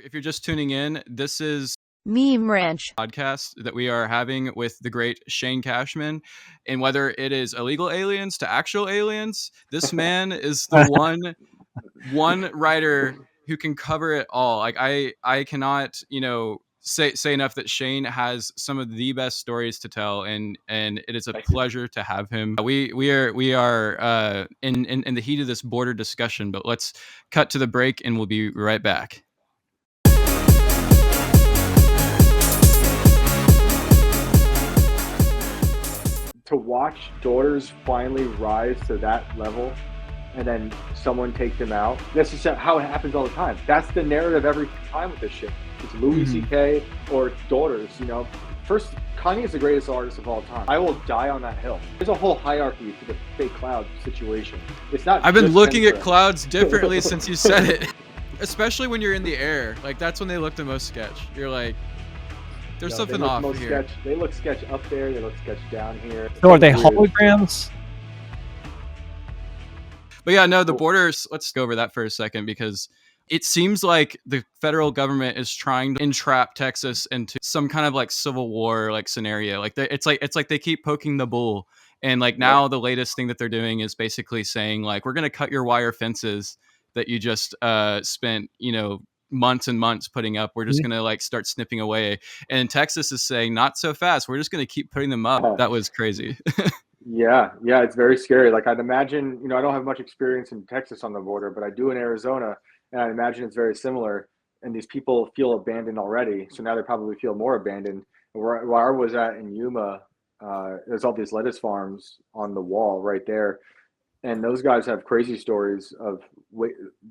If you're just tuning in, this is Meme Ranch podcast that we are having with the great Shane Cashman. And whether it is illegal aliens to actual aliens, this man is the one writer who can cover it all. Like I cannot, say enough that Shane has some of the best stories to tell, and it is a pleasure to have him. We are in the heat of this border discussion, but let's cut to the break and we'll be right back. To watch daughters finally rise to that level and then someone take them out, that's just how it happens all the time. That's the narrative every time with this shit. It's Louis C.K. or it's daughters, First, Kanye is the greatest artist of all time. I will die on that hill. There's a whole hierarchy to the fake cloud situation. It's not. I've been looking at clouds differently since you said it. Especially when you're in the air. Like, that's when they look the most sketch. You're like, there's something off here. They look sketch up there. They look sketch down here. So are they holograms? But yeah, no, the borders, let's go over that for a second, because it seems like the federal government is trying to entrap Texas into some kind of like civil war like scenario. Like it's like they keep poking the bull. And like now the latest thing that they're doing is basically saying like, we're going to cut your wire fences that you just spent, months and months putting up. We're just going to like start snipping away. And Texas is saying, not so fast. We're just going to keep putting them up. That was crazy. Yeah, it's very scary. Like I'd imagine, I don't have much experience in Texas on the border, but I do in Arizona, and I imagine it's very similar. And these people feel abandoned already, so now they probably feel more abandoned. Where I was at in Yuma, there's all these lettuce farms on the wall right there, and those guys have crazy stories of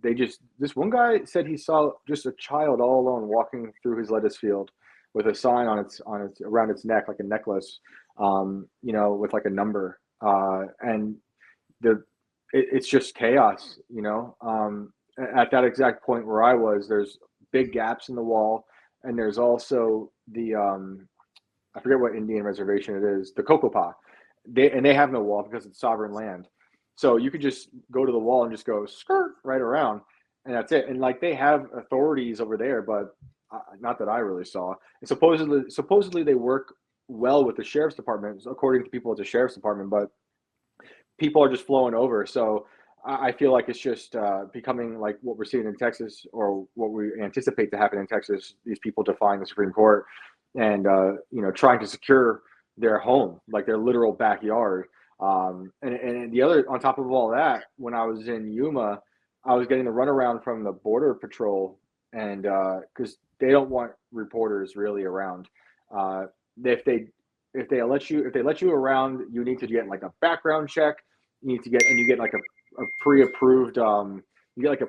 this one guy said he saw just a child all alone walking through his lettuce field with a sign on its around its neck, like a necklace, with like a number, and it's just chaos, At that exact point where I was, there's big gaps in the wall, and there's also the I forget what Indian reservation it is, the Cocopah. They have no wall because it's sovereign land. So you could just go to the wall and just go skirt right around, and that's it. And like they have authorities over there, but not that I really saw. And supposedly they work well with the sheriff's department, according to people at the sheriff's department, but people are just flowing over. So I feel like it's just becoming like what we're seeing in Texas, or what we anticipate to happen in Texas. These people defying the Supreme Court and trying to secure their home, like their literal backyard. And the other, on top of all that, when I was in Yuma, I was getting the runaround from the Border Patrol, and because they don't want reporters really around. If they let you around, you need to get like a background check. You get like a pre-approved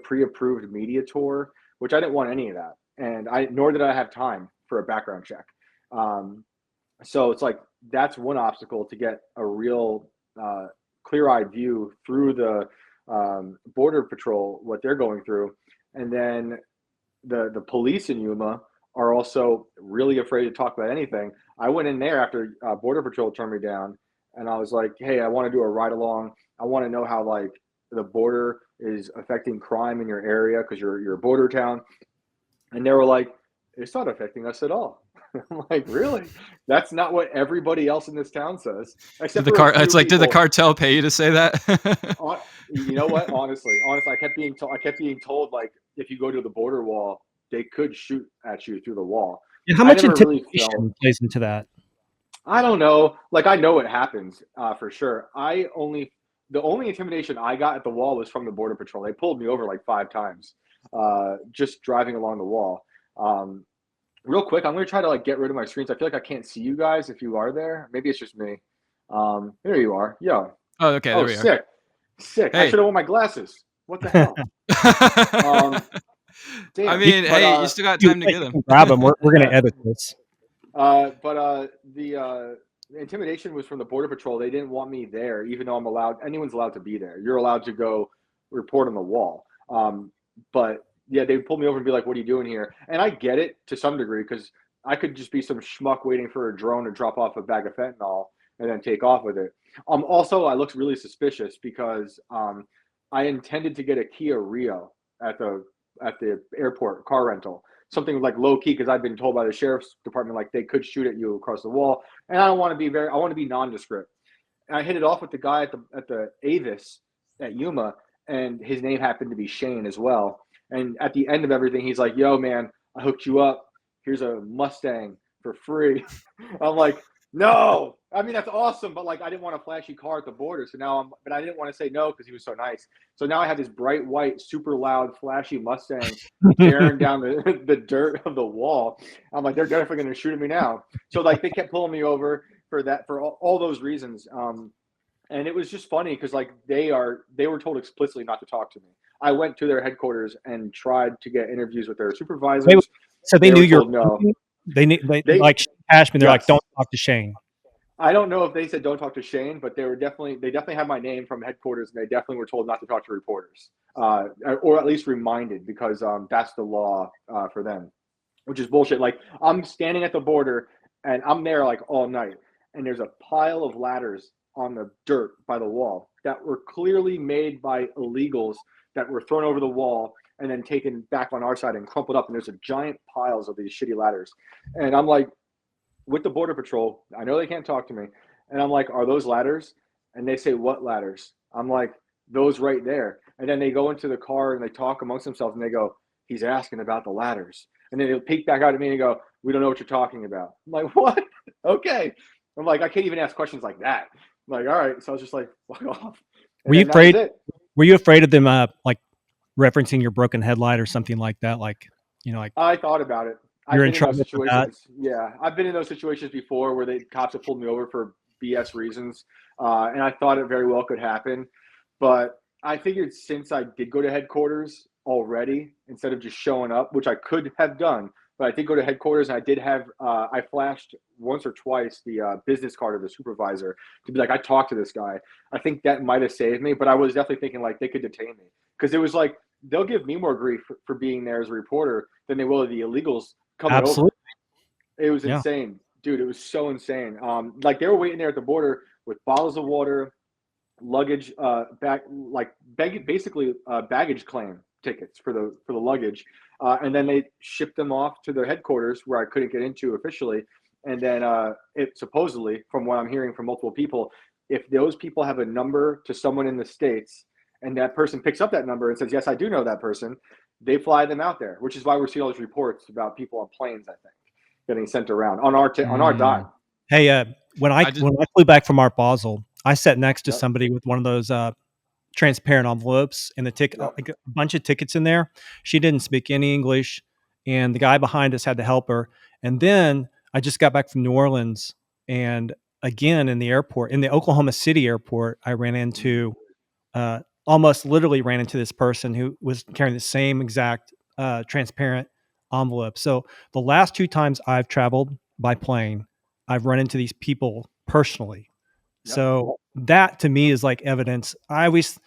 pre-approved media tour, which I didn't want any of that, and nor did I have time for a background check. So it's like that's one obstacle to get a real clear-eyed view through the Border Patrol, what they're going through. And then the police in Yuma are also really afraid to talk about anything. I went in there after Border Patrol turned me down, and I was like, hey, I want to do a ride along. I want to know how like the border is affecting crime in your area, because you're a border town. And they were like, it's not affecting us at all. I'm like, really? That's not what everybody else in this town says. Except did the cartel pay you to say that? You know what? Honestly, I kept being told like, if you go to the border wall, they could shoot at you through the wall. Yeah, how much intimidation plays into that? I don't know. Like, I know it happens for sure. The only intimidation I got at the wall was from the Border Patrol. They pulled me over like 5 times, just driving along the wall. Real quick, I'm going to try to like get rid of my screens. I feel like I can't see you guys if you are there. Maybe it's just me. There you are. Yeah. Oh, okay. There we are. Sick. Hey. I should have worn my glasses. What the hell? Damn. I mean, you still got time to get them. Grab them. We're going to edit this. The intimidation was from the Border Patrol. They didn't want me there, even though anyone's allowed to be there. You're allowed to go report on the wall. But yeah, they pulled me over and be like, what are you doing here? And I get it to some degree, because I could just be some schmuck waiting for a drone to drop off a bag of fentanyl and then take off with it. Also, I looked really suspicious because I intended to get a Kia Rio at the airport car rental. something like low key because I've been told by the sheriff's department like they could shoot at you across the wall, and I don't want to be I want to be nondescript. And I hit it off with the guy at the Avis at Yuma, and his name happened to be Shane as well. And at the end of everything, he's like, "Yo, man, I hooked you up. Here's a Mustang for free." I'm like, "No, I mean that's awesome, but like I didn't want a flashy car at the border, so now but I didn't want to say no because he was so nice. So now I have this bright white, super loud, flashy Mustang tearing down the dirt of the wall. I'm like, they're definitely going to shoot at me now. So like they kept pulling me over for all those reasons. And it was just funny because like they were told explicitly not to talk to me. I went to their headquarters and tried to get interviews with their supervisors. So they knew you're no. They like Cashman. They're Yes. like, don't talk to Shane. I don't know if they said don't talk to Shane, but they definitely had my name from headquarters, and they definitely were told not to talk to reporters, or at least reminded because that's the law for them, which is bullshit. Like I'm standing at the border and I'm there like all night, and there's a pile of ladders on the dirt by the wall that were clearly made by illegals that were thrown over the wall and then taken back on our side and crumpled up. And there's a giant piles of these shitty ladders, and I'm like, with the border patrol, I know they can't talk to me, and I'm like, are those ladders? And they say, what ladders? I'm like, those right there. And then they go into the car and they talk amongst themselves and they go, he's asking about the ladders. And then they'll peek back out at me and go, we don't know what you're talking about. I'm like, what? Okay. I'm like, I can't even ask questions like that. I'm like, all right. So I was just like, fuck off. And Were you then that was afraid? it. Were you afraid of them like referencing your broken headlight or something like that? Like, like I thought about it. you're I've in been in those trouble for that. situations. Yeah, I've been in those situations before where the cops have pulled me over for BS reasons, and I thought it very well could happen. But I figured since I did go to headquarters already, instead of just showing up, which I could have done, but I did go to headquarters and I did have I flashed once or twice the business card of the supervisor to be like, I talked to this guy. I think that might have saved me, but I was definitely thinking like they could detain me because it was like they'll give me more grief for being there as a reporter than they will the illegals coming Absolutely. over. It was Yeah. insane, dude. It was so insane. Like they were waiting there at the border with bottles of water, luggage, basically baggage claim tickets for the luggage, and then they shipped them off to their headquarters where I couldn't get into officially. And then it supposedly, from what I'm hearing from multiple people, if those people have a number to someone in the States and that person picks up that number and says, yes, I do know that person, they fly them out there, which is why we're seeing all these reports about people on planes, I think, getting sent around on our dime. Hey, when I flew back from Art Basel, I sat next to somebody with one of those transparent envelopes and the ticket, like a bunch of tickets in there. She didn't speak any English, and the guy behind us had to help her. And then I just got back from New Orleans, and again in the airport, in the Oklahoma City airport, I ran into, almost literally ran into this person who was carrying the same exact transparent envelope. So the last two times I've traveled by plane, I've run into these people personally. Yep. So that to me is like evidence. I always,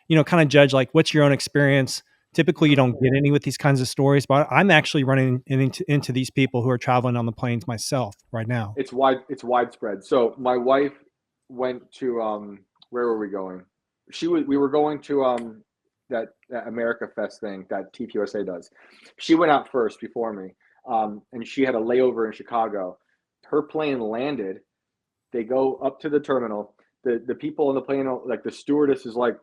kind of judge like, what's your own experience? Typically, you don't get any with these kinds of stories, but I'm actually running into these people who are traveling on the planes myself right now. It's widespread. So my wife went to where were we going? We were going to that America Fest thing that TPUSA does. She went out first before me, and she had a layover in Chicago. Her plane landed. They go up to the terminal. The people on the plane, like the stewardess, is like,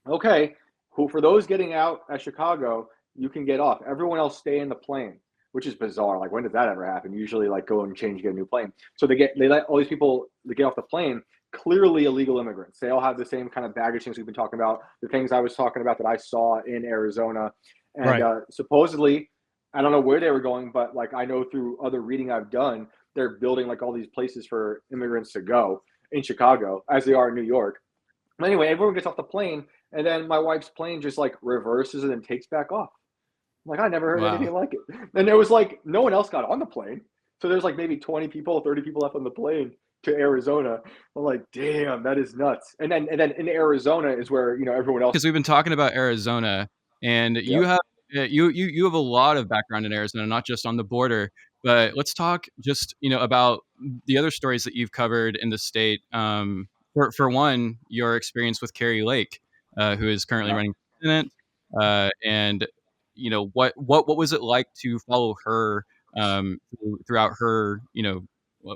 okay, for those getting out at Chicago, you can get off. Everyone else stay in the plane, which is bizarre. Like, when does that ever happen? Usually, like, go and change, get a new plane. So they let all these people get off the plane. Clearly illegal immigrants. They all have the same kind of baggage things we've been talking about. The things I was talking about that I saw in Arizona, and supposedly, I don't know where they were going, but like I know through other reading I've done, they're building like all these places for immigrants to go in Chicago, as they are in New York. But anyway, everyone gets off the plane, and then my wife's plane just like reverses and then takes back off. I'm like, I never heard anything like it. And there was like no one else got on the plane. So there's like maybe 20 people, 30 people left on the plane to Arizona. I'm like, damn, that is nuts. And then in Arizona is where, everyone else. Because we've been talking about Arizona, and you have you have a lot of background in Arizona, not just on the border. But let's talk just about the other stories that you've covered in the state. For one, your experience with Carrie Lake, who is currently running for president, and what was it like to follow her throughout her,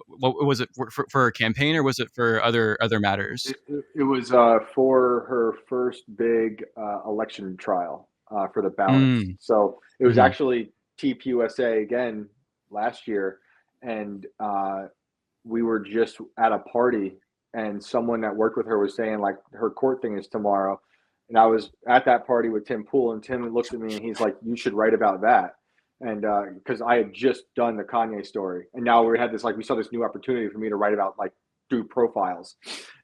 what was it for her campaign, or was it for other matters? It was for her first big election trial for the ballots. Mm. So it was Hmm. actually TPUSA again last year, and we were just at a party, and someone that worked with her was saying like her court thing is tomorrow, and I was at that party with Tim Pool, and Tim looks at me and he's like, "You should write about that." And because I had just done the Kanye story, and now we had this like we saw this new opportunity for me to write about like do profiles.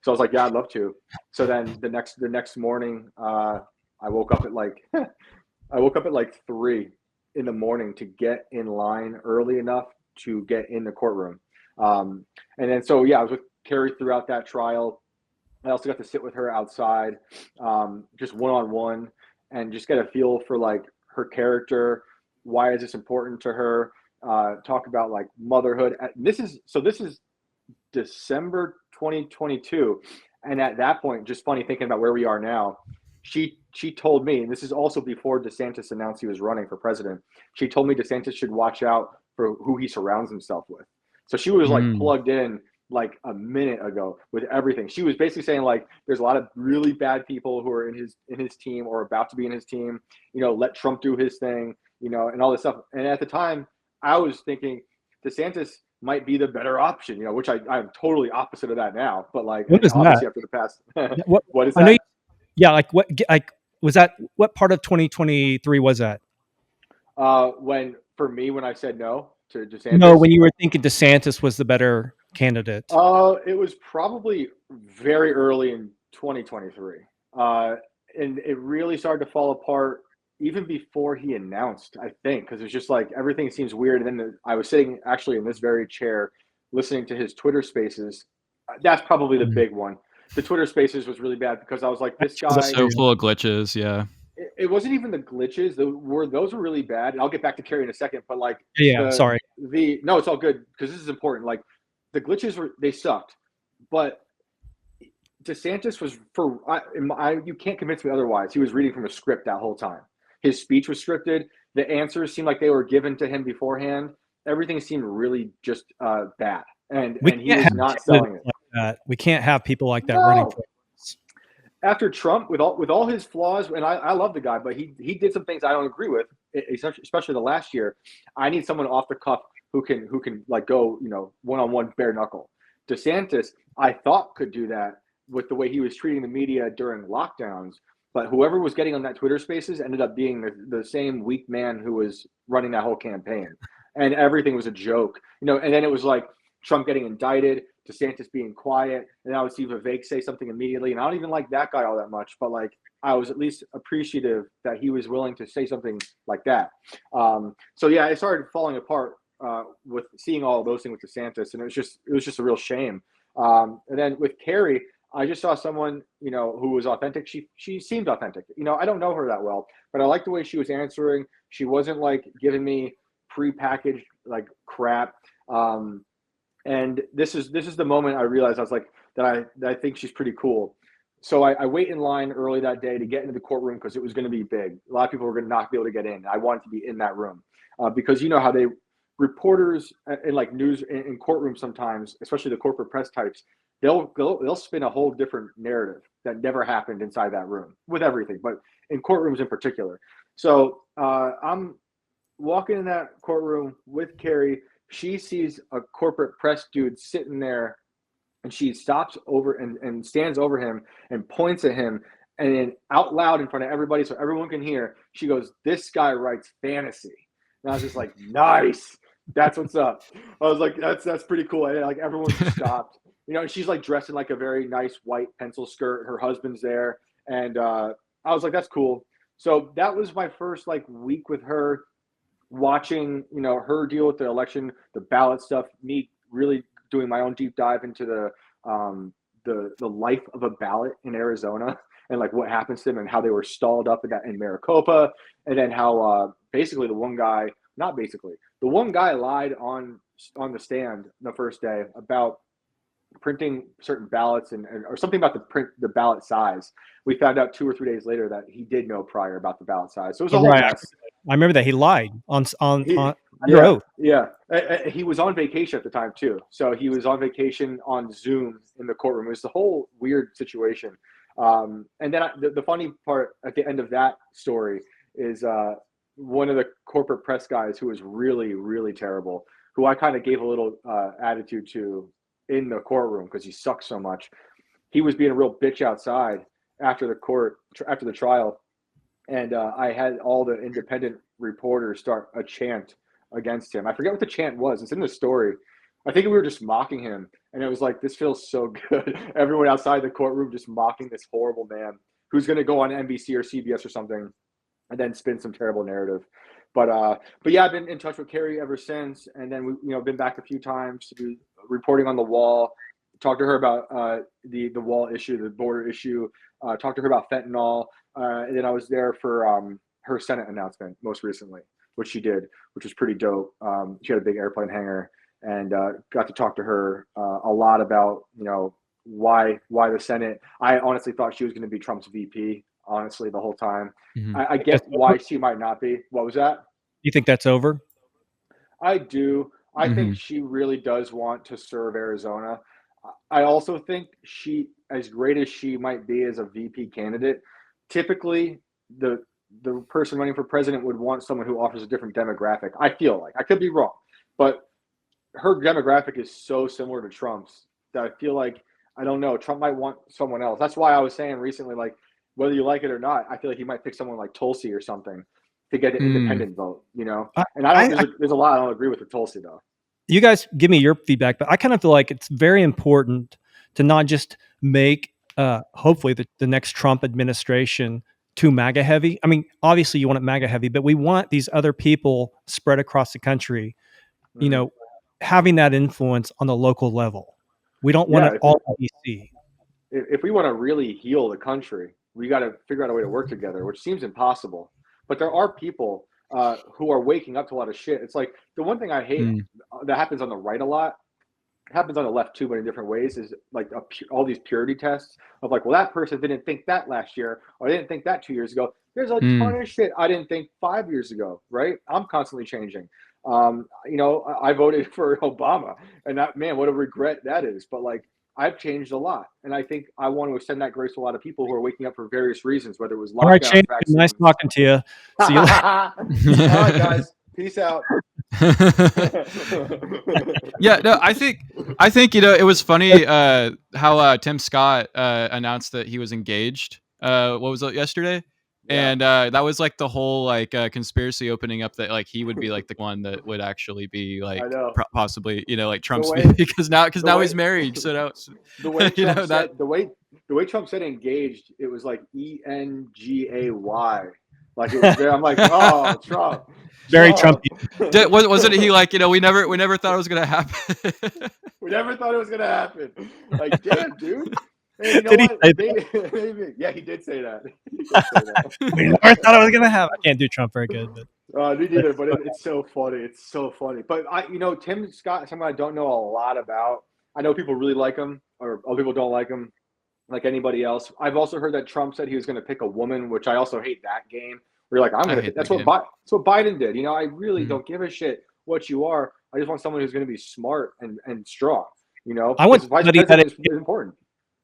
So I was like, "Yeah, I'd love to." So then the next morning, I woke up at like I woke up at like 3 in the morning to get in line early enough to get in the courtroom. And then so yeah, I was with Carrie throughout that trial. I also got to sit with her outside, just one on one, and just get a feel for like her character. Why is this important to her? Talk about like motherhood. This is December 2022, and at that point, just funny thinking about where we are now. She told me, and this is also before DeSantis announced he was running for president. She told me DeSantis should watch out for who he surrounds himself with. So she was like Mm. plugged in like a minute ago with everything. She was basically saying like there's a lot of really bad people who are in his team or about to be in his team. Let Trump do his thing. And all this stuff. And at the time, I was thinking DeSantis might be the better option. Which I'm totally opposite of that now. But like, What and is that? obviously after the past, What what is I know. that? Yeah, like was that? What part of 2023 was that? When I said no to No, DeSantis, when you were thinking DeSantis was the better candidate. it was probably very early in 2023. And it really started to fall apart even before he announced, I think, because it's just like everything seems weird. And then I was sitting actually in this very chair listening to his Twitter spaces. That's probably the Mm. big one. The Twitter spaces was really bad because I was like, this That was guy, So hilarious. full of glitches. Yeah. it wasn't even the glitches. Those were really bad. And I'll get back to Carrie in a second, but like Yeah, the sorry. the no, it's all good because this is important. Like the glitches they sucked, but DeSantis was you can't convince me otherwise. He was reading from a script that whole time. His speech was scripted. The answers seemed like they were given to him beforehand. Everything seemed really just bad, and We he can't was have not selling candidates it. like that. We can't have people like that running No, for us. after Trump, with all his flaws, and I love the guy, but he did some things I don't agree with, especially the last year. I need someone off the cuff who can like go one on one bare knuckle. DeSantis, I thought could do that with the way he was treating the media during lockdowns, but whoever was getting on that Twitter Spaces ended up being the same weak man who was running that whole campaign, and everything was a joke, And then it was like Trump getting indicted, DeSantis being quiet, and I would see Vivek say something immediately. And I don't even like that guy all that much, but like I was at least appreciative that he was willing to say something like that. So yeah, it started falling apart with seeing all those things with DeSantis, and it was just a real shame. And then with Carrie, I just saw someone who was authentic. She seemed authentic. I don't know her that well, but I liked the way she was answering. She wasn't like giving me prepackaged like crap. And this is the moment I realized I was like that I think she's pretty cool. So I wait in line early that day to get into the courtroom because it was going to be big. A lot of people were going to not be able to get in. I wanted to be in that room because you know how they reporters in like news in courtrooms sometimes, especially the corporate press types, they'll spin a whole different narrative that never happened inside that room with everything, but in courtrooms in particular. So I'm walking in that courtroom with Carrie. She sees a corporate press dude sitting there, and she stops over and stands over him and points at him. And then out loud in front of everybody, so everyone can hear, she goes, "This guy writes fantasy." And I was just like, nice. That's what's up. I was like, that's pretty cool. And like everyone just stopped. And she's like dressed in like a very nice white pencil skirt. Her husband's there. And I was like, that's cool. So that was my first like week with her, watching her deal with the election, the ballot stuff, me really doing my own deep dive into the life of a ballot in Arizona and like what happens to them and how they were stalled up in Maricopa, and then how basically the one guy lied on the stand the first day about printing certain ballots or something about the ballot size. We found out 2 or 3 days later that he did know prior about the ballot size. So it was a whole Right. mess. I remember that he lied on He, under oath. yeah. He was on vacation at the time too, so he was on vacation on Zoom in the courtroom. It was the whole weird situation. And then the funny part at the end of that story is one of the corporate press guys who was really, really terrible, who I kind of gave a little attitude to in the courtroom because he sucks so much. He was being a real bitch outside after the trial, and I had all the independent reporters start a chant against him. I forget what the chant was. It's in the story. I think we were just mocking him, and it was like, this feels so good. Everyone outside the courtroom just mocking this horrible man who's going to go on NBC or CBS or something, and then spin some terrible narrative. But yeah, I've been in touch with Carrie ever since, and then we been back a few times to do reporting on the wall. Talked to her about the wall issue, the border issue. Talked to her about fentanyl, and then I was there for her Senate announcement most recently, which she did, which was pretty dope. She had a big airplane hangar, and got to talk to her a lot about why the Senate. I honestly thought she was going to be Trump's VP. Honestly, the whole time, I get why she might not be. What was that? You think that's over? I do. I think she really does want to serve Arizona. I also think she, as great as she might be as a VP candidate, typically the person running for president would want someone who offers a different demographic. I feel like I could be wrong, but her demographic is so similar to Trump's that I feel like, I don't know, Trump might want someone else. That's why I was saying recently, like, whether you like it or not, I feel like he might pick someone like Tulsi or something to get an independent vote, And there's a lot I don't agree with Tulsi though. You guys give me your feedback, but I kind of feel like it's very important to not just make hopefully the next Trump administration too MAGA heavy. I mean, obviously you want it MAGA heavy, but we want these other people spread across the country, having that influence on the local level. We don't want it all DC. If we want to really heal the country, we got to figure out a way to work together, which seems impossible. But there are people who are waking up to a lot of shit. It's like the one thing I hate that happens on the right a lot, happens on the left too, but in different ways, is like all these purity tests of like, well, that person didn't think that last year, or they didn't think that 2 years ago. There's a ton of shit I didn't think 5 years ago, right? I'm constantly changing. I voted for Obama, and that, man, what a regret that is. But like, I've changed a lot, and I think I want to extend that grace to a lot of people who are waking up for various reasons, whether it was lockdown, all right, Shane, nice talking to you. See you later. All right, guys, peace out. Yeah, no, I think it was funny how Tim Scott announced that he was engaged. What was it, yesterday? Yeah. And that was like the whole like conspiracy opening up that like he would be like the one that would actually be like possibly like Trump's because now he's married. So now the way Trump said, the way Trump said engaged, it was like ENGAY. Like it was there. I'm like, oh, Trump. Very Trumpy. Wasn't he like, we never thought it was gonna happen. We never thought it was gonna happen. Like, damn, dude. Hey, did he say that? Maybe. Yeah, he did say that. We never thought it was gonna happen. I can't do Trump very good, but me neither. But it's so funny. It's so funny. But Tim Scott, someone I don't know a lot about. I know people really like him, or other people don't like him, like anybody else. I've also heard that Trump said he was going to pick a woman, which I also hate that game. Where you're like, that's what Biden did. I really don't give a shit what you are. I just want someone who's going to be smart and strong. I want somebody that is important.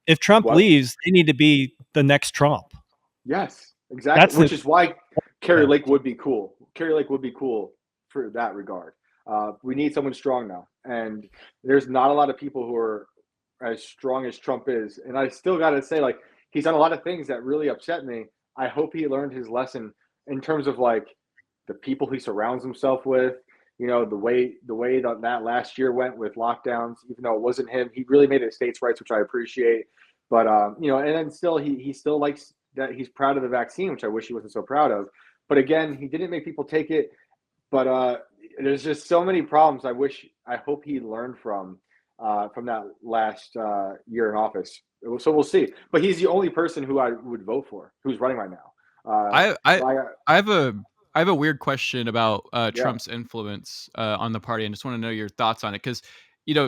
If Trump leaves, they need to be the next Trump. Yes, exactly. Which is why Carrie Lake would be cool. Carrie Lake would be cool for that regard. We need someone strong now, and there's not a lot of people who are as strong as Trump is. And I still got to say, like, he's done a lot of things that really upset me. I hope he learned his lesson in terms of like the people he surrounds himself with. The way that last year went with lockdowns, even though it wasn't him, he really made it states' rights, which I appreciate. But and then still he still likes that he's proud of the vaccine, which I wish he wasn't so proud of. But again, he didn't make people take it. But there's just so many problems. I hope he learned from that last year in office. So we'll see. But he's the only person who I would vote for who's running right now. I have a weird question about Trump's influence on the party, and just want to know your thoughts on it. Because,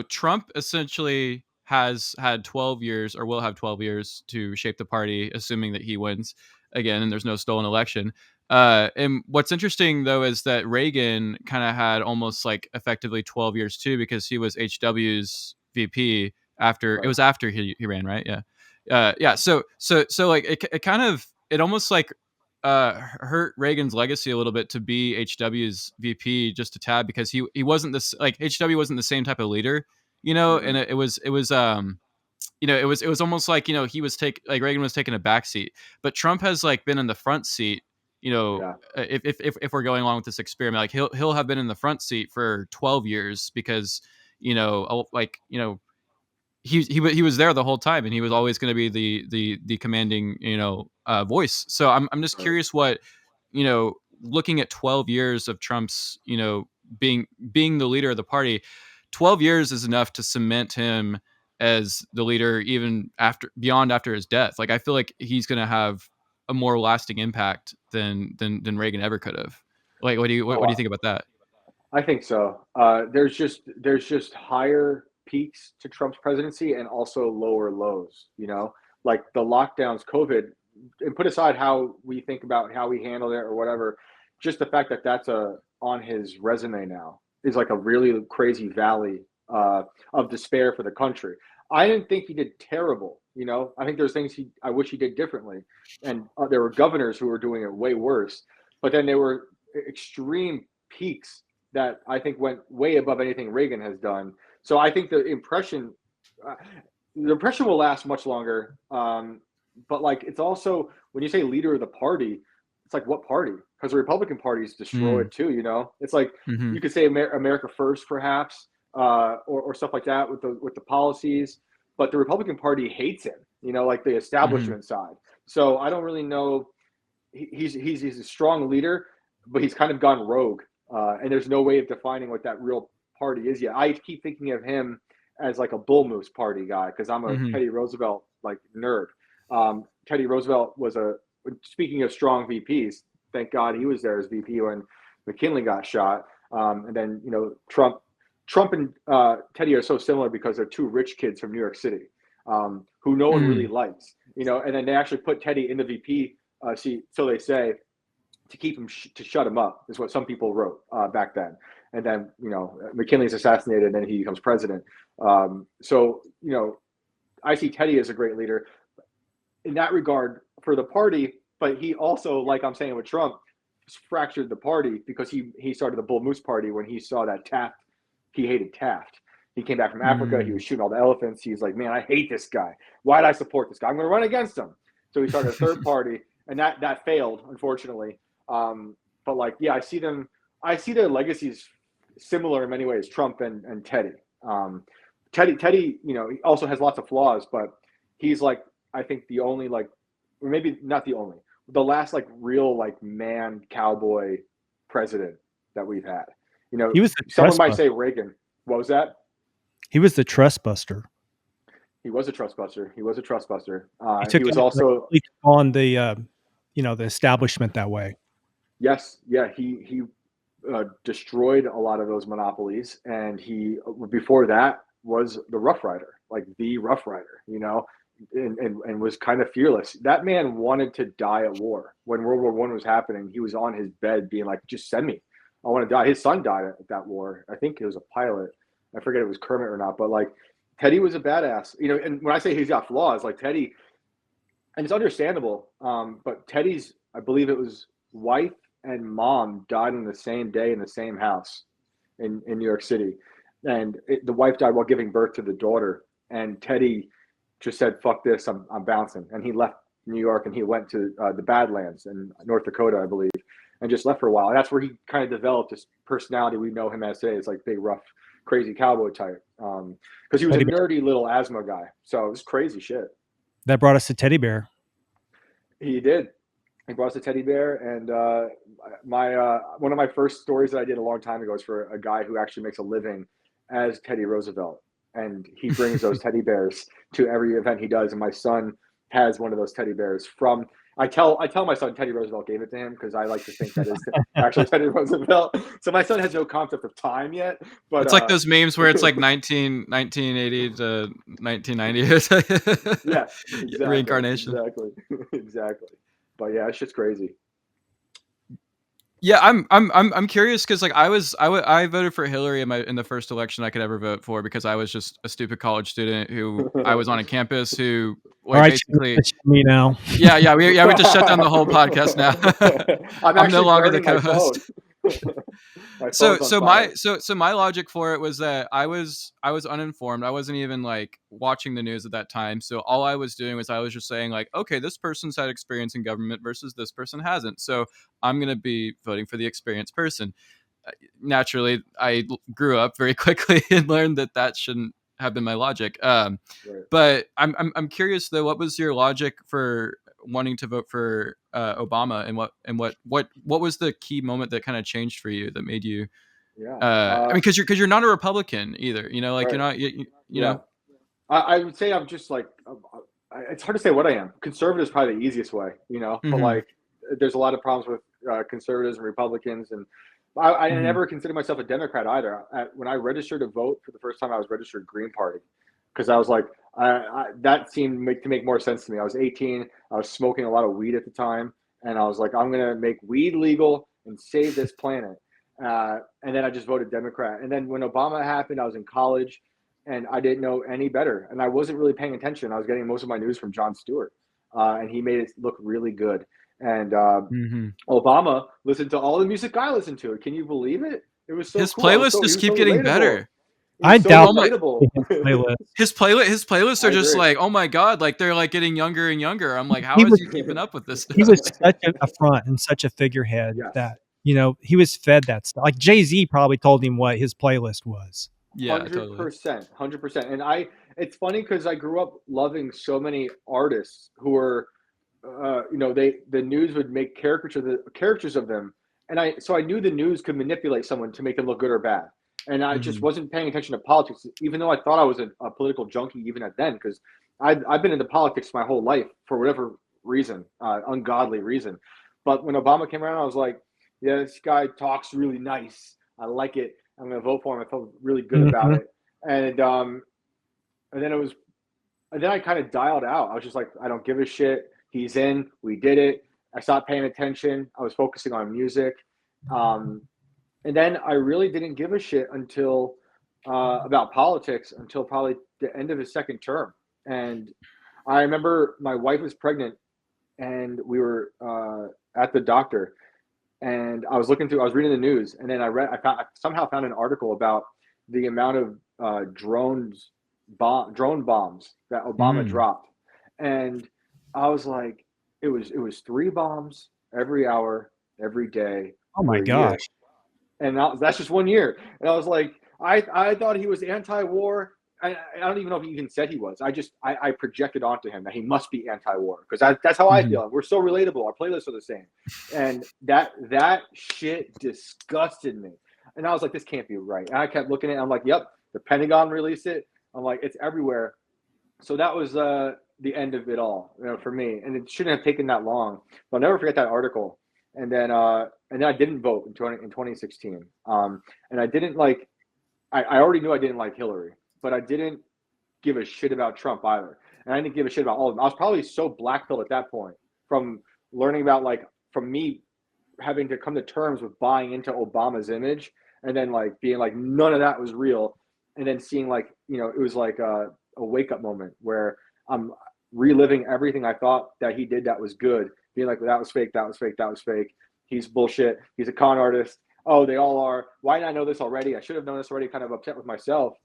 Trump essentially has had 12 years or will have 12 years to shape the party, assuming that he wins again and there's no stolen election. And what's interesting though is that Reagan kind of had almost like effectively 12 years too, because he was HW's VP after it was after he ran, right? Yeah. Yeah. So like it kind of, it almost like hurt Reagan's legacy a little bit to be HW's VP just a tad, because he wasn't this, like HW wasn't the same type of leader, and it was almost like, he was like Reagan was taking a back seat, but Trump has like been in the front seat. If we're going along with this experiment, like he'll have been in the front seat for 12 years because he was there the whole time, and he was always going to be the commanding voice. So I'm just curious what, looking at 12 years of Trump's being the leader of the party. 12 years is enough to cement him as the leader even after his death. Like I feel like he's going to have a more lasting impact than Reagan ever could have. Like what do you think about that? I think so. There's just higher peaks to Trump's presidency and also lower lows. Like the lockdowns, COVID, and put aside how we think about how he handled it or whatever. Just the fact that that's on his resume now is like a really crazy valley of despair for the country. I didn't think he did terrible. I think there's things I wish he did differently, and there were governors who were doing it way worse. But then there were extreme peaks that I think went way above anything Reagan has done. So I think the impression will last much longer. But like, it's also, when you say leader of the party, it's like, what party? Because the Republican Party is destroyed too. It's like you could say America First, perhaps, or stuff like that with the policies. But the Republican Party hates him. Like the establishment side. So I don't really know. He's a strong leader, but he's kind of gone rogue. And there's no way of defining what that real party is yet. I keep thinking of him as like a bull moose party guy because I'm a Teddy Roosevelt like nerd. Teddy Roosevelt was speaking of strong VPs, thank God he was there as VP when McKinley got shot. And then, Trump and Teddy are so similar because they're two rich kids from New York City who no one really likes, and then they actually put Teddy in the VP seat, so they say, to keep him to shut him up, is what some people wrote back then. And then McKinley's assassinated, and then he becomes president. So I see Teddy as a great leader in that regard for the party, but he also, like I'm saying with Trump, fractured the party because he started the Bull Moose Party when he saw that he hated Taft. He came back from Africa. He was shooting all the elephants. He's like, man, I hate this guy. Why did I support this guy? I'm going to run against him. So he started a third party, and that failed, unfortunately. But like, yeah, I see their legacies similar in many ways, Trump and Teddy. Teddy, he also has lots of flaws, but he's like, I think the only, like, or maybe not the only, the last like real like man cowboy president that we've had. He was someone might say Reagan. What was that? He was the trust buster. He was a trust buster. He was He also on the the establishment that way. Yes, yeah, he destroyed a lot of those monopolies, and he before that was the Rough Rider, like the Rough Rider, and was kind of fearless. That man wanted to die at war. When World War I was happening, he was on his bed being like, just send me. I want to die. His son died at that war. I think it was a pilot. I forget if it was Kermit or not, but like Teddy was a badass, and when I say he's got flaws, like Teddy, and it's understandable, but Teddy's, I believe it was wife and mom died on the same day in the same house in New York City. And the wife died while giving birth to the daughter. And Teddy just said, fuck this, I'm bouncing. And he left New York and he went to the Badlands in North Dakota, I believe, and just left for a while. And that's where he kind of developed this personality we know him as today. It's like big, rough, crazy cowboy type. Because he was a nerdy little asthma guy. So it was crazy shit. That brought us to Teddy Bear. He did. He brought us a teddy bear, and one of my first stories that I did a long time ago was for a guy who actually makes a living as Teddy Roosevelt, and he brings those teddy bears to every event he does. And my son has one of those teddy bears from. I tell my son Teddy Roosevelt gave it to him because I like to think that is actually Teddy Roosevelt. So my son has no concept of time yet. But it's like those memes where it's like 1980 to 1990. Yeah, exactly, reincarnation. Exactly. But yeah, it's just crazy. Yeah, I'm curious because like I voted for Hillary in the first election I could ever vote for because I was just a stupid college student who I was on a campus who All like right, basically me now. we just shut down the whole podcast now. I'm I'm no actually longer the burning my co-host. phone. My phone's on fire. So my logic for it was that I was uninformed. I wasn't even like watching the news at that time. So all I was doing was I was just saying like, okay, this person's had experience in government versus this person hasn't. So I'm gonna be voting for the experienced person. Naturally, I grew up very quickly and learned that that shouldn't have been my logic. Right. But I'm curious though, what was your logic for wanting to vote for Obama, and what was the key moment that kind of changed for you that made you? Yeah. I mean, because you're not a Republican either, you know, like you're Right. not, you Yeah. know. I would say I'm just like, it's hard to say what I am. Conservative is probably the easiest way, you know, but Mm-hmm, like there's a lot of problems with conservatives and Republicans. And I mm-hmm, never considered myself a Democrat either. When I registered to vote for the first time, I was registered Green Party because I was like, that seemed to make more sense to me. I was 18. I was smoking a lot of weed at the time. And I was like, I'm going to make weed legal and save this planet. And then I just voted Democrat. And then when Obama happened, I was in college and I didn't know any better. And I wasn't really paying attention. I was getting most of my news from Jon Stewart, and he made it look really good. And mm-hmm. Obama listened to all the music I listened to. Can you believe it? It was so His cool. playlists He just was so keep getting relatable. better. He I was so doubt Oh my, relatable. his playlist. his playlists are I just agree. like, oh my god, like they're like getting younger and younger. I'm like, how He is was he keeping up with this he stuff? was such a front and such a figurehead Yes. that he was fed that stuff. Like Jay-Z probably told him what his playlist was. Yeah, totally. 100%. And it's funny because I grew up loving so many artists who were, the news would make characters of them, and so I knew the news could manipulate someone to make them look good or bad, and I just Mm-hmm. wasn't paying attention to politics, even though I thought I was a political junkie even at then, because I've been into politics my whole life for whatever reason, ungodly reason. But when Obama came around, I was like, yeah, this guy talks really nice. I like it. I'm going to vote for him. I felt really good about Mhm. it. And then it was, and then I kind of dialed out. I was just like, I don't give a shit. He's in. We did it. I stopped paying attention. I was focusing on music. Um, and then I really didn't give a shit until about politics until probably the end of his second term. And I remember my wife was pregnant, and we were at the doctor, and I was reading the news, and then I somehow found an article about the amount of drone bombs that Obama Mm. dropped, and I was like, it was 3 bombs every hour, every day Oh my for a year, gosh. and that's just 1 year, and I was like, I thought he was anti-war. I don't even know if he even said he was. I projected onto him that he must be anti-war because that's how I Mhm. feel. We're so relatable. Our playlists are the same, and that shit disgusted me. And I was like, this can't be right. And I kept looking at it. I'm like, yep, the Pentagon released it. I'm like, it's everywhere. So that was the end of it all, for me. And it shouldn't have taken that long. But I'll never forget that article. And then I didn't vote in 2016. And I didn't like. I already knew I didn't like Hillary, but I didn't give a shit about Trump either. And I didn't give a shit about all of them. I was probably so blackpilled at that point from learning about, like, from me having to come to terms with buying into Obama's image, and then like being like none of that was real, and then seeing, like, it was like a wake up moment where I'm reliving everything I thought that he did that was good, being like, well, that was fake, that was fake, that was fake. He's bullshit. He's a con artist. Oh, they all are. Why didn't I know this already? I should have known this already. Kind of upset with myself,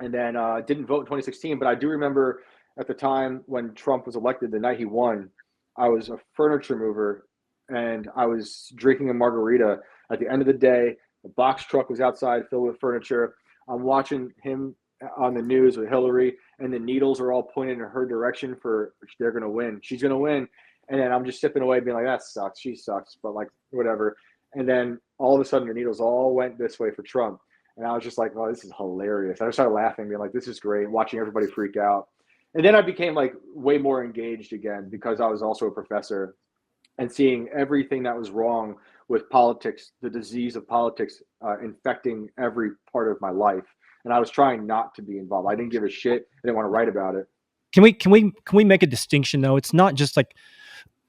and then didn't vote in 2016. But I do remember at the time when Trump was elected, the night he won, I was a furniture mover, and I was drinking a margarita. At the end of the day, the box truck was outside filled with furniture. I'm watching him on the news with Hillary, and the needles are all pointed in her direction for they're going to win. She's going to win. And then I'm just sipping away, being like, that sucks. She sucks, but like, whatever. And then all of a sudden, the needles all went this way for Trump. And I was just like, oh, this is hilarious. I started laughing, being like, this is great, watching everybody freak out. And then I became like way more engaged again because I was also a professor, and seeing everything that was wrong with politics, the disease of politics infecting every part of my life. And I was trying not to be involved. I didn't give a shit. I didn't want to write about it. Can we make a distinction though? It's not just like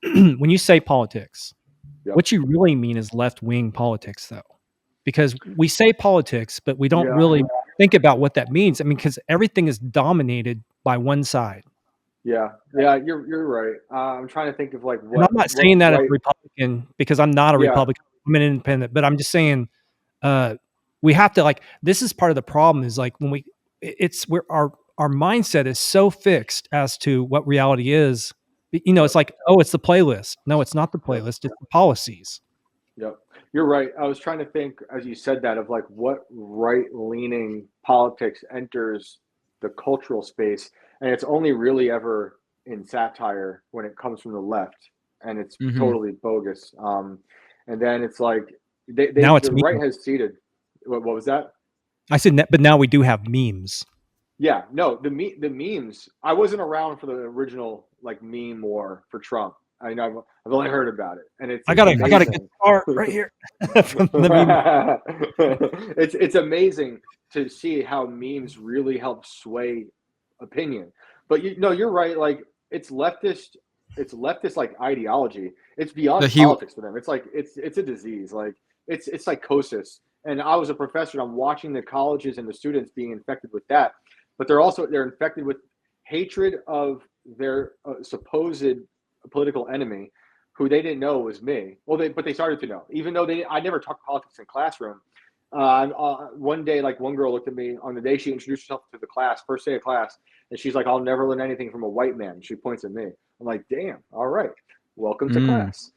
when you say politics, Yep. What you really mean is left-wing politics, though, because we say politics, but we don't Yeah. really think about what that means. I mean, because everything is dominated by one side. Yeah. Yeah. You're right. I'm trying to think of like And I'm not what saying that as a right. Republican because I'm not a Yeah. Republican. I'm an independent, but I'm just saying uh, we have to like this is part of the problem is like when it's where our mindset is so fixed as to what reality is. Yep. It's like, oh, it's the playlist. No, it's not the Yep. playlist. It's the policies. Yep. You're right. I was trying to think as you said that of like what right leaning politics enters the cultural space. And it's only really ever in satire when it comes from the left. And it's Hmm. totally bogus. And then it's like Now it's the right memes. has ceded. What was that? I said, but now we do have memes. Yeah, no, the memes. I wasn't around for the original like meme war for Trump. I know I've only heard about it, and I it's got a good amazing. start right here from the meme. It's amazing to see how memes really help sway opinion. But you're right. Like it's leftist like ideology. It's The beyond he politics for them. It's like it's a disease. Like it's psychosis. And I was a professor, and I'm watching the colleges and the students being infected with that. But they're infected with hatred of their supposed political enemy, who they didn't know was me. Well, but they started to know, even though I never talked politics in classroom. One day, like one girl looked at me on the day she introduced herself to the class, first day of class, and she's like, "I'll never learn anything from a white man." She points at me. I'm like, "Damn, all right, welcome to mm. class."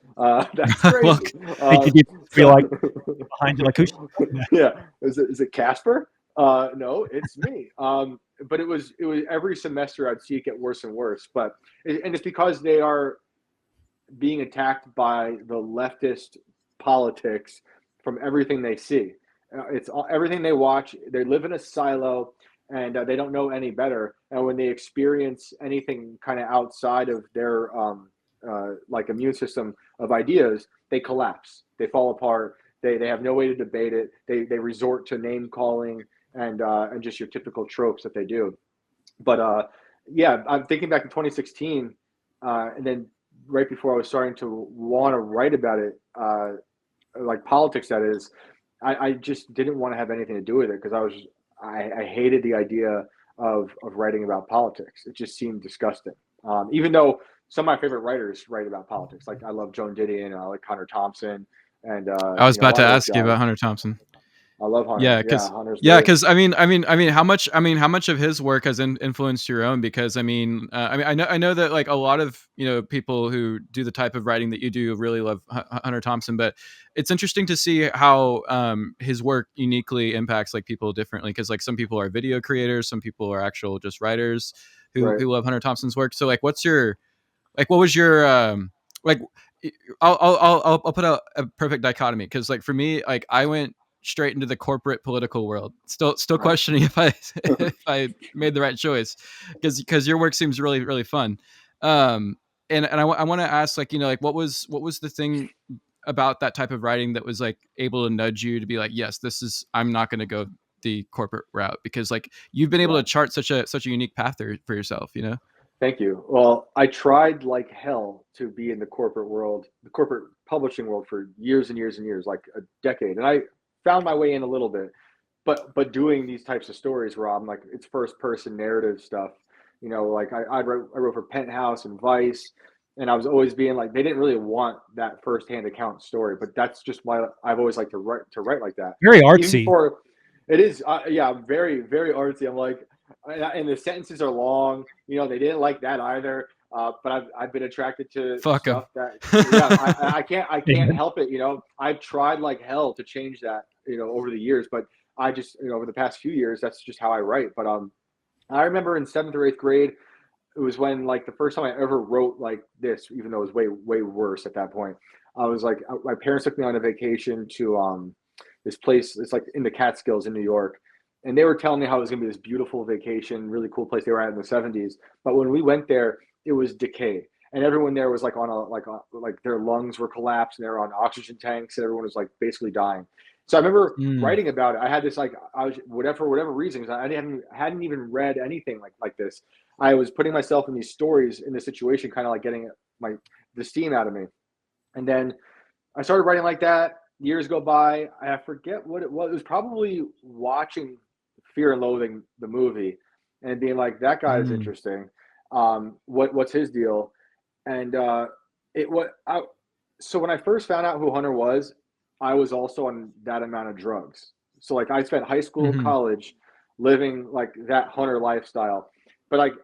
That's Well, crazy. Did you be So like behind you, like who's? yeah, is it Casper? No, it's me. But it was every semester I'd see it get worse and worse. And it's because they are being attacked by the leftist politics from everything they see. It's everything they watch. They live in a silo, and they don't know any better. And when they experience anything kind of outside of their like immune system of ideas, they collapse. They fall apart. They have no way to debate it. They resort to name calling and just your typical tropes that they do. But yeah, I'm thinking back to 2016, and then right before I was starting to want to write about it, like politics, that is, I just didn't want to have anything to do with it because I hated the idea of writing about politics. It just seemed disgusting. Even though some of my favorite writers write about politics, like I love Joan Didion, I like Hunter Thompson, and I was a about lot to of those ask you about guys. Hunter Thompson. I love Hunter. Yeah, Yeah, because Hunter's yeah, great. because how much of his work has influenced your own? Because I know that like a lot of people who do the type of writing that you do really love Hunter Thompson, but it's interesting to see how his work uniquely impacts like people differently. Because like some people are video creators, some people are actual just writers Right. who love Hunter Thompson's work. So like, what was your like? I'll put a perfect dichotomy because like for me, like I went straight into the corporate political world. Still Right. questioning if I if I made the right choice because your work seems really fun. Um, and I want to ask like like what was the thing about that type of writing that was like able to nudge you to be like, yes, this is I'm not going to go the corporate route because like you've been able Yeah. to chart such a unique path for yourself, Thank you. Well, I tried like hell to be in the corporate world, the corporate publishing world for years and years and years, like a decade. And I found my way in a little bit, but doing these types of stories, Rob, like it's first person narrative stuff. Like I wrote for Penthouse and Vice, and I was always being like they didn't really want that first hand account story, but that's just why I've always liked to write like that. Very Even artsy. before it is, yeah, very very artsy. I'm like, and the sentences are long. They didn't like that either. But I've been attracted to fuck them. stuff that yeah I can't help it. I've tried like hell to change that over the years, but I just over the past few years that's just how I write. But I remember in seventh or eighth grade, it was when like the first time I ever wrote like this, even though it was way worse at that point. I was like, my parents took me on a vacation to this place. It's like in the Catskills in New York, and they were telling me how it was going to be this beautiful vacation, really cool place they were at in the '70s. But when we went there, it was decay, and everyone there was like on like their lungs were collapsed, and they were on oxygen tanks, and everyone was like basically dying. So I remember Mm. writing about it. I had this like I was whatever reason, I hadn't even read anything like this. I was putting myself in these stories in this situation, kind of like getting the steam out of me. And then I started writing like that. Years go by. I forget what it was. It was probably watching Fear and Loathing, the movie, and being like, that guy is Mm. interesting. What's his deal? And it what I so when I first found out who Hunter was, I was also on that amount of drugs. So like I spent high school, Hmm. college, living like that Hunter lifestyle. But like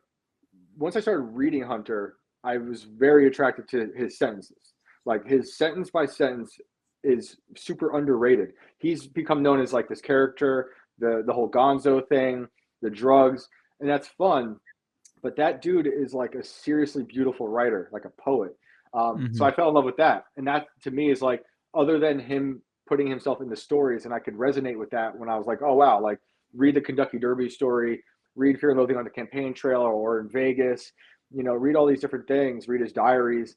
once I started reading Hunter, I was very attracted to his sentences. Like his sentence by sentence is super underrated. He's become known as like this character, the whole Gonzo thing, the drugs, and that's fun. But that dude is like a seriously beautiful writer, like a poet. So Mm-hmm. I fell in love with that, and that to me is like other than him putting himself into stories, and I could resonate with that when I was like, oh wow, like read the Kentucky Derby story, read Fear and Loathing on the Campaign Trail or in Vegas, read all these different things, read his diaries.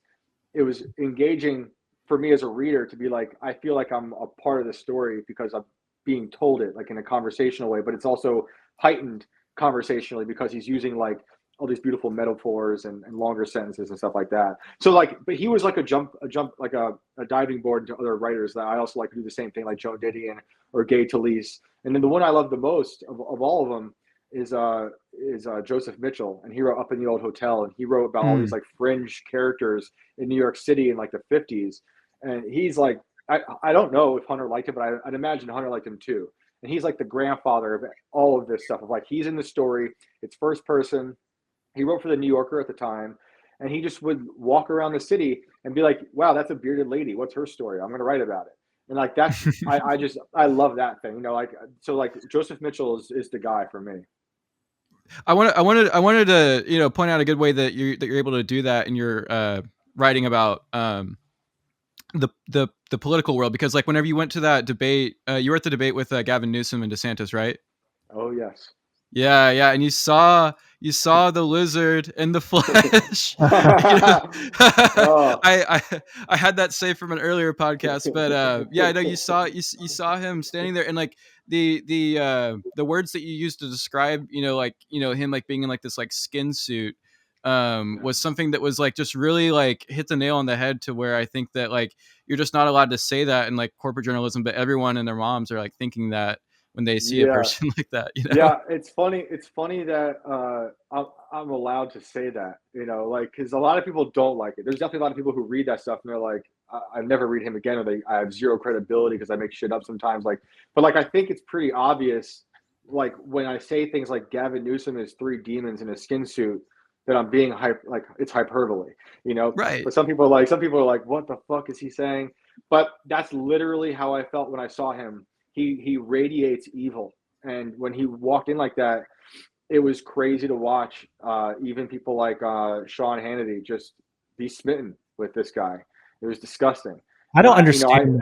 It was engaging for me as a reader to be like, I feel like I'm a part of the story because I'm being told it like in a conversational way, but it's also heightened conversationally because he's using like all these beautiful metaphors and longer sentences and stuff like that. So like, but he was like a jump, like a diving board to other writers that I also like to do the same thing, like Joan Didion or Gay Talese. And then the one I love the most of all of them is Joseph Mitchell, and he wrote Up in the Old Hotel, and he wrote about all these Mm. like fringe characters in New York City in like the 50s. And he's like, I don't know if Hunter liked it, but I'd imagine Hunter liked him too. And he's like the grandfather of all of this stuff. Of like he's in the story, it's first person. He wrote for the New Yorker at the time, and he just would walk around the city and be like, "Wow, that's a bearded lady. What's her story? I'm going to write about it." And like that's I love that thing. Like so like Joseph Mitchell is the guy for me. I wanted to point out a good way that you're able to do that in your writing about the political world, because like whenever you went to that debate, you were at the debate with Gavin Newsom and DeSantis, right? Oh yes. Yeah, yeah, and you saw the lizard in the flesh. you know, Oh. I had that saved from an earlier podcast, but yeah, no, you saw him standing there, and like the words that you used to describe, like him like being in like this like skin suit, Yeah. was something that was like just really like hit the nail on the head, to where I think that like you're just not allowed to say that in like corporate journalism, but everyone and their moms are like thinking that when they see a Yeah. person like that. Yeah, it's funny. It's funny that I'm allowed to say that, like because a lot of people don't like it. There's definitely a lot of people who read that stuff and they're like, I never read him again, or I have zero credibility because I make shit up sometimes. Like, but like I think it's pretty obvious, like when I say things like Gavin Newsom is three demons in a skin suit, that I'm being like it's hyperbole. Right. But some people are like, what the fuck is he saying? But that's literally how I felt when I saw him. He radiates evil, and when he walked in like that, it was crazy to watch. Even people like Sean Hannity just be smitten with this guy. It was disgusting. I And don't I understand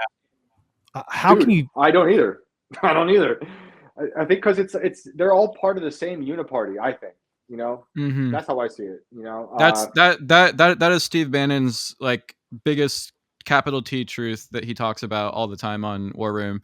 that. How can dude, you? I don't either. I don't either. I think because it's they're all part of the same uniparty. I think Hmm. that's how I see it. That is Steve Bannon's like biggest capital T truth that he talks about all the time on War Room,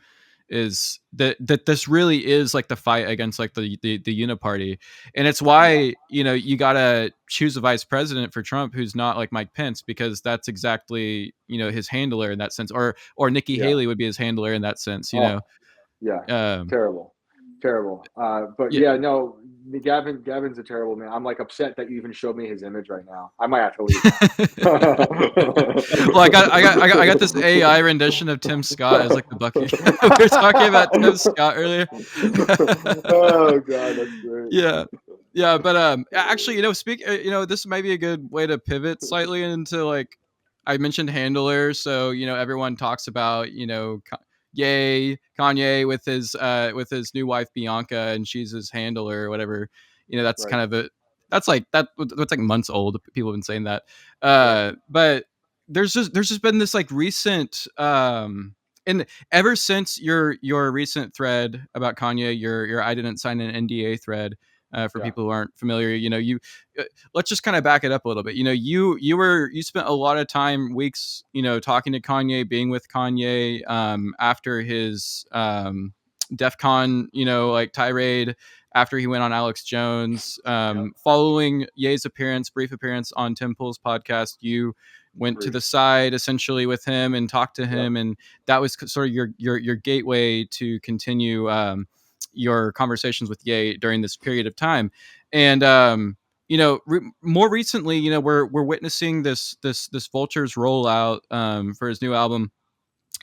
is that this really is like the fight against like the uniparty. And it's Yeah, why you gotta choose a vice president for Trump who's not like Mike Pence, because that's exactly his handler in that sense, or Nikki yeah. Haley would be his handler in that sense. Oh, yeah, um terrible, terrible. But yeah. yeah, no, Gavin's a terrible man. I'm like upset that you even showed me his image right now. I might have to leave now. Well, I got this AI rendition of Tim Scott as like the Bucky. We were talking about Tim Scott earlier. Oh God, that's great. Yeah, yeah, but actually, this might be a good way to pivot slightly into like, I mentioned handler, so everyone talks about Yay Kanye with his new wife Bianca, and she's his handler or whatever. That's Right, kind of that's like months old. People have been saying that, right. but there's just been this like recent and ever since your recent thread about Kanye, your I didn't sign an NDA thread, for Yeah, people who aren't familiar, you let's just kind of back it up a little bit. You spent a lot of time, weeks, talking to Kanye, being with Kanye, after his DEF CON, like tirade, after he went on Alex Jones, yep, following Ye's brief appearance on Tim Pool's podcast. You went to Agreed. the side essentially with him and talked to him, Yep. and that was sort of your gateway to continue your conversations with Ye during this period of time. And more recently, we're witnessing this Vulture's rollout for his new album,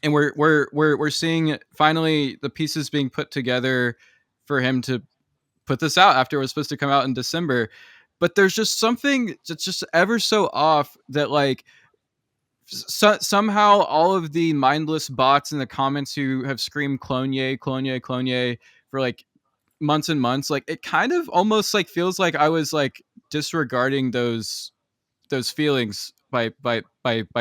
and we're seeing finally the pieces being put together for him to put this out after it was supposed to come out in December. But there's just something that's just ever so off that, like, somehow all of the mindless bots in the comments who have screamed clone Ye, clone Ye, clone Ye for like months and months, like, it kind of almost like feels like I was like disregarding those feelings by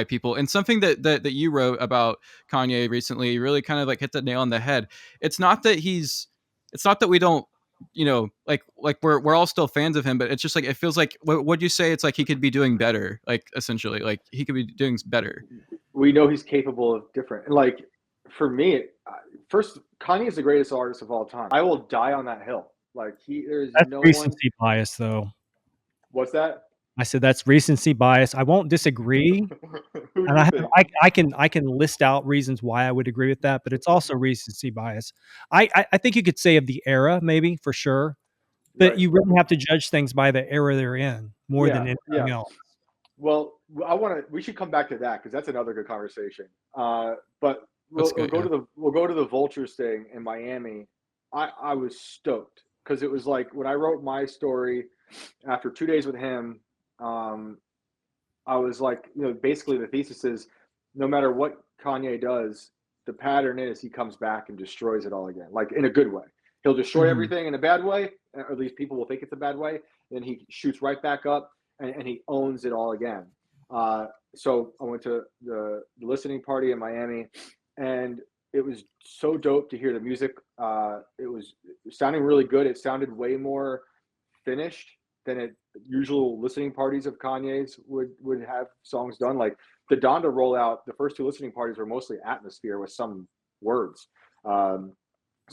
people. And something that you wrote about Kanye recently really kind of like hit the nail on the head. It's not that we don't, like we're all still fans of him, but it's just like, it feels like, what you say, it's like he could be doing better, like, essentially, like he could be doing better. We know he's capable of different. And like, for me, first, Kanye is the greatest artist of all time. I will die on that hill. Like, there's That's no one. recency bias, though. What's that? I said that's recency bias. I won't disagree, Who do and you think? I can list out reasons why I would agree with that, but it's also recency bias. I think you could say of the era, maybe, for sure, but Right. you really have to judge things by the era they're in more than Yeah. anything Yeah. else. Well, we should come back to that because that's another good conversation. But That's good. we'll go to the Vultures thing in Miami. I was stoked because it was like when I wrote my story after 2 days with him. I was like, basically the thesis is no matter what Kanye does, the pattern is he comes back and destroys it all again, like in a good way. He'll destroy Mhm. everything in a bad way, or at least people will think it's a bad way. Then he shoots right back up and he owns it all again. So I went to the listening party in Miami, and it was so dope to hear the music. It was sounding really good. It sounded way more finished than it usual listening parties of Kanye's would have songs done. Like the Donda rollout, the first two listening parties were mostly atmosphere with some words. So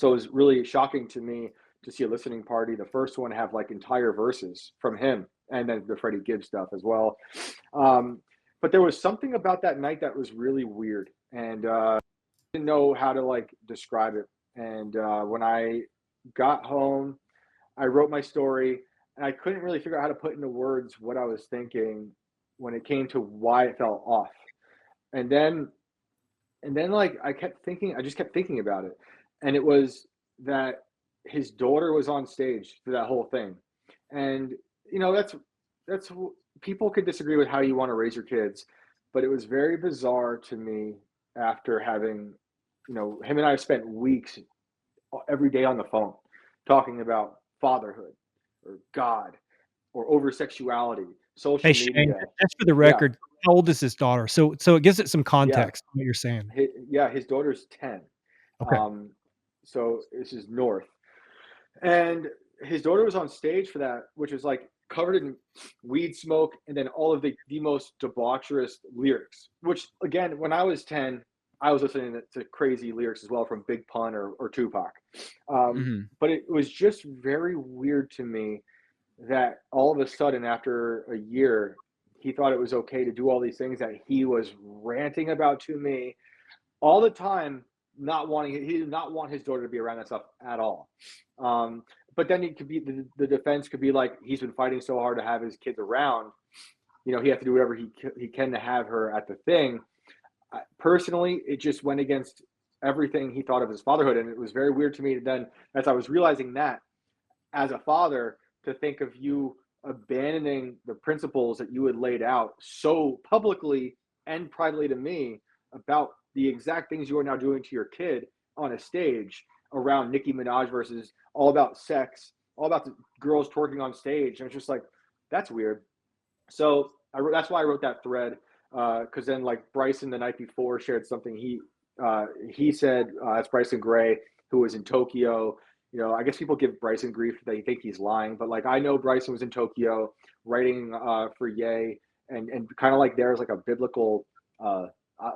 it was really shocking to me to see a listening party, the first one, have like entire verses from him, and then the Freddie Gibbs stuff as well. But there was something about that night that was really weird, and didn't know how to like describe it. And when I got home, I wrote my story, and I couldn't really figure out how to put into words what I was thinking when it came to why it felt off. And then like I just kept thinking about it. And it was that his daughter was on stage for that whole thing. And that's people could disagree with how you want to raise your kids, but it was very bizarre to me after having, him and I spent weeks every day on the phone talking about fatherhood or God or over sexuality, Hey, social Shane, media. just for the Yeah, record, how old is his daughter? So it gives it some yeah, context, what you're saying. his daughter's 10. Okay. Um, so this is North. And his daughter was on stage for that, which was like covered in weed smoke and then all of the most debaucherous lyrics, which again, when I was 10, I was listening to crazy lyrics as well from Big Pun or Tupac. Mhm. But it was just very weird to me that all of a sudden, after a year, he thought it was okay to do all these things that he was ranting about to me all the time, he did not want his daughter to be around that stuff at all. But then it could be the defense could be like, he's been fighting so hard to have his kids around, he has to do whatever he can to have her at the thing. Personally, it just went against everything he thought of his fatherhood, and it was very weird to me then, as I was realizing that as a father, to think of you abandoning the principles that you had laid out so publicly and privately to me about the exact things you are now doing to your kid on a stage around Nicki Minaj versus all about sex, all about the girls twerking on stage. And it's just like, that's weird. So that's why I wrote that thread, because then like Bryson the night before shared something. He said, that's Bryson Gray, who was in Tokyo. I guess people give Bryson grief. They think he's lying, but like I know Bryson was in Tokyo writing for Ye, and kind of like there's like a biblical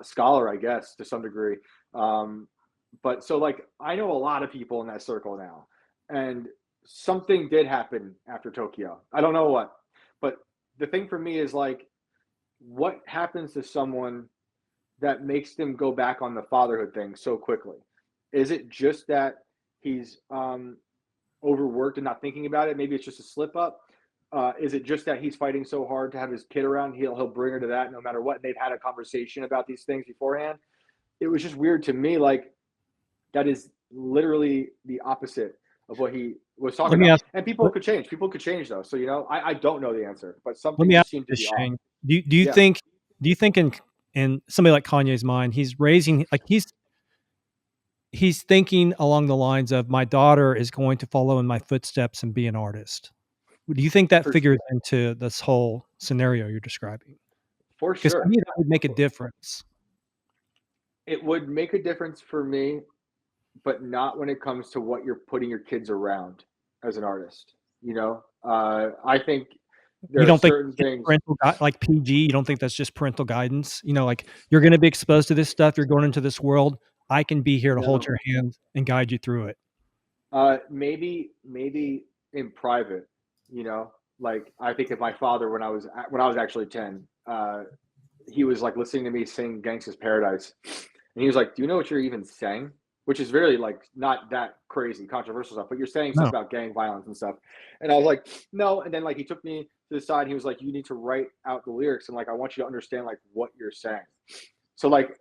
scholar, I guess, to some degree. But so like I know a lot of people in that circle now, and something did happen after Tokyo. I don't know what, but the thing for me is like what happens to someone that makes them go back on the fatherhood thing so quickly? Is it just that he's overworked and not thinking about it? Maybe it's just a slip up. Is it just that he's fighting so hard to have his kid around? He'll bring her to that no matter what. They've had a conversation about these things beforehand. It was just weird to me. Like, that is literally the opposite of what he was talking Let me about. ask. And people could change. People could change though. So I don't know the answer, but Let something me ask just seemed to you this, be off. Shane. Do you Yeah, think in somebody like Kanye's mind, he's raising like he's thinking along the lines of my daughter is going to follow in my footsteps and be an artist. Do you think that for figures into this whole scenario you're describing? for Because to sure. me, that would make a difference. It would make a difference for me, but not when it comes to what you're putting your kids around as an artist. I think You there are don't think certain things. like PG? You don't think that's just parental guidance? Like you're going to be exposed to this stuff. You're going into this world. I can be here to hold No, your hand and guide you through it. maybe in private. Like I think of my father when I was actually 10. He was like listening to me sing "Gangsta's Paradise," and he was like, "Do you know what you're even saying?" Which is very like not that crazy controversial stuff, but you're saying stuff No. about gang violence and stuff. And I was like, "No." And then like he took me to the side. And he was like, "You need to write out the lyrics, and like I want you to understand like what you're saying." So like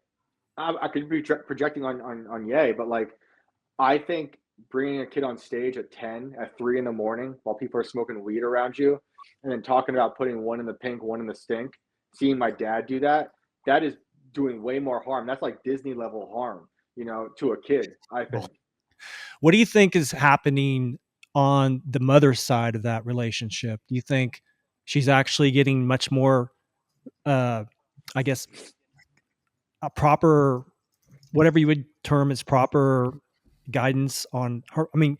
I could be projecting on Ye, but like I think bringing a kid on stage at 10 at 3 in the morning while people are smoking weed around you, and then talking about putting one in the pink, one in the stink, seeing my dad do that, that is doing way more harm. That's like Disney level harm, to a kid, I think. What do you think is happening on the mother's side of that relationship? Do you think she's actually getting much more, uh, I guess, a proper, whatever you would term as proper guidance on her? I mean,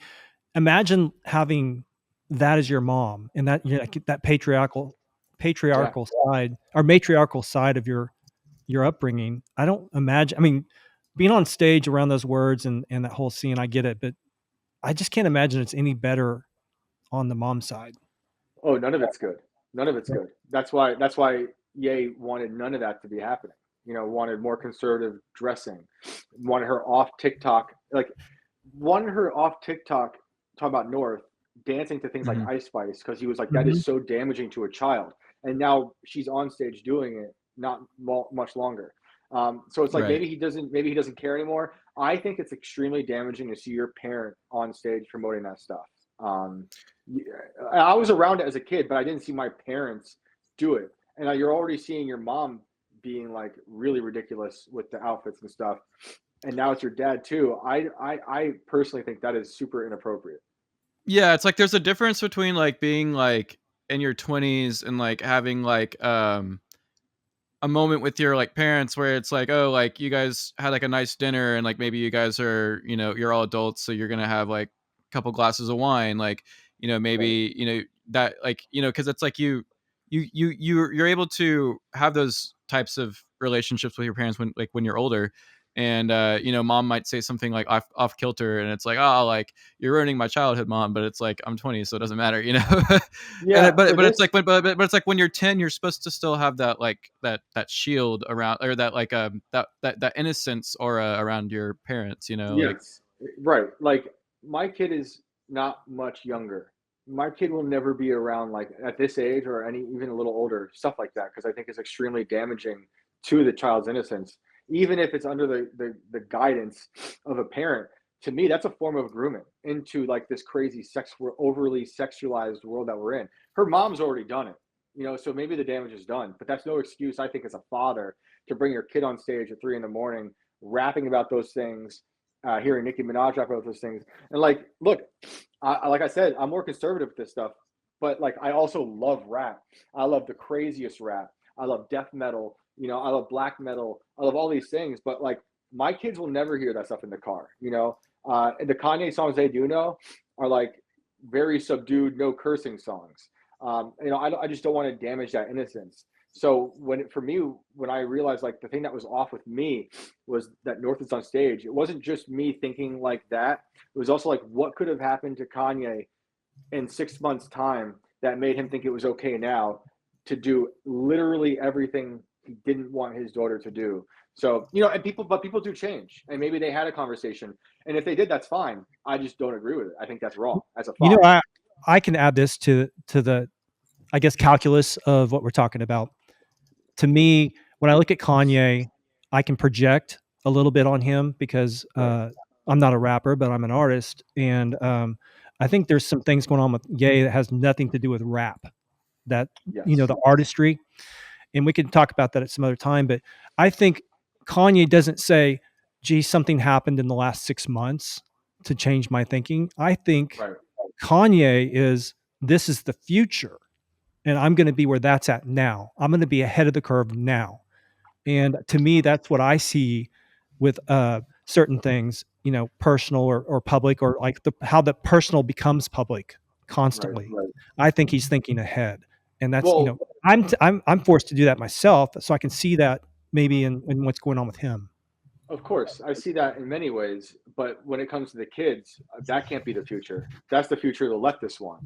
imagine having that as your mom and that that Yeah. patriarchal side or matriarchal side of your upbringing. I don't imagine. I mean, being on stage around those words and that whole scene, I get it, but I just can't imagine it's any better on the mom side. Oh, none of it's good. None of it's good. That's why Ye wanted none of that to be happening. Wanted more conservative dressing, wanted her off TikTok, like wanted her off TikTok, talking about North, dancing to things like Mhm. Ice Spice, because he was like, that Mhm. is so damaging to a child. And now she's on stage doing it, not much longer. So it's like Right. maybe he doesn't care anymore. I think it's extremely damaging to see your parent on stage promoting that stuff. Um, I was around it as a kid, but I didn't see my parents do it. And you're already seeing your mom being like really ridiculous with the outfits and stuff, and now it's your dad too. I personally think that is super inappropriate. Yeah, it's like there's a difference between like being like in your 20s and like having like a moment with your like parents where it's like, oh, like you guys had like a nice dinner and like maybe you guys are, you're all adults, so you're gonna have like a couple glasses of wine, like, Right. maybe, that like, because it's like you're able to have those types of relationships with your parents when you're older. And mom might say something like off kilter, and it's like, oh, like you're ruining my childhood, mom. But it's like I'm 20, so it doesn't matter. And Yeah, but for but it's this, like but it's like when you're 10, you're supposed to still have that like that shield around, or that like that innocence aura around your parents, like. yes, right. Like my kid is not much younger. My kid will never be around like at this age or any even a little older, stuff like that, because I think it's extremely damaging to the child's innocence, even if it's under the guidance of a parent. To me, that's a form of grooming into like this crazy overly sexualized world that we're in. Her mom's already done it, so maybe the damage is done, but that's no excuse, I think, as a father to bring your kid on stage at 3 in the morning, rapping about those things, hearing Nicki Minaj rap about those things. And like, look, like I said, I'm more conservative with this stuff, but like, I also love rap. I love the craziest rap. I love death metal. I love black metal. I love all these things, but like, my kids will never hear that stuff in the car. And the Kanye songs they do know are like very subdued, no cursing songs. I just don't want to damage that innocence. So for me, when I realized like the thing that was off with me was that North is on stage, it wasn't just me thinking like that. It was also like what could have happened to Kanye in 6 months' time that made him think it was okay now to do literally everything he didn't want his daughter to do. So, you know, and people do change, and maybe they had a conversation, and if they did, that's fine. I just don't agree with it. I think that's wrong as a You know, father. I can add this to the, I guess, calculus of what we're talking about. To me, when I look at Kanye, I can project a little bit on him because I'm not a rapper, but I'm an artist, and I think there's some things going on with Ye that has nothing to do with rap. That Yes. the artistry, and we can talk about that at some other time. But I think Kanye doesn't say, "Gee, something happened in the last 6 months to change my thinking." I think Right. Kanye is, this is the future, and I'm going to be where that's at now. I'm going to be ahead of the curve now. And to me, that's what I see with certain things, personal or public, or like how the personal becomes public Right. constantly. I think he's thinking ahead, and that's Well, I'm forced to do that myself, so I can see that maybe in what's going on with him. of course, I see that in many ways, but when it comes to the kids, that can't be the future. That's the future of the leftist one,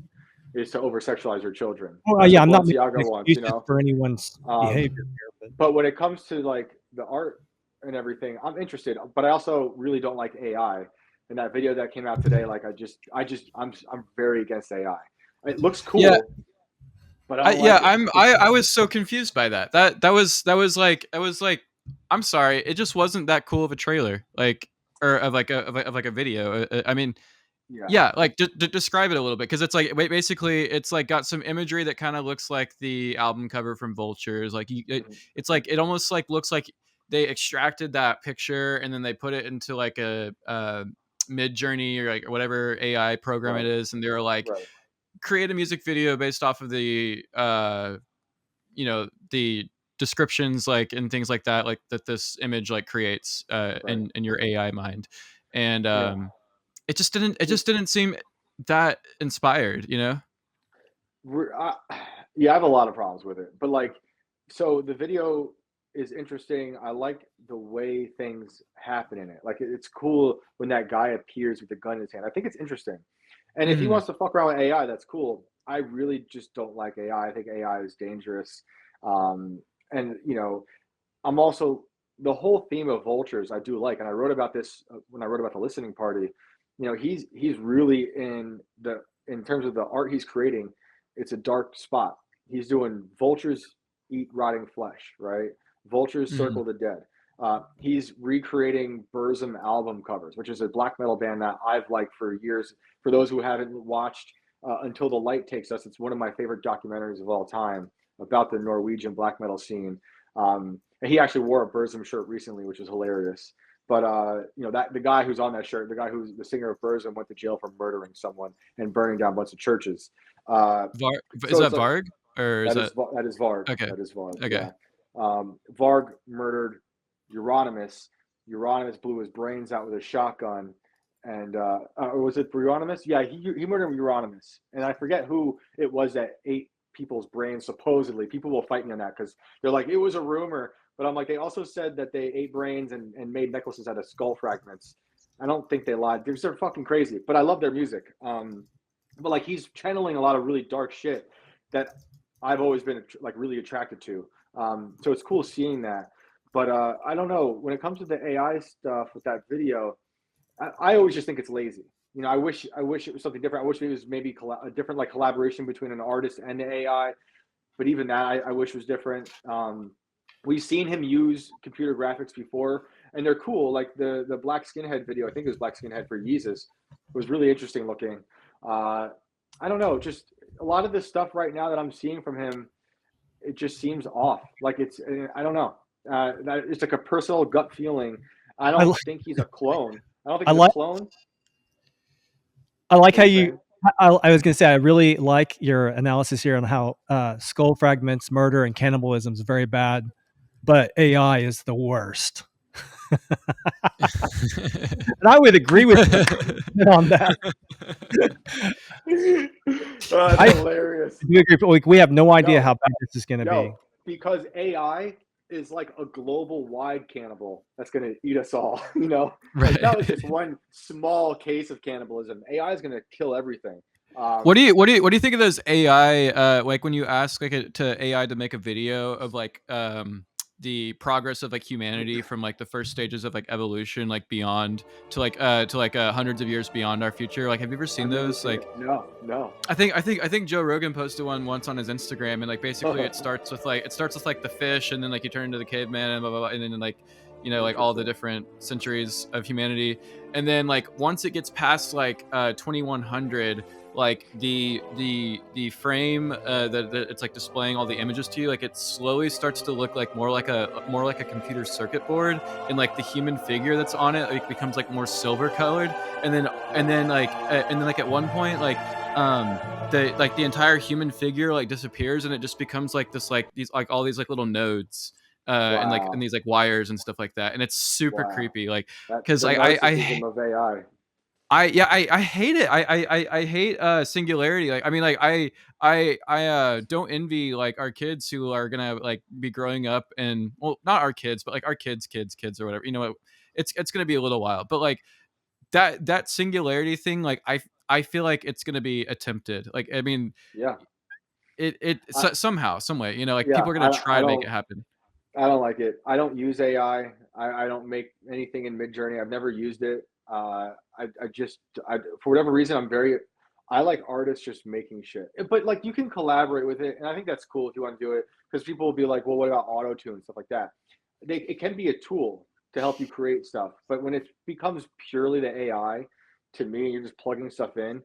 is to over sexualize your children. Well, That's yeah, what I'm not making Balenciaga wants, you excuses know. for anyone's behavior Um, here, but but when it comes to like the art and everything, I'm interested. But I also really don't like AI. And that video that came out today, like I'm very against AI. It looks Yeah, cool, but I don't yeah, like it. I was so confused by that. That was like, I'm sorry, it just wasn't that cool of a trailer, like, or of like a video. I mean, Yeah. yeah, like describe it a little bit, because it's like basically it's like got some imagery that kind of looks like the album cover from Vultures. Like Mhm. it's like it almost like looks like they extracted that picture and then they put it into like a Mid Journey or like whatever AI program it Right. is, and they were like, Right. create a music video based off of the descriptions, like, and things like that, like that this image like creates Right. in your AI mind. And Yeah. it just didn't seem that inspired, you know. We're, yeah, I have a lot of problems with it, but like, so the video is interesting. I like the way things happen in it. Like, it's cool when that guy appears with the gun in his hand. I think it's interesting. And if he Mhm. wants to fuck around with AI, that's cool. I really just don't like AI. I think AI is dangerous. Um, and I'm also, the whole theme of vultures I do like, and I wrote about this when I wrote about the listening party. He's really in terms of the art he's creating. It's a dark spot. He's doing vultures eat rotting flesh, right? Vultures Mhm. circle the dead. He's recreating Burzum album covers, which is a black metal band that I've liked for years. For those who haven't watched Until the Light Takes Us, it's one of my favorite documentaries of all time about the Norwegian black metal scene. And he actually wore a Burzum shirt recently, which was hilarious. But that the guy who's on that shirt, the guy who's the singer of Burzum, went to jail for murdering someone and burning down a bunch of churches. Uh, Is so it's that like Varg, or is that that is Varg. okay? That is Varg. Okay. Yeah. Varg murdered Euronymous. Euronymous blew his brains out with a shotgun. And or was it Euronymous? Yeah, he murdered Euronymous. And I forget who it was that ate people's brains. Supposedly, people will fight me on that because they're like, it was a rumor. But I'm like, they also said that they ate brains and made necklaces out of skull fragments. I don't think they lied. They're fucking crazy. But I love their music. But like, he's channeling a lot of really dark shit that I've always been like really attracted to. So it's cool seeing that. But I don't know, when it comes to the AI stuff with that video, I always just think it's lazy. I wish it was something different. I wish it was maybe a different like collaboration between an artist and the AI. But even that, I wish was different. We've seen him use computer graphics before, and they're cool. Like the Black Skinhead video, I think it was Black Skinhead for Yeezus, was really interesting looking. Uh, I don't know, just a lot of the stuff right now that I'm seeing from him, it just seems off. Like I don't know. It's like a personal gut feeling. I I don't li- think he's a clone. I don't think I he's a like clone. I like What how are you you. saying? I was going to say I really like your analysis here on how skull fragments, murder, and cannibalism is very bad, but AI is the worst, and I would agree with you on that. That's I hilarious. do agree. But we have no idea Yo, how bad this is going to be. because AI is like a global wide cannibal that's going to eat us all. Like that was Right. just one small case of cannibalism. AI is going to kill everything. What do you think of those AI? Like when you ask to AI to make a video of like the progress of like humanity from like the first stages of like evolution, like beyond to like hundreds of years beyond our future. Like, have you ever seen I've never those? seen Like, it. No, no. I think Joe Rogan posted one once on his Instagram, and like basically it starts with like the fish, and then like you turn into the caveman, and blah blah blah, and then like like all the Interesting. different centuries of humanity, and then like once it gets past like 2100, like the frame that it's like displaying all the images to you, like it slowly starts to look like more like a computer circuit board, and like the human figure that's on it like becomes like more silver colored, and then at one point like the entire human figure like disappears, and it just becomes like this like these like all these like little nodes and Wow. these like wires and stuff like that, and it's super Wow. creepy, like That's because the narcissism of AI. I hate it. I hate singularity. Like I mean like I don't envy like our kids who are gonna like be growing up, and well, not our kids but like our kids or whatever, it's gonna be a little while, but like that singularity thing, like I feel like it's gonna be attempted. Like I mean, Yeah. I, somehow, some way, like yeah. people are gonna try to make it happen. I don't like it. I don't use AI. I don't make anything in Midjourney. I've never used it. I just, for whatever reason, I like artists just making shit. But like you can collaborate with it, and I think that's cool if you want to do it, because people will be like, well, what about auto tune and stuff like that? It can be a tool to help you create stuff, but when it becomes purely the AI, to me, you're just plugging stuff in.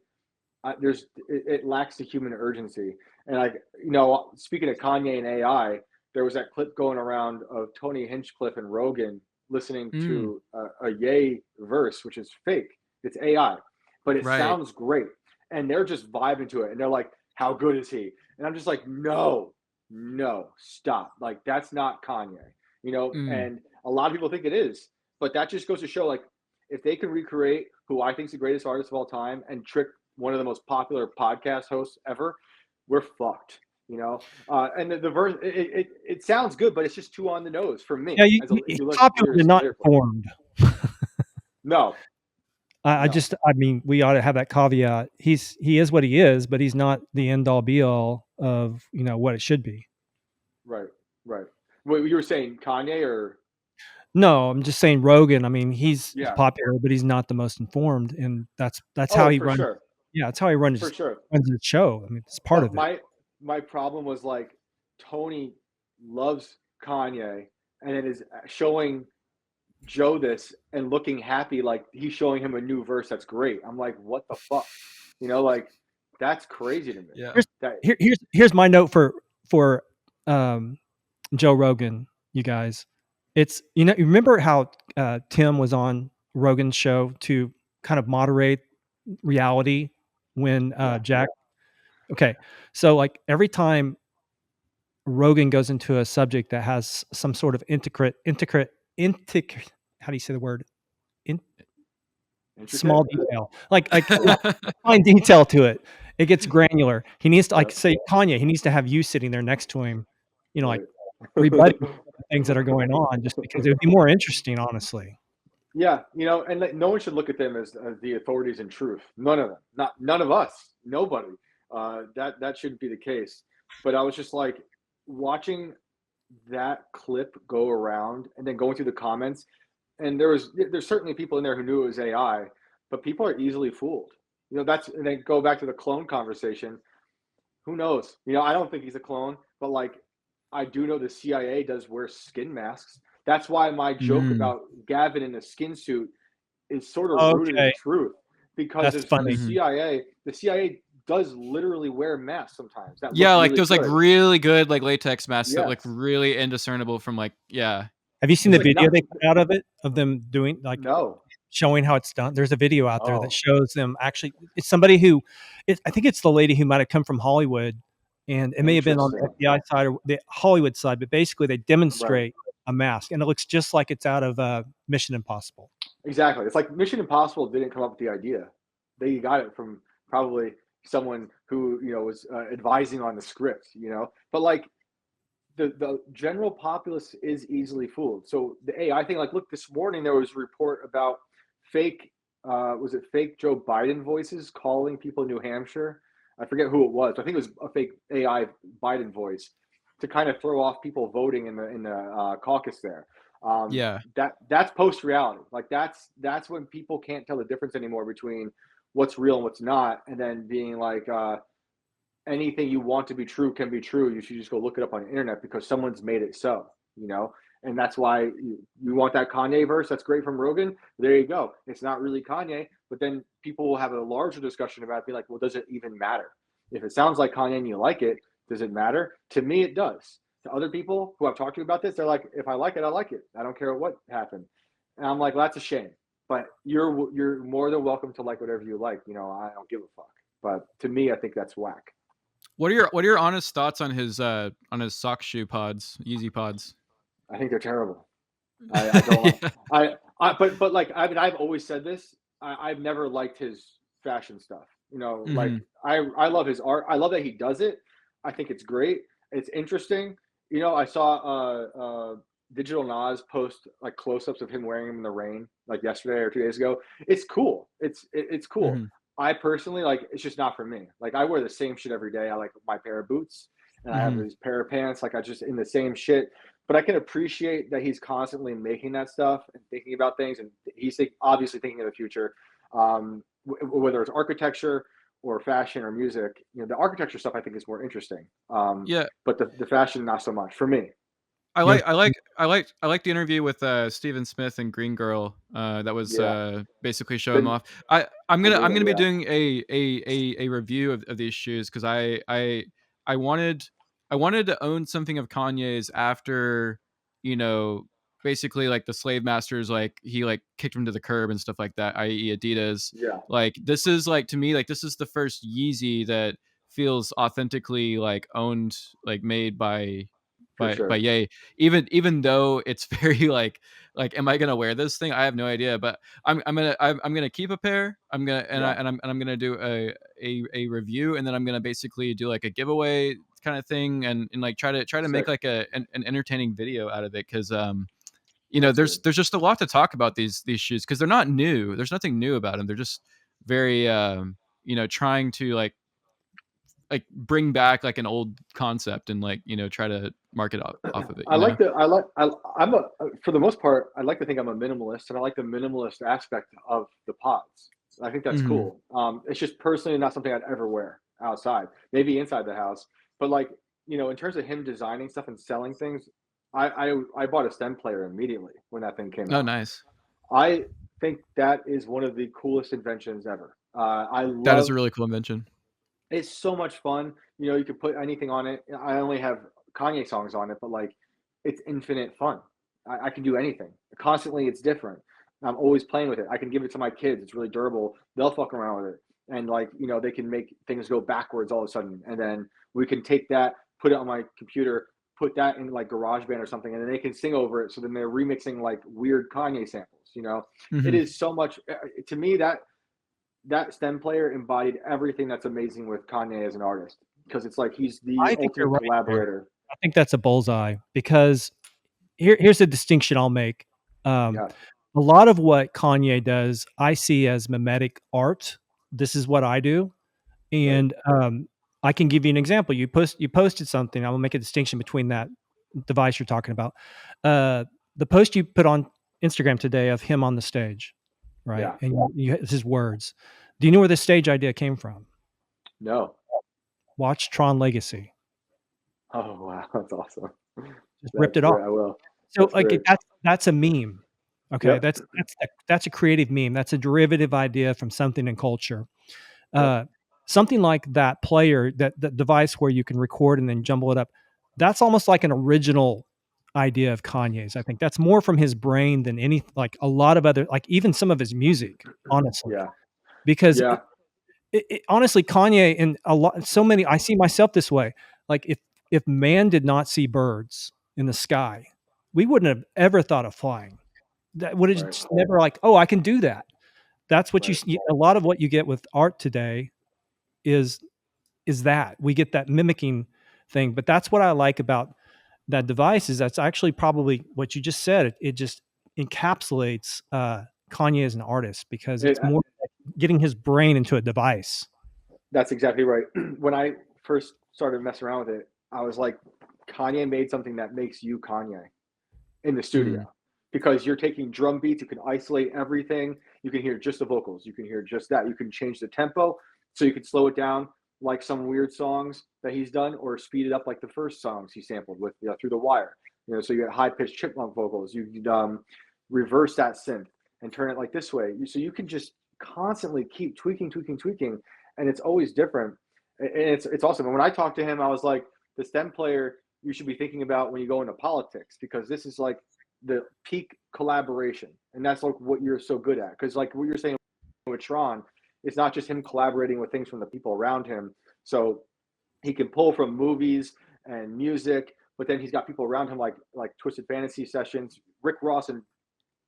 It lacks the human urgency. And like speaking of Kanye and AI, there was that clip going around of Tony Hinchcliffe and Rogan listening Mm, to a Ye verse, which is fake. It's AI, but it right. sounds great, and they're just vibing to it, and they're like, "How good is he?" And I'm just like, "No, no, stop! Like that's not Kanye." Mm. And a lot of people think it is, but that just goes to show, like, if they can recreate who I think is the greatest artist of all time and trick one of the most popular podcast hosts ever, we're fucked. And the verse, it sounds good, but it's just too on the nose for me. Yeah, If he's you look popular but not lyrically, informed. no, no, I mean, we ought to have that caveat. He is what he is, but he's not the end all be all of what it should be. right, right. What you were saying, Kanye, or No, I'm just saying Rogan. I mean, he's yeah, popular, but he's not the most informed, and that's how oh, he for runs. sure, Yeah, that's how he for sure. runs his show. I mean, it's part But of it. my problem was like Tony loves Kanye and it is showing Joe this and looking happy like he's showing him a new verse that's great. I'm like, what the fuck? Like that's crazy to me. Yeah. Here's That here's my note for um, Joe Rogan. You guys, it's you remember how Tim was on Rogan's show to kind of moderate reality when yeah, Jack. Okay, so like every time Rogan goes into a subject that has some sort of intricate, how do you say the word? In, intricate. small detail, like fine detail to it. It gets granular. He needs to, like Yeah, say Kanye, he needs to have you sitting there next to him, like right. rebutting the things that are going on, just because it would be more interesting, honestly. Yeah, and like, no one should look at them as the authorities in truth. None of them. Not none of us. Nobody. That shouldn't be the case. But I was just like watching that clip go around and then going through the comments, and there's certainly people in there who knew it was AI, but people are easily fooled. That's and then go back to the clone conversation. Who knows? I don't think he's a clone, but like I do know the CIA does wear skin masks. That's why my joke Mm. about Gavin in a skin suit is sort of rooted in Okay, truth, because that's it's the funny. Mhm. CIA. The CIA does literally wear masks sometimes that look Yeah, like really those like good. really good like latex masks that look Yes, really indiscernible from like yeah. Have you seen it's the like video not they put out of it of them doing like no. showing how it's done? There's a video out there that Oh, shows them actually. It's somebody who, I think it's the lady who might have come from Hollywood, and it may have been on the interesting. FBI side or the Hollywood side, but basically they Right. demonstrate a mask, and it looks just like it's out of Mission Impossible. Exactly. It's like Mission Impossible didn't come up with the idea. They got it from probably someone who was advising on the script. But like the general populace is easily fooled. So the AI thing, like, look, this morning there was a report about fake was it fake Joe Biden voices calling people in New Hampshire? I forget who it was. I think it was a fake AI Biden voice to kind of throw off people voting in the caucus there. Yeah. That's post reality. Like that's when people can't tell the difference anymore between what's real and what's not, and then being like anything you want to be true can be true. You should just go look it up on the internet because someone's made it so, you know? And that's why you want that Kanye verse. That's great from Rogan. There you go. It's not really Kanye, but then people will have a larger discussion about it, be like, well, does it even matter? If it sounds like Kanye and you like it, does it matter? To me, it does. To other people who I've talked to about this, they're like, if I like it, I like it. I don't care what happened. And I'm like, well, that's a shame. But you're more than welcome to like whatever you like. You know, I don't give a fuck. But to me, I think that's whack. What are your honest thoughts on his sock shoe pods, Yeezy pods? I think they're terrible. I don't like, but like I mean I've always said this. I've never liked his fashion stuff. You know, like I love his art. I love that he does it. I think it's great. It's interesting. You know, I saw Digital Nas post like close-ups of him wearing them in the rain like yesterday or 2 days ago. It's cool. It's cool. Mm-hmm. I personally like it's just not for me. Like I wear the same shit every day. I like my pair of boots and I have these pair of pants. Like I just in the same shit. But I can appreciate that he's constantly making that stuff and thinking about things, and he's obviously thinking of the future, whether it's architecture or fashion or music. You know, the architecture stuff I think is more interesting. Yeah, but the fashion not so much for me. I like the interview with Stephen Smith and Green Girl. That was basically showing them off. I'm gonna be doing a review of these shoes because I wanted to own something of Kanye's after, you know, basically like the slave masters, like he like kicked him to the curb and stuff like that, i.e. Adidas. Yeah. Like this is like to me like this is the first Yeezy that feels authentically like owned, like made by Sure. Ye. Even though it's very like am I gonna wear this thing? I have no idea, but I'm gonna keep a pair. I'm gonna do a review, and then I'm gonna basically do like a giveaway kind of thing, and like try to make like an entertaining video out of it, because you know there's just a lot to talk about these shoes, because they're not new. There's nothing new about them. They're just very you know, trying to like bring back like an old concept and like, you know, try to market off of it. For the most part, I like to think I'm a minimalist, and I like the minimalist aspect of the pods. I think that's cool. It's just personally not something I'd ever wear outside, maybe inside the house. But like, you know, in terms of him designing stuff and selling things, I bought a stem player immediately when that thing came out. Oh, nice. I think that is one of the coolest inventions ever. That is a really cool invention. It's so much fun. You know, you could put anything on it. I only have Kanye songs on it, but like, it's infinite fun. I can do anything. Constantly, it's different. I'm always playing with it. I can give it to my kids. It's really durable. They'll fuck around with it. And like, you know, they can make things go backwards all of a sudden. And then we can take that, put it on my computer, put that in like GarageBand or something, and then they can sing over it. So then they're remixing like weird Kanye samples, you know? It is so much, to me, that stem player embodied everything that's amazing with Kanye as an artist, because it's like he's the ultimate collaborator. I think that's a bullseye, because here's a distinction I'll make. A lot of what Kanye does, I see as mimetic art. This is what I do, and I can give you an example. You posted something. I will make a distinction between that device you're talking about. The post you put on Instagram today of him on the stage, right? Yeah. And it's his words. Do you know where this stage idea came from? No. Watch Tron Legacy. Oh wow, that's awesome. Just ripped it off. I will. So like that's a meme. Okay, that's a creative meme. That's a derivative idea from something in culture. Something like that player, that device where you can record and then jumble it up. That's almost like an original idea of Kanye's. I think that's more from his brain than any, like a lot of other, like even some of his music, honestly. Yeah. Because honestly, Kanye and I see myself this way. Like if man did not see birds in the sky, we wouldn't have ever thought of flying. That would have just never like, oh, I can do that. That's what a lot of what you get with art today is that we get that mimicking thing. But that's what I like about that device, is that's actually probably what you just said. It just encapsulates Kanye as an artist, because It, it's more like getting his brain into a device. that's exactly right. When I first started messing around with it, I was like, Kanye made something that makes you Kanye in the studio, Mm. because you're taking drum beats, you can isolate everything, you can hear just the vocals, you can hear just that, you can change the tempo, so you can slow it down like some weird songs that he's done, or speed it up like the first songs he sampled with Through the Wire. So you get high pitched chipmunk vocals. You reverse that synth and turn it like this way, so you can just constantly keep tweaking, and it's always different. And it's awesome. And when I talked to him, I was like, the stem player you should be thinking about when you go into politics, because this is like the peak collaboration, and that's like what you're so good at. Because like what you're saying with Tron, it's not just him collaborating with things from the people around him. So he can pull from movies and music, but then he's got people around him like Twisted Fantasy Sessions, Rick Ross and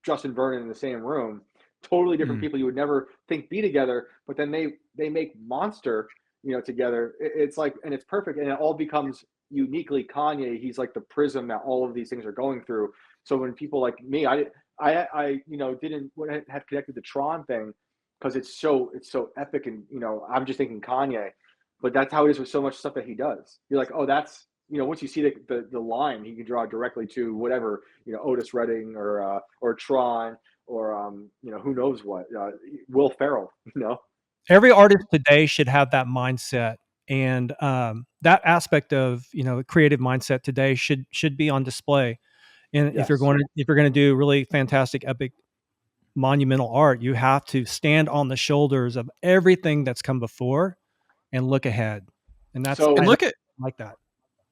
Justin Vernon in the same room. Totally different Mm. people you would never think be together, but then they make Monster, together. It's like, and it's perfect, and it all becomes uniquely Kanye. He's like the prism that all of these things are going through. So when people like me, I didn't have connected the Tron thing, because it's so epic, and I'm just thinking Kanye, but that's how it is with so much stuff that he does. You're like, oh, that's once you see the line, he can draw directly to whatever, Otis Redding or Tron, or who knows what, Will Ferrell. Every artist today should have that mindset, and that aspect of the creative mindset today should be on display. And Yes. if you're going to do really fantastic, epic, monumental art, you have to stand on the shoulders of everything that's come before and look ahead. And And So I like that.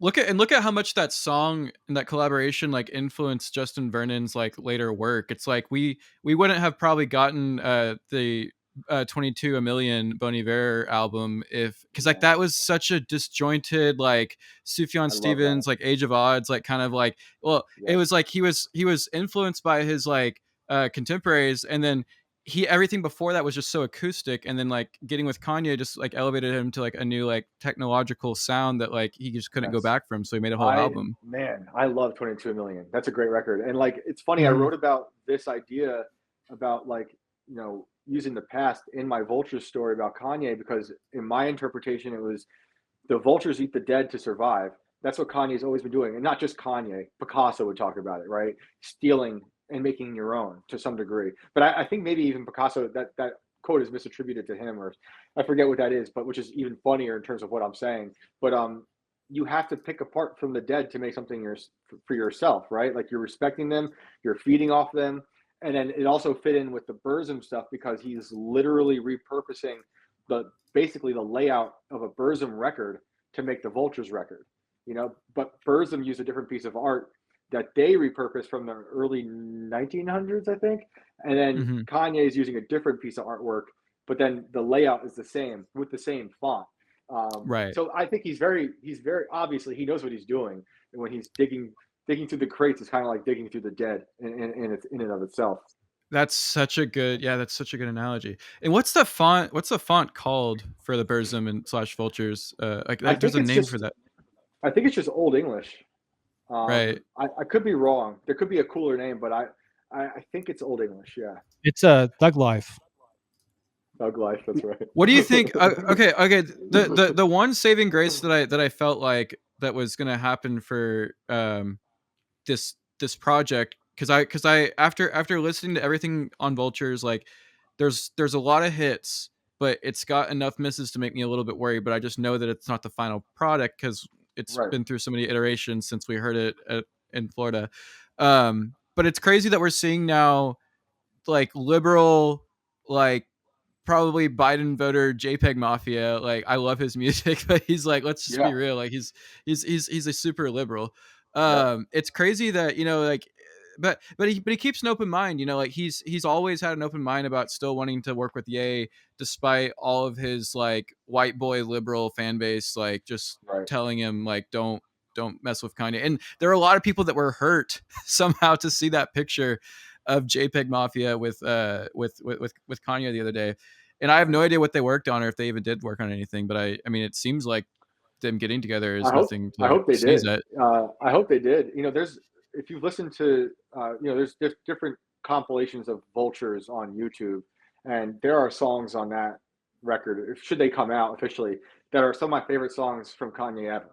look at how much that song and that collaboration like influenced Justin Vernon's like later work. It's like we wouldn't have probably gotten the 22 a million Bon Iver album if, because like yeah, that was such a disjointed like Sufjan I love that. Stevens like Age of Odds like kind of like, well, it was Yes. like he was influenced by his like contemporaries, and then he, everything before that was just so acoustic, and then like getting with Kanye just like elevated him to like a new like technological sound that like he just couldn't go Yes. back from, so he made a whole album. I love 22 million. That's a great record. And like, it's funny, I Mhm. wrote about this idea about like, using the past in my Vultures story about Kanye, because in my interpretation, it was the vultures eat the dead to survive. That's what Kanye's always been doing. And not just Kanye, Picasso would talk about it, right? Stealing and making your own to some degree. But I think maybe even Picasso, that quote is misattributed to him, or I forget what that is, but which is even funnier in terms of what I'm saying. But you have to pick apart from the dead to make something for yourself, right? Like, you're respecting them, you're feeding off them. And then it also fit in with the Burzum stuff, because he's literally repurposing basically the layout of a Burzum record to make the Vultures record. But Burzum used a different piece of art that they repurposed from the early 1900s, I think. And then Mhm. Kanye is using a different piece of artwork, but then the layout is the same with the same font. Right. So I think he's very obviously, he knows what he's doing. And when he's digging through the crates, it's kind of like digging through the dead in and of itself. That's such a good, yeah, that's such a good analogy. And what's the font called for the Burzum and slash Vultures? I There's think a it's name for just that. I think it's just Old English. Right. I could be wrong. There could be a cooler name, but I think it's Old English. Yeah, It's a Thug Life. Thug Life. That's right. What do you think? Okay. The one saving grace that I felt like that was gonna happen for this project, because I after listening to everything on Vultures, like there's a lot of hits, but it's got enough misses to make me a little bit worried. But I just know that it's not the final product because it's Right. been through so many iterations since we heard it in Florida. But it's crazy that we're seeing now like liberal, like probably Biden voter JPEG Mafia. Like I love his music, but he's like, let's just be Yeah. real. Like he's a super liberal. Yep. It's crazy that like, but he keeps an open mind. Like he's always had an open mind about still wanting to work with Ye, despite all of his like white boy liberal fan base like just Right. telling him like don't mess with Kanye. And there are a lot of people that were hurt somehow to see that picture of JPEG Mafia with Kanye the other day. And I have no idea what they worked on or if they even did work on anything. But I mean, it seems like them getting together I is hope nothing I to hope they sneeze did. at. I hope they did. There's, if you've listened to there's different compilations of Vultures on YouTube, and there are songs on that record, should they come out officially, that are some of my favorite songs from Kanye ever.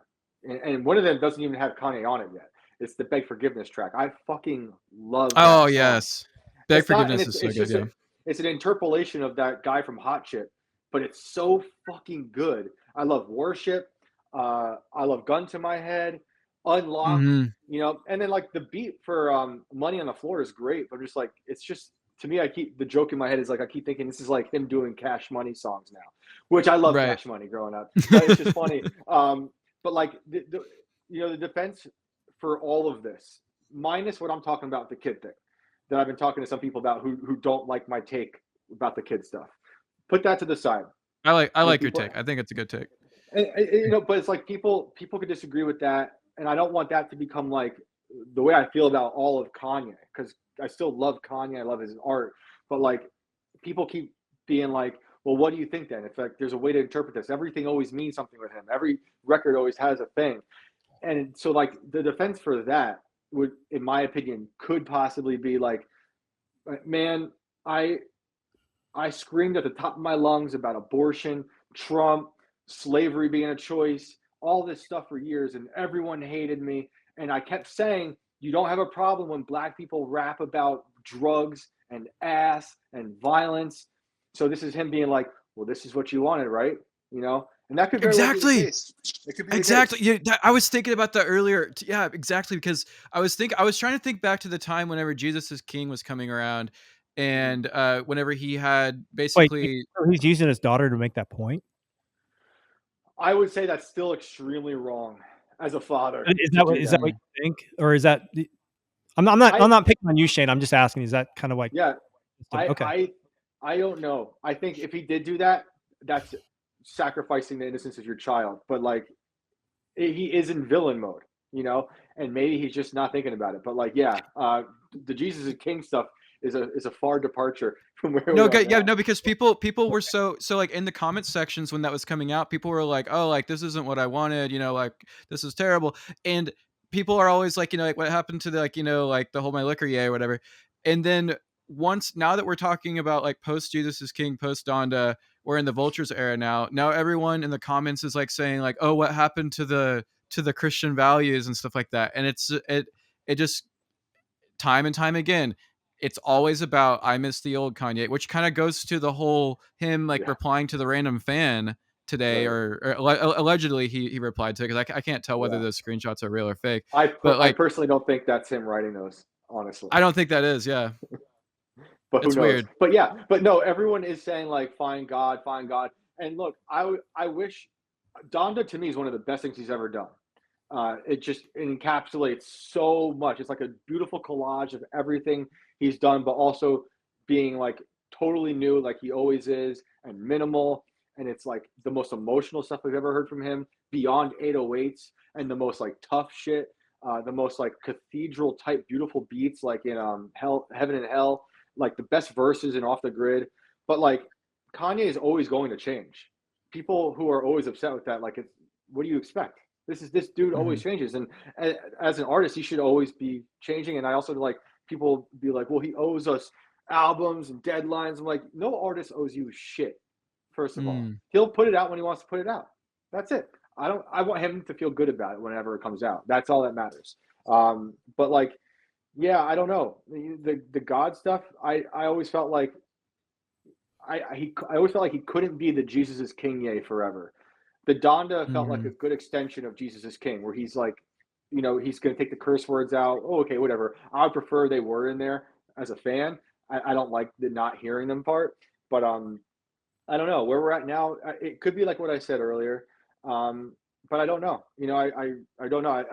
And one of them doesn't even have Kanye on it yet. It's the Beg Forgiveness track. I fucking love that song. Yes. Beg Forgiveness is so good, yeah. It's an interpolation of that guy from Hot Chip, but it's so fucking good. I love Worship. I love Gun to My Head, Unlock, you know, and then like the beat for Money on the Floor is great, but just like, it's just, to me, the joke in my head is like, I keep thinking this is like him doing Cash Money songs now, which I love Cash Money growing up. But it's just funny. But like the defense for all of this, minus what I'm talking about, the kid thing that I've been talking to some people about who don't like my take about the kid stuff. Put that to the side. I like your take. I think it's a good take. And, you know, but it's like people could disagree with that, and I don't want that to become like the way I feel about all of Kanye, because I still love Kanye, I love his art, but like people keep being like, well, what do you think then? It's like there's a way to interpret this. Everything always means something with him. Every record always has a thing, and so like the defense for that would, in my opinion, could possibly be like, man, I screamed at the top of my lungs about abortion, Trump, slavery being a choice, all this stuff for years, and everyone hated me. And I kept saying, you don't have a problem when black people rap about drugs and ass and violence. So this is him being like, well, this is what you wanted, right? You know, and that could very well be the case. It could be exactly. Yeah, I was thinking about that earlier. Yeah, exactly, because I was trying to think back to the time whenever Jesus is King was coming around, and whenever he had basically he's using his daughter to make that point. I would say that's still extremely wrong as a father. Is that what you think, or is that? I'm not picking on you, Shane. I'm just asking. Is that kind of like? Yeah. Okay. I don't know. I think if he did do that, that's sacrificing the innocence of your child. But like, he is in villain mode, you know, and maybe he's just not thinking about it. But like, yeah, the Jesus is King stuff is a far departure from where we are now. No, because people were so like in the comment sections when that was coming out, people were like, oh, like this isn't what I wanted, you know, like this is terrible. And people are always like, you know, like what happened to the, like, you know, like the whole My Liquor Yay or whatever. And then now that we're talking about like post Jesus is King, post Donda, we're in the Vultures era now everyone in the comments is like saying like, oh, what happened to the Christian values and stuff like that. And it just time and time again, it's always about I miss the old Kanye, which kind of goes to the whole him like replying to the random fan today, or allegedly he replied to it, because I can't tell whether those screenshots are real or fake. I personally don't think that's him writing those, honestly. I don't think that is, yeah. But who knows? Weird. But no, everyone is saying like find God. And look, I wish Donda to me is one of the best things he's ever done. It just encapsulates so much. It's like a beautiful collage of everything he's done, but also being like totally new, like he always is, and minimal. And it's like the most emotional stuff I've ever heard from him, beyond 808s, and the most like tough shit, the most like cathedral type beautiful beats, like in Heaven and Hell, like the best verses in Off the Grid. But like Kanye is always going to change. People who are always upset with that, like, what do you expect? This dude always changes, and as an artist, he should always be changing. And I also like people be like, well, he owes us albums and deadlines. I'm like, no artist owes you shit. First of all, he'll put it out when he wants to put it out. That's it. I want him to feel good about it whenever it comes out. That's all that matters. But like, yeah, I don't know, the God stuff. I always felt like I always felt like he couldn't be the Jesus is King yay forever. The Donda felt like a good extension of Jesus is King, where he's like, you know, he's going to take the curse words out. Oh, okay, whatever. I would prefer they were in there as a fan. I don't like the not hearing them part, but I don't know where we're at now. It could be like what I said earlier, but I don't know. You know, I don't know.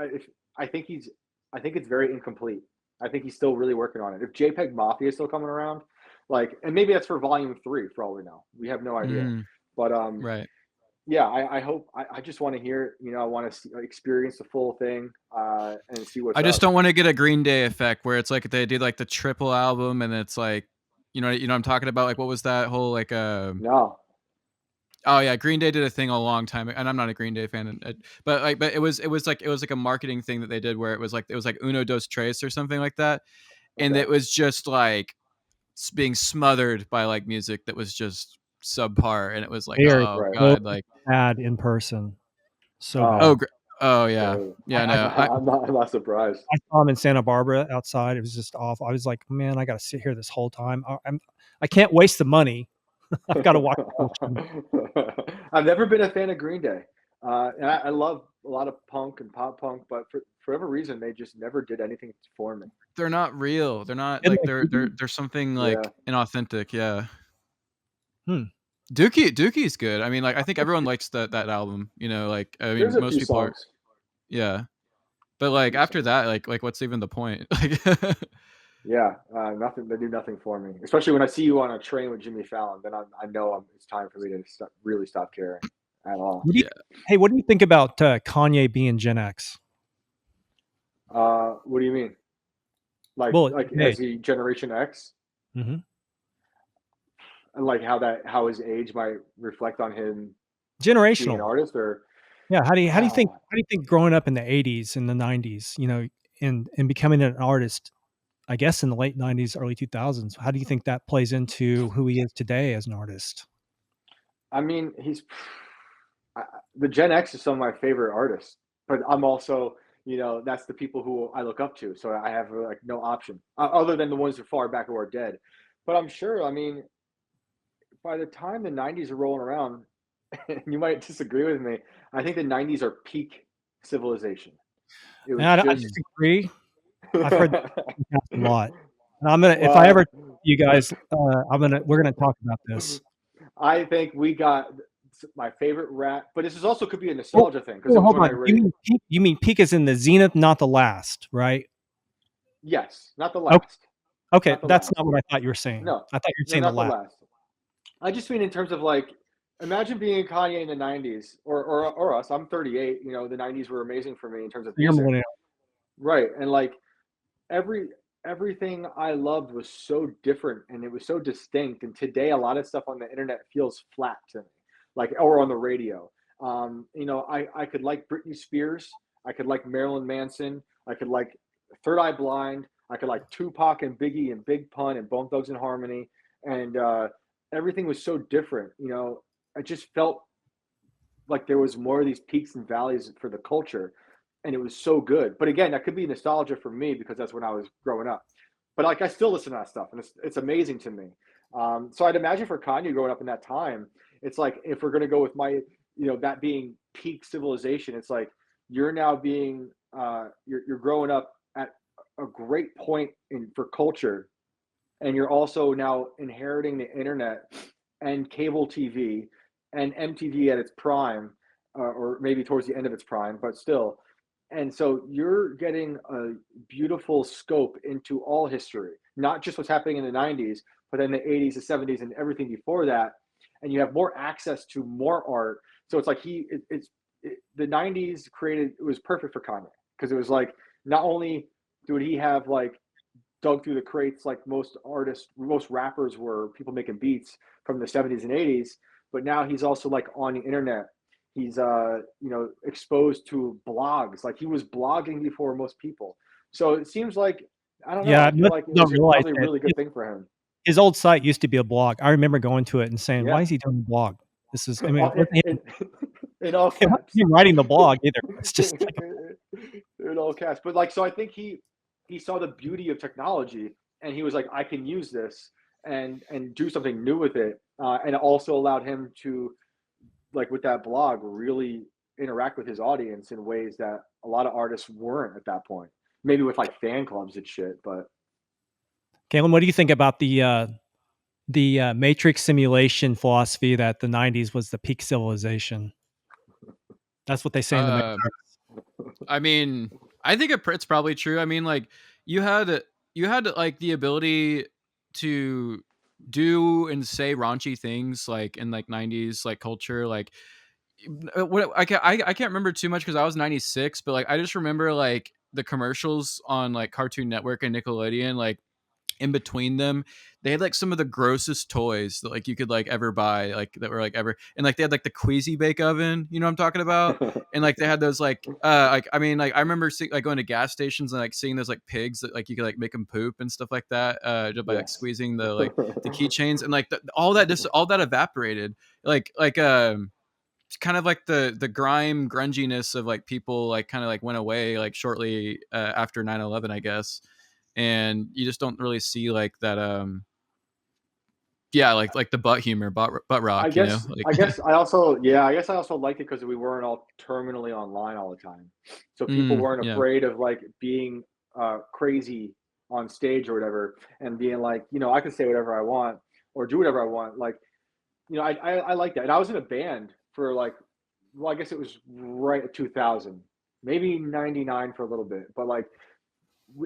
I think it's very incomplete. I think he's still really working on it. If JPEG Mafia is still coming around, like, and maybe that's for Volume 3 for all we know. We have no idea. But right. Yeah, I hope. I just want to hear it. You know, I want to experience the full thing and see what's I just up. don't want to get a Green Day effect where it's like they did like the triple album and it's like, you know I'm talking about, like what was that whole like No. Oh yeah, Green Day did a thing a long time, and I'm not a Green Day fan, but it was like a marketing thing that they did where it was like Uno Dos Tres or something like that, and Okay. it was just like being smothered by like music that was just subpar, and it was like, They are oh Right. so god, like bad in person, so Oh, oh bad. oh yeah, so yeah, I no, I'm not surprised. I saw him in Santa Barbara outside. It was just awful. I was like, "Man, I gotta sit here this whole time. I can't waste the money. I've gotta watch the whole show." I've never been a fan of Green Day. And I love a lot of punk and pop punk, but for whatever reason, they just never did anything for me. they're not real. They're not Didn't like they Google? they're something Yeah. like inauthentic. Yeah, Hmm. Dookie's good. I mean, like I think everyone likes that album. You know, like I There's mean, a most few people are. songs. Yeah, but A like few after songs. that, like what's even the point? Like, Yeah, nothing. They do nothing for me. Especially when I see you on a train with Jimmy Fallon, then I know it's time for me to really stop caring at all. What do you yeah, Hey, what do you think about, Kanye being Gen X? What do you mean? Well, Like hey, as he Generation X, mhm. and like how his age might reflect on him being an Generational. artist, or Yeah, ah, how do you think growing up in the '80s and the '90s, and becoming an artist, I guess, in the late '90s, early 2000s, how do you think that plays into who he is today as an artist? I mean, the Gen X is some of my favorite artists, but I'm also, that's the people who I look up to. So I have like no option other than the ones who are far back who are dead. But I'm sure, I mean, by the time the 90s are rolling around, and you might disagree with me, I think the 90s are peak civilization. It And was I just, disagree. I've heard that a lot. And I'm gonna if I ever well, you guys, we're gonna talk about this. I think we got my favorite rap, but this is also could be a Oh, nostalgia thing because it oh, was hold when I on. really, You mean peak as in the zenith, not the last, right? yes, not the Okay, last, okay, not the that's last. not what I thought you were saying. No, I thought you were no, saying the not the last. last. I just mean in terms of like, imagine being Kanye in the 90s or us. I'm 38. The 90s were amazing for me in terms of You're music. millennial. Right. And like every everything I loved was so different and it was so distinct. And today a lot of stuff on the internet feels flat to me. Like or on the radio. I could like Britney Spears, I could like Marilyn Manson, I could like Third Eye Blind, I could like Tupac and Biggie and Big Pun and Bone Thugs and Harmony. And everything was so different. I just felt like there was more of these peaks and valleys for the culture, and it was so good. But again, that could be nostalgia for me because that's when I was growing up. But like I still listen to that stuff, and it's amazing to me. So I'd imagine for Kanye growing up in that time, it's like if we're gonna go with that being peak civilization, it's like you're now being you're growing up at a great point in for culture, and you're also now inheriting the internet and cable TV and MTV at its prime, or maybe towards the end of its prime, but still. And so you're getting a beautiful scope into all history, not just what's happening in the 90s, but then the 80s, the 70s, and everything before that. And you have more access to more art. So it's like the 90s created, it was perfect for Kanye because it was like, not only did he have like dug through the crates like most artists, most rappers were people making beats from the 70s and 80s, but now he's also like on the internet. He's exposed to blogs. Like he was blogging before most people. So it seems like I don't know. Yeah, I feel most like it people don't was realize probably a that really good thing for him. his old site used to be a blog. I remember going to it and saying, "Why Yeah, is he doing a blog?" I mean, in all it wasn't caps. him writing the blog either. It's just like, In all caps. But like, so I think he saw the beauty of technology, and he was like, I can use this and do something new with it, and it also allowed him to like with that blog really interact with his audience in ways that a lot of artists weren't at that point. Maybe with like fan clubs and shit, but Galen, what do you think about the matrix simulation philosophy that the '90s was the peak civilization? That's what they say in the uh, Matrix. I mean, I think it's probably true. I mean, like you had you had like the ability to do and say raunchy things like in like 90s like culture like what I can't remember too much because I was 96, but like I just remember like the commercials on like Cartoon Network and Nickelodeon like in between them, they had like some of the grossest toys that like you could like ever buy, like that were like ever, and like they had like the Queasy bake oven, you know what I'm talking about? And like they had those like I mean like I remember like going to gas stations and like seeing those like pigs that like you could like make them poop and stuff like that, just by like Yes. squeezing the keychains, and like all that evaporated, it's kind of like the grime grunginess of like people like kind of like went away like shortly after 9/11, I guess, and you just don't really see like that yeah, like the butt humor, butt rock, you know, like I guess I also liked it because we weren't all terminally online all the time, so people weren't yeah. afraid of like being crazy on stage or whatever, and being like, I can say whatever I want or do whatever I want. Like, I like that, and I was in a band for like, well, I guess it was right at 2000, maybe 99 for a little bit, but like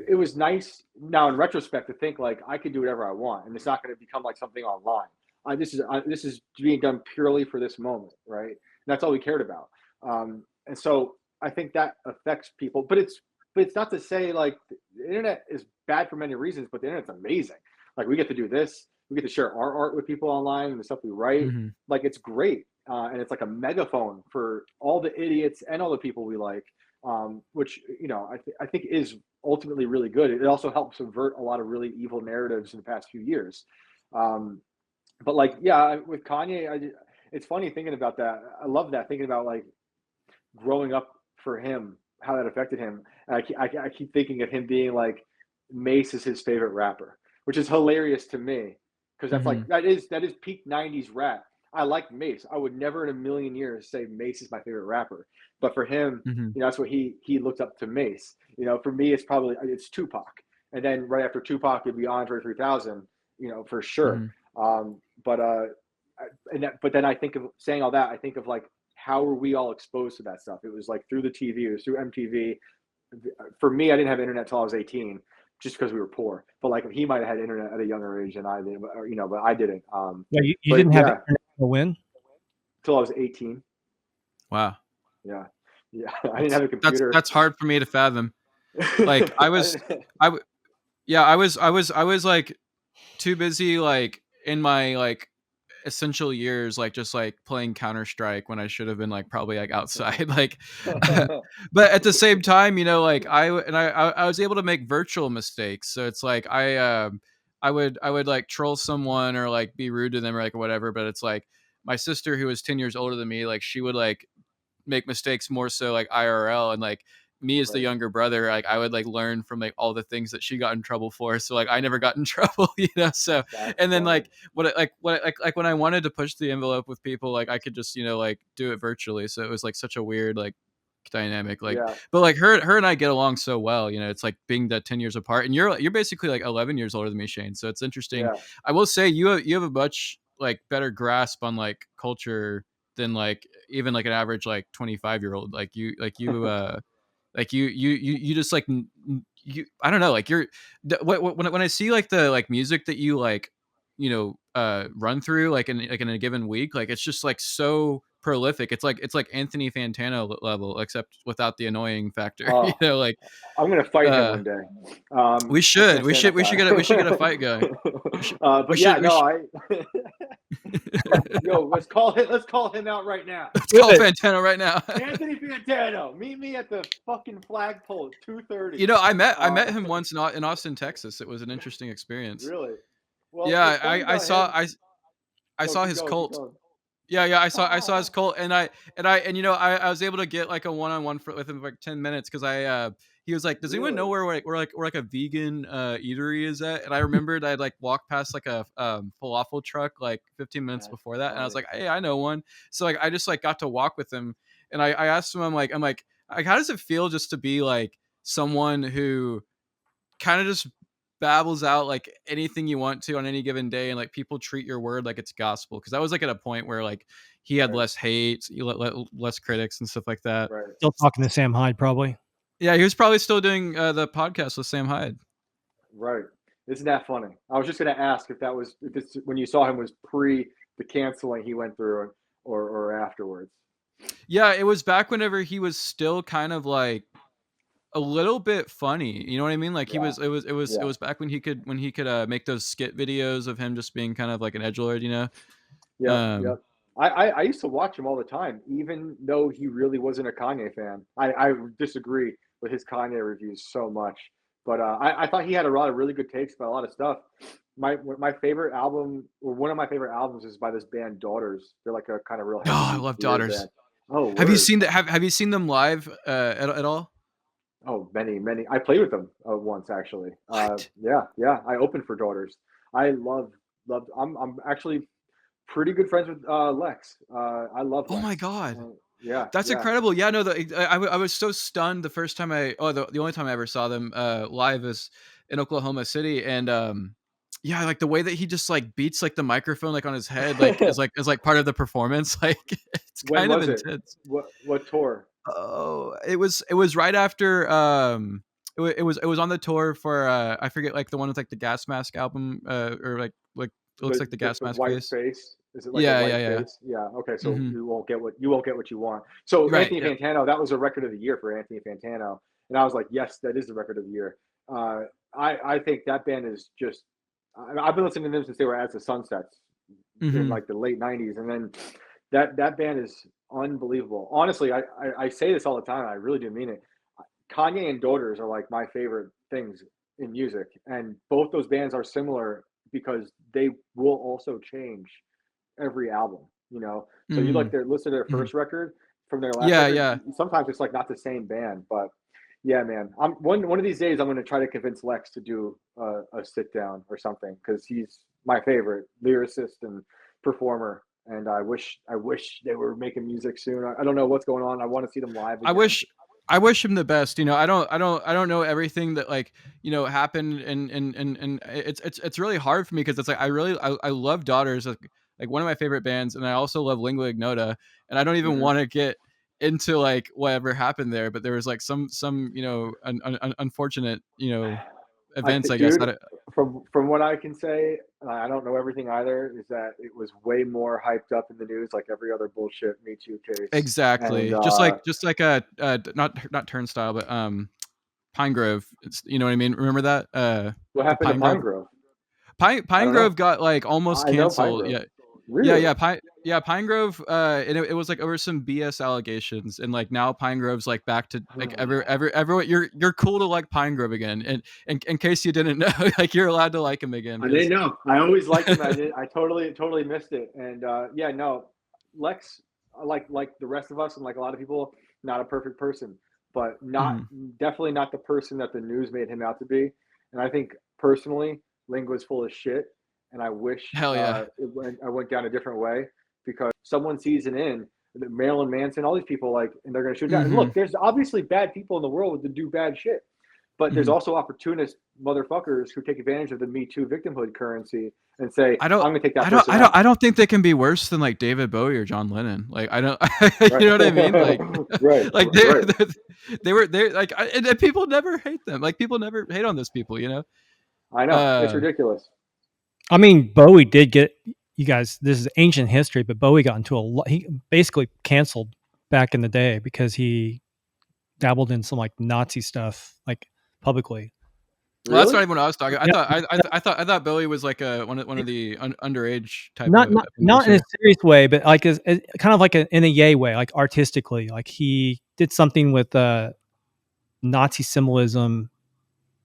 it was nice now in retrospect to think like I could do whatever I want, and it's not going to become like something online. This is being done purely for this moment, right? And that's all we cared about. And so I think that affects people, but it's not to say like the internet is bad for many reasons, but the internet's amazing. Like we get to do this, we get to share our art with people online and the stuff we write. Mm-hmm. Like it's great, and it's like a megaphone for all the idiots and all the people we like, which I think is ultimately really good. It also helps subvert a lot of really evil narratives in the past few years. But like, yeah, with Kanye, it's funny thinking about that. I love that, thinking about like growing up for him, how that affected him. And I keep thinking of him being like Mace is his favorite rapper, which is hilarious to me because that's like that is peak 90s rap. I like Mace. I would never in a million years say Mace is my favorite rapper. But for him, that's what he looked up to Mace. For me, it's Tupac, and then right after Tupac, it'd be Andre 3000. For sure. But then I think of saying all that. I think of like how were we all exposed to that stuff? It was like through the TV, it was through MTV. For me, I didn't have internet till I was 18, just because we were poor. But like he might have had internet at a younger age than I did, but I didn't. Yeah, you didn't have internet to win till I was 18. Wow. Yeah. I didn't have a computer. That's hard for me to fathom. Like I was like too busy like in my like essential years, like just like playing Counter-Strike when I should have been like probably like outside, like but at the same time, like I was able to make virtual mistakes, so it's like I would like troll someone or like be rude to them or like whatever, but it's like my sister, who was 10 years older than me, like she would like make mistakes more so like IRL, and like me as the younger brother, like I would like learn from like all the things that she got in trouble for, so like I never got in trouble, so that's and then funny. Like when I wanted to push the envelope with people, like I could just like do it virtually, so it was like such a weird like dynamic, like but like her and I get along so well, it's like being that 10 years apart, and you're basically like 11 years older than me, Shane, so it's interesting. I will say you have a much like better grasp on like culture than like even like an average like 25-year-old, like you like you just like you, I don't know, like you're when I see like the like music that you like run through like in a given week, like it's just like so prolific. It's like Anthony Fantano level, except without the annoying factor. Like I'm gonna fight him one day. We should get a fight going. Yo, let's call him out right now. Let's call Fantano right now. Anthony Fantano, meet me at the fucking flagpole at 2:30. I met him once in Austin, Texas. It was an interesting experience. Really? Well, yeah, I saw his cult. Yeah, I saw his cult, and I was able to get like a one-on-one with him for like 10 minutes because he was like, does anyone know where like a vegan eatery is at? And I remembered I'd like walked past like a falafel truck like 15 minutes before that, and I was like, hey, I know one. So like I just like got to walk with him, and I asked him, I'm like how does it feel just to be like someone who kind of just babbles out like anything you want to on any given day, and like people treat your word like it's gospel? Because I was like at a point where like he had less hate, less critics and stuff like that. Still talking to Sam Hyde, probably. Yeah, he was probably still doing the podcast with Sam Hyde. Right. Isn't that funny? I was just going to ask if this when you saw him was pre the canceling he went through or afterwards. Yeah, it was back whenever he was still kind of like a little bit funny. You know what I mean? Like he Yeah. was. It was back when he could make those skit videos of him just being kind of like an edgelord. You know. Yep, yep. I used to watch him all the time, even though he really wasn't a Kanye fan. I disagree with his Kanye reviews so much, but I thought he had a lot of really good takes about a lot of stuff. My favorite album, or one of my favorite albums, is by this band Daughters. They're like a kind of real Oh, I heavy love weird Daughters. band. Oh, Have you word. seen that? Have you seen them live at all? Oh, many. I played with them once actually. What? Yeah. I opened for Daughters. I loved. I'm actually pretty good friends with Lex. I love Oh my Lex. god. Yeah, That's yeah. incredible. Yeah, no, I was so stunned the first time the only time I ever saw them live is in Oklahoma City, and yeah, like the way that he just like beats like the microphone like on his head like is like part of the performance. Like it's When kind of was it? intense. What tour? Oh, it was right after it was on the tour for I forget like the one with like the gas mask album or like it looks like the gas The mask white face. face. Is it like a Yeah, white yeah, yeah. face? Yeah. Okay. So Mhm. you won't get what you want. So Right. Anthony Yeah. Fantano, that was a record of the year for Anthony Fantano, and I was like, yes, that is the record of the year. I think that band is just. I've been listening to them since they were As the Sunsets in Mhm. like the late '90s, and then that band is unbelievable. Honestly, I say this all the time. I really do mean it. Kanye and Daughters are like my favorite things in music, and both those bands are similar because they will also change every album. You know, so you like Mhm. their listen to their Mhm. first record from their last Yeah, record. yeah. Sometimes it's like not the same band, but yeah, man. I'm one of these days I'm going to try to convince Lex to do a sit down or something because he's my favorite lyricist and performer. And I wish they were making music soon. I don't know what's going on. I want to see them live I again. wish I wish him the best. You know, I don't know everything that like, you know, happened and it's really hard for me because it's like I love Daughters like one of my favorite bands, and I also love Lingua Ignota, and I don't even Hmm. want to get into like whatever happened there, but there was like some you know unfortunate, you know, I events, think, I guess. dude, from what I can say, I don't know everything either. Is that it was way more hyped up in the news, like every other bullshit Me Too case. And Exactly. Just like a not Turnstile, but Pine Grove. It's, you know what I mean? Remember that? what The happened to Pine Pine Grove. Grove? I Pine don't Grove know. got like almost I know Pine canceled. Grove. Yeah. Really? Pine Grove and it was like over some BS allegations, and like now Pine Grove's like back to like everyone you're cool to like Pine Grove again. And in case you didn't know, like you're allowed to like him again I didn't cuz know. I always liked him. I totally missed it. And yeah, no, Lex, like the rest of us and like a lot of people, not a perfect person, but not Mhm. definitely not the person that the news made him out to be. And I think personally, Lingua's full of shit. And I wish Hell yeah. I went down a different way because someone sees it in Marilyn Manson, all these people like, and they're going to shoot down. And look, Mhm. there's obviously bad people in the world that do bad shit. But there's Mhm. also opportunist motherfuckers who take advantage of the Me Too victimhood currency and say, I don't I'm going to take that person out. I don't think they can be worse than like David Bowie or John Lennon. Like I don't Right. you know what I mean? Like Right. like Right. they like and people never hate them. Like people never hate on those people, you know? I know. It's Uh ridiculous. I mean, Bowie did get you guys. This is ancient history, but Bowie got into a lot. He basically canceled back in the day because he dabbled in some like Nazi stuff, like publicly. well, that's not Really? even what I was talking. Yeah, I thought Bowie was like a one of the underage type not of not in a musicians. serious way, but like as kind of like in a yay way, like artistically. Like he did something with Nazi symbolism,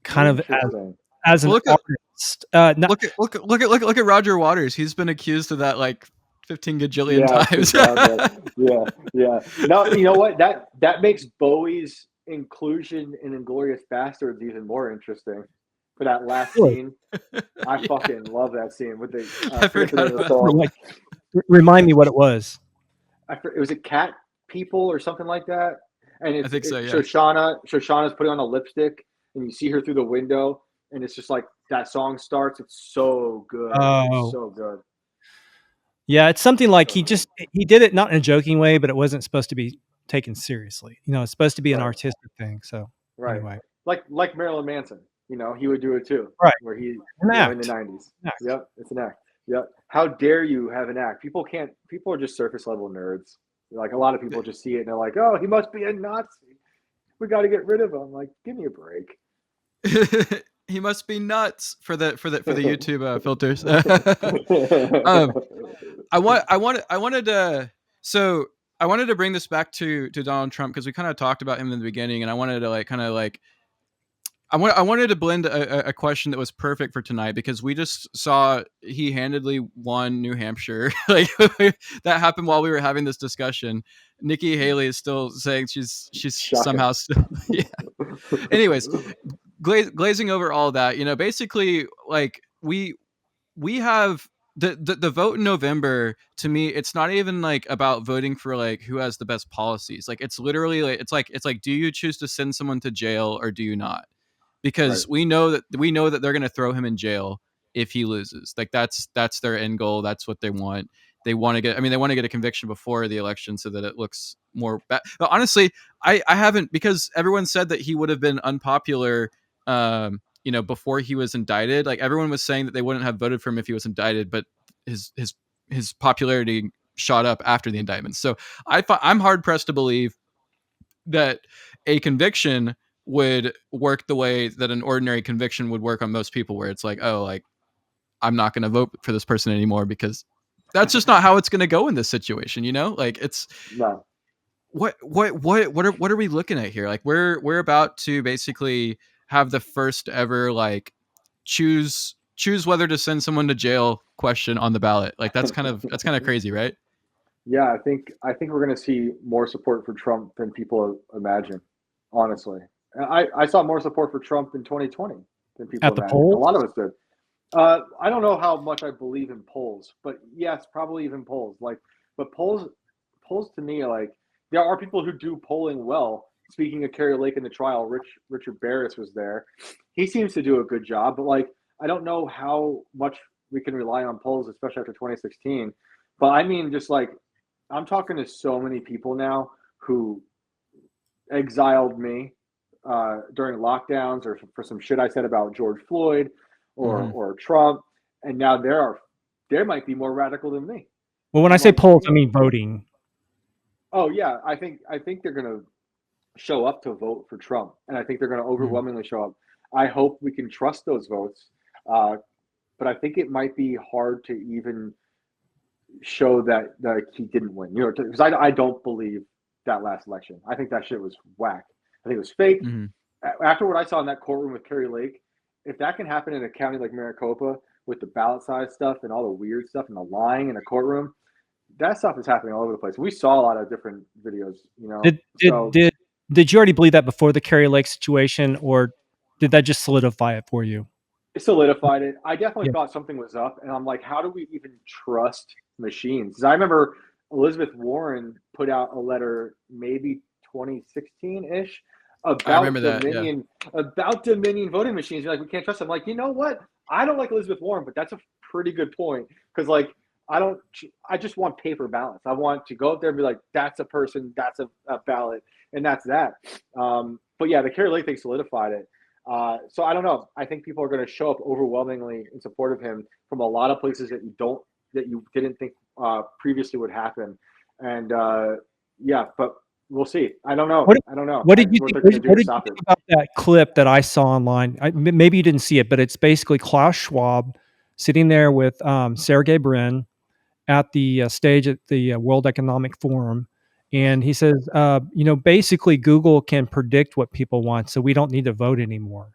kind of Interesting. as Well, an artist. Not look at Roger Waters. He's been accused of that like 15 gajillion Yeah, times. since childhood. Yeah, yeah. No, you know what? That makes Bowie's inclusion in Inglorious Bastards even more interesting. For that last really. scene, I Yeah, fucking love that scene with the I I forget the forgot name of the about song. Like, remind me what it was. It was a cat people or something like that. And I think so, yeah. Shoshana's putting on a lipstick and you see her through the window and it's just like that song starts. It's so good. It's Oh, so good. yeah, it's something like So good. he did it not in a joking way, but it wasn't supposed to be taken seriously. You know, it's supposed to be an Right. artistic thing. So Right. anyway, Like Marilyn Manson, he would do it too, right, where he, an in the act. 90s. An act. Yep, it's an act. Yep. How dare you have an act? People are just surface level nerds. Like a lot of people just see it and they're like, "Oh, he must be a Nazi." We got to get rid of him. Like, give me a break. He must be nuts for the YouTube filters. I wanted to bring this back to Donald Trump because we kind of talked about him in the beginning, and I wanted to I wanted to blend a question that was perfect for tonight because we just saw he handedly won New Hampshire. Like that happened while we were having this discussion. Nikki Haley is still saying she's somehow still, yeah. Anyways, glazing over all that, basically like we have the vote in November. To me, it's not even like about voting for like who has the best policies. Like it's literally like it's like do you choose to send someone to jail or do you not? Because Right. we know that they're going to throw him in jail if he loses. Like that's their end goal. That's what they want. They want to get a conviction before the election so that it looks more bad. But honestly, I haven't, because everyone said that he would have been unpopular, before he was indicted. Like everyone was saying that they wouldn't have voted for him if he was indicted, but his popularity shot up after the indictment. So I'm hard pressed to believe that a conviction would work the way that an ordinary conviction would work on most people, where it's like, oh, like I'm not going to vote for this person anymore, because that's just not how it's going to go in this situation. Like it's No. what are we looking at here? Like we're about to basically have the first ever like choose whether to send someone to jail question on the ballot. Like that's kind of crazy, right? Yeah, I think we're going to see more support for Trump than people imagine. Honestly, I saw more support for Trump in 2020 than people At the imagine. A polls? lot of us did. I don't know how much I believe in polls, but yes, probably even polls. Like, but polls to me, like there are people who do polling well. Speaking of Carrie Lake in the trial, Richard Barris was there. He seems to do a good job, but like I don't know how much we can rely on polls, especially after 2016. But I mean, just like I'm talking to so many people now who exiled me during lockdowns or for some shit I said about George Floyd Mhm. or Trump, and now there might be more radical than me. Well, when I I'm say like, polls, I mean voting. oh yeah, I think they're gonna show up to vote for Trump, and I think they're gonna Mhm. overwhelmingly show up. I hope we can trust those votes, uh, but I think it might be hard to even show that he didn't win. Because I don't believe that last election. I think that shit was whack. I think it was fake. Mm-hmm. After what I saw in that courtroom with Kerry Lake, if that can happen in a county like Maricopa with the ballot size stuff and all the weird stuff and the lying in a courtroom, that stuff is happening all over the place. We saw a lot of different videos. Did did So did did you already believe that before the Carrie Lake situation, or did that just solidify it for you? it solidified it. I definitely Yeah. thought something was up, and I'm like, how do we even trust machines? Because I remember Elizabeth Warren put out a letter, maybe 2016 ish, I remember about that. Yeah. Dominion voting machines. You're like, we can't trust them. I'm like, you know what? I don't like Elizabeth Warren, but that's a pretty good point because like I don't. I just want paper ballots. I want to go up there and be like, that's a person, that's a ballot, and that's that. But yeah, the Kerry Lake thing solidified it. So I don't know. I think people are going to show up overwhelmingly in support of him from a lot of places that you didn't think previously would happen, and yeah, but we'll see. I don't know. What I don't know what did you what think? they're going to do What to did you stop think it. about that clip that I saw online? Maybe you didn't see it, but it's basically Klaus Schwab sitting there with Sergey Brin at the stage at the World Economic Forum. And he says, basically, Google can predict what people want, so we don't need to vote anymore.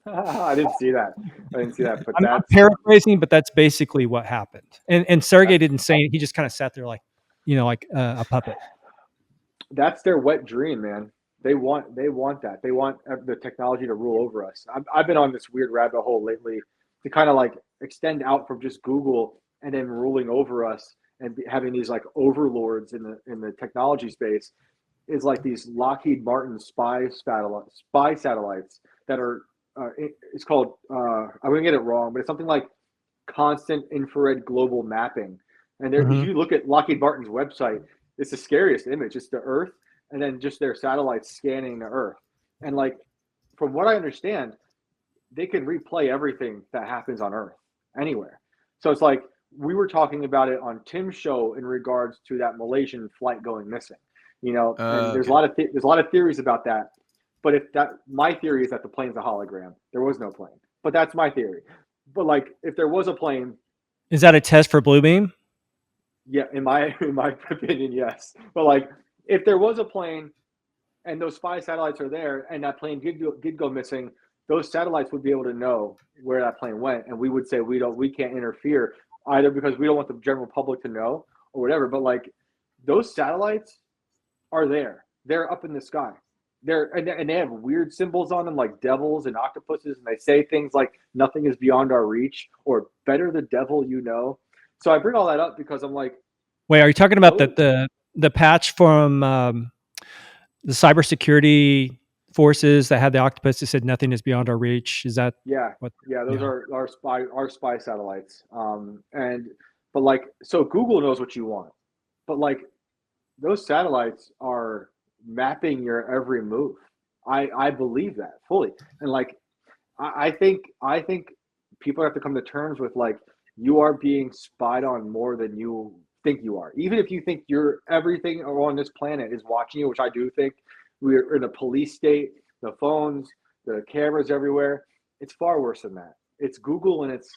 I didn't see that. I didn't see that, but I'm that's paraphrasing, but that's basically what happened. And Sergey didn't say it. He just kind of sat there like, like a puppet. that's their wet dream, man. They want that. They want the technology to rule over us. I've been on this weird rabbit hole lately to kind of like extend out from just Google and then ruling over us and having these like overlords in the technology space is like these Lockheed Martin spy satellites that are it's called I'm gonna get it wrong, but it's something like constant infrared global mapping. And there, if Mhm. you look at Lockheed Martin's website, it's the scariest image. It's the Earth, and then just their satellites scanning the Earth. And like, from what I understand, they can replay everything that happens on Earth anywhere. So it's like we were talking about it on Tim's show in regards to that Malaysian flight going missing. And there's a Okay. lot of there's a lot of theories about that. But if that my theory is that the plane's a hologram. There was no plane, but that's my theory. But like, if there was a plane, Is that a test for blue beam? yeah, in my opinion, yes. But like, if there was a plane and those 5 satellites are there, and that plane did go missing, those satellites would be able to know where that plane went, and we would say we can't interfere either because we don't want the general public to know or whatever. But like, those satellites are there. They're up in the sky. And they have weird symbols on them like devils and octopuses, and they say things like nothing is beyond our reach or better the devil you know. So I bring all that up because I'm like, Wait, are you talking about those, the patch from the cybersecurity forces that had the octopus that said nothing is beyond our reach? Is that yeah, what? yeah, those Yeah. are our spy satellites. And but like, so Google knows what you want, but like, those satellites are mapping your every move. I believe that fully, and like, I think people have to come to terms with like, you are being spied on more than you think you are. Even if you think you're everything on this planet is watching you, which I do think we're in a police state, the phones, the cameras everywhere. It's far worse than that. It's Google and it's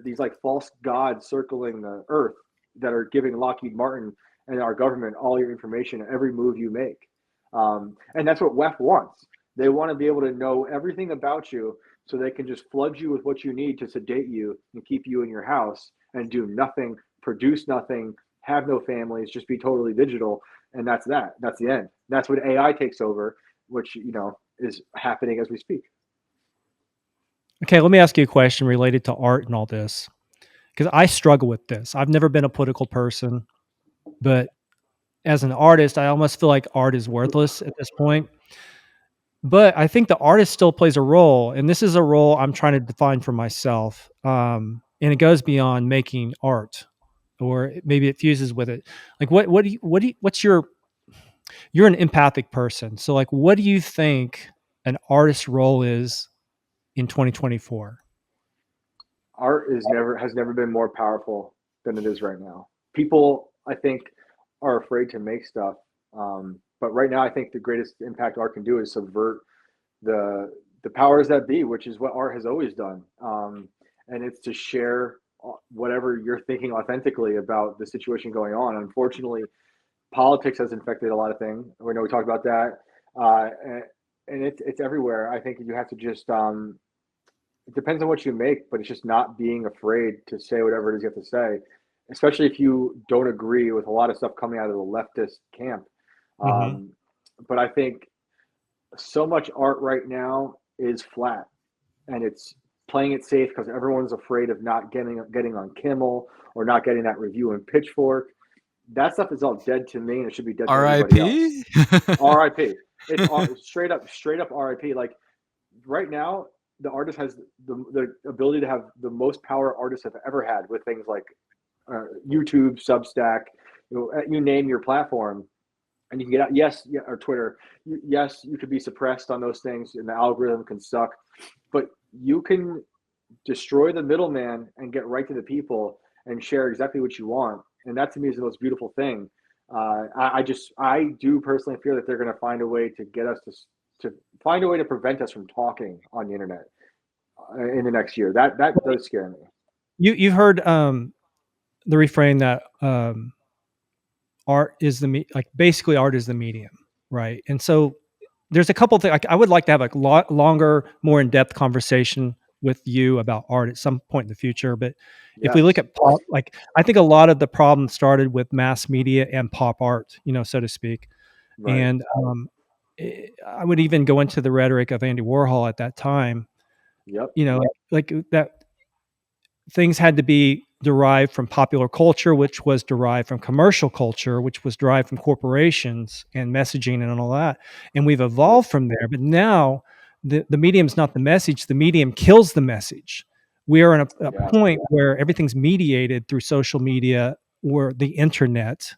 these like false gods circling the earth that are giving Lockheed Martin and our government all your information, every move you make. And that's what WEF wants. They want to be able to know everything about you so they can just flood you with what you need to sedate you and keep you in your house and do nothing, produce nothing, have no families, just be totally digital. And that's that. That's the end. That's when AI takes over, which, is happening as we speak. Okay, let me ask you a question related to art and all this, because I struggle with this. I've never been a political person, but as an artist, I almost feel like art is worthless at this point. But I think the artist still plays a role, and this is a role I'm trying to define for myself. And it goes beyond making art, or maybe it fuses with it. Like, what's you're an empathic person, so like, what do you think an artist's role is in 2024? Art has never been more powerful than it is right now. People, I think, are afraid to make stuff. But right now, I think the greatest impact art can do is subvert the the powers that be, which is what art has always done. And it's to share whatever you're thinking authentically about the situation going on. Unfortunately, politics has infected a lot of things. We know we talked about that, and it's everywhere. I think you have to just it depends on what you make, but it's just not being afraid to say whatever it is you have to say, especially if you don't agree with a lot of stuff coming out of the leftist camp. Mm-hmm. Um, but I think so much art right now is flat, and it's playing it safe because everyone's afraid of not getting on Kimmel or not getting that review in Pitchfork. That stuff is all dead to me, and it should be dead to everybody else. R.I.P. R.I.P. It's straight up R.I.P. Like, right now, the artist has the ability to have the most power artists have ever had with things like YouTube, Substack, you name your platform, and you can get out. Yes, yeah, or Twitter. Yes, you could be suppressed on those things, and the algorithm can suck, but you can destroy the middleman and get right to the people and share exactly what you want. And that to me is the most beautiful thing. I do personally fear that they're going to find a way to get us to find a way to prevent us from talking on the internet in the next year. That does scare me. You've heard the refrain that art is like basically art is the medium, right? And so there's a couple things like I would like to have a longer, more in-depth conversation with you about art at some point in the future. But if we look Yes, at pop, like I think a lot of the problem started with mass media and pop art, so to speak. right. And I would even go into the rhetoric of Andy Warhol at that time, Yep. like that things had to be derived from popular culture, which was derived from commercial culture, which was derived from corporations and messaging and all that. And we've Yep. evolved from there. But now the medium is not the message, the medium kills the message. We are in a Yeah. point where everything's mediated through social media or the internet.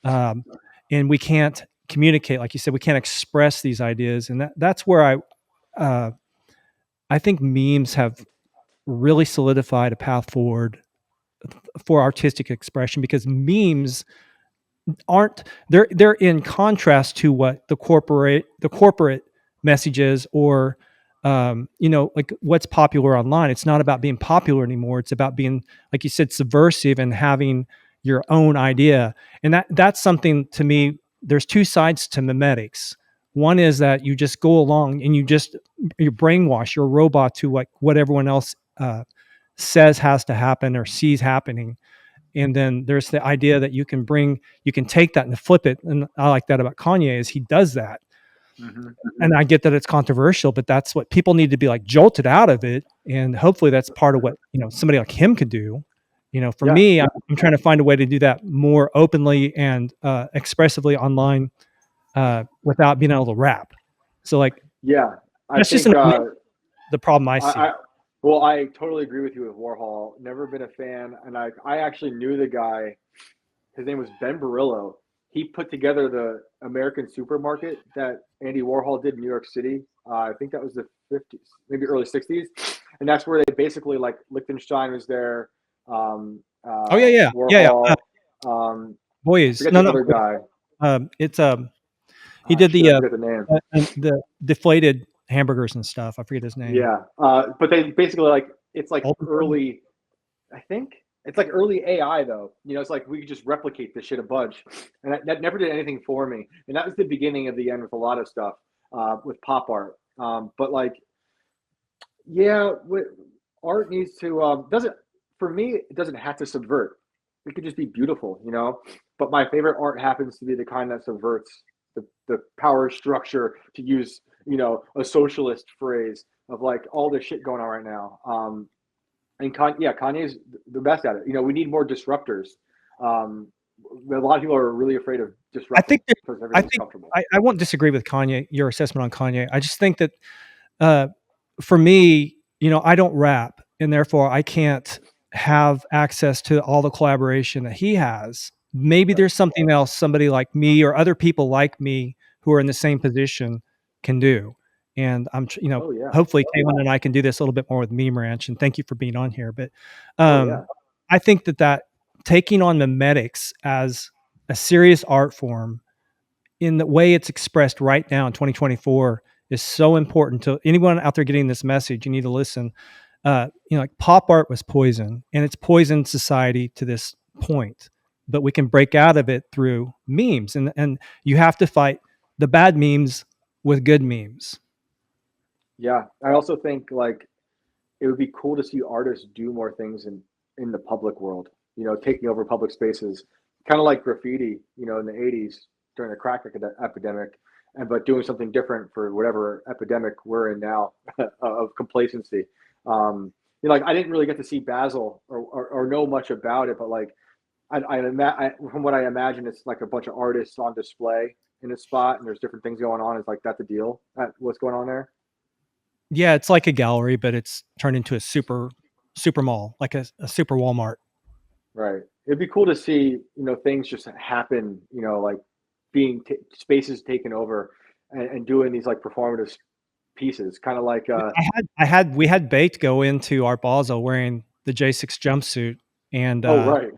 Um, and we can't communicate, like you said, we can't express these ideas. And that's where uh, I think memes have really solidified a path forward for artistic expression because memes aren't they're in contrast to what the corporate messages or like what's popular online. It's not about being popular anymore. It's about being, like you said, subversive and having your own idea. And that's something, to me, there's two sides to memetics. One is that you just go along and you brainwash, you're a robot to what everyone else says has to happen or sees happening. And then there's the idea that you can take that and flip it. And I like that about Kanye, is he does that. Mm-hmm. And I get that it's controversial, but that's what people need to be, like, jolted out of it. And hopefully that's part of what, somebody like him could do. For me, I'm trying to find a way to do that more openly and expressively online, without being able to rap. So, like, Yeah, I that's just think the problem I see. well, I totally agree with you with Warhol. Never been a fan, and I actually knew the guy. His name was Ben Barillo. He put together the American supermarket that Andy Warhol did in New York City. I think that was the 50s, maybe early 60s, and that's where they basically, like, Liechtenstein was there. Oh yeah. Warhol. Boys, Forget no, the no. other guy. It's he did Shit, I forget the name. the deflated hamburgers and stuff. I forget his name. Yeah, but they basically, like, it's like Ultra- early. I think it's like early AI though. It's like we could just replicate this shit a bunch, and that never did anything for me. And that was the beginning of the end with a lot of stuff with pop art. But, like, yeah, art needs to doesn't for me. It doesn't have to subvert. It could just be beautiful. But my favorite art happens to be the kind that subverts the power structure, to use a socialist phrase, of, like, all the shit going on right now. And Kanye's the best at it. We need more disruptors. A lot of people are really afraid of disrupting because everything's comfortable. I won't disagree with Kanye, your assessment on Kanye. I just think that uh, for me, I don't rap, and therefore I can't have access to all the collaboration that he has. Maybe there's something else somebody like me or other people like me who are in the same position can do. And Oh yeah. hopefully Caitlin and I can do this a little bit more with Meme Ranch. And thank you for being on here. But Oh yeah. I think that taking on memetics as a serious art form in the way it's expressed right now in 2024 is so important to anyone out there getting this message. You need to listen. Like, pop art was poison, and it's poisoned society to this point. But we can break out of it through memes, and you have to fight the bad memes with good memes. Yeah. I also think, like, it would be cool to see artists do more things in the public world. Taking over public spaces, kind of like graffiti. In the '80s during the crack epidemic, but doing something different for whatever epidemic we're in now of complacency. Like, I didn't really get to see Basel or know much about it, but, like, from what I imagine, it's like a bunch of artists on display in a spot, and there's different things going on. Is, like, that the deal? What's going on there? Yeah, it's like a gallery, but it's turned into a super mall, like a super Walmart. Right. It'd be cool to see, things just happen, like being spaces taken over, and doing these, like, performative pieces, kind of like We had Baked go into Art Basel wearing the J6 jumpsuit, and oh right.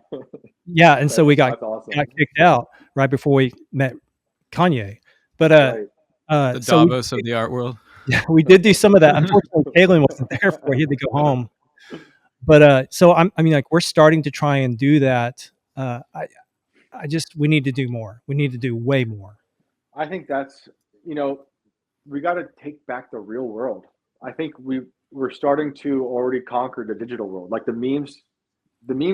yeah, and so we got That's awesome. kicked out right before we met Kanye. But Right. The Davos of the art world. yeah, we did do some of that. Unfortunately, Kaylin wasn't there for it. He had to go home. But so I mean, like, we're starting to try and do that. We need to do more. We need to do way more. I think that's, we got to take back the real world. I think we're starting to already conquer the digital world. Like, the memes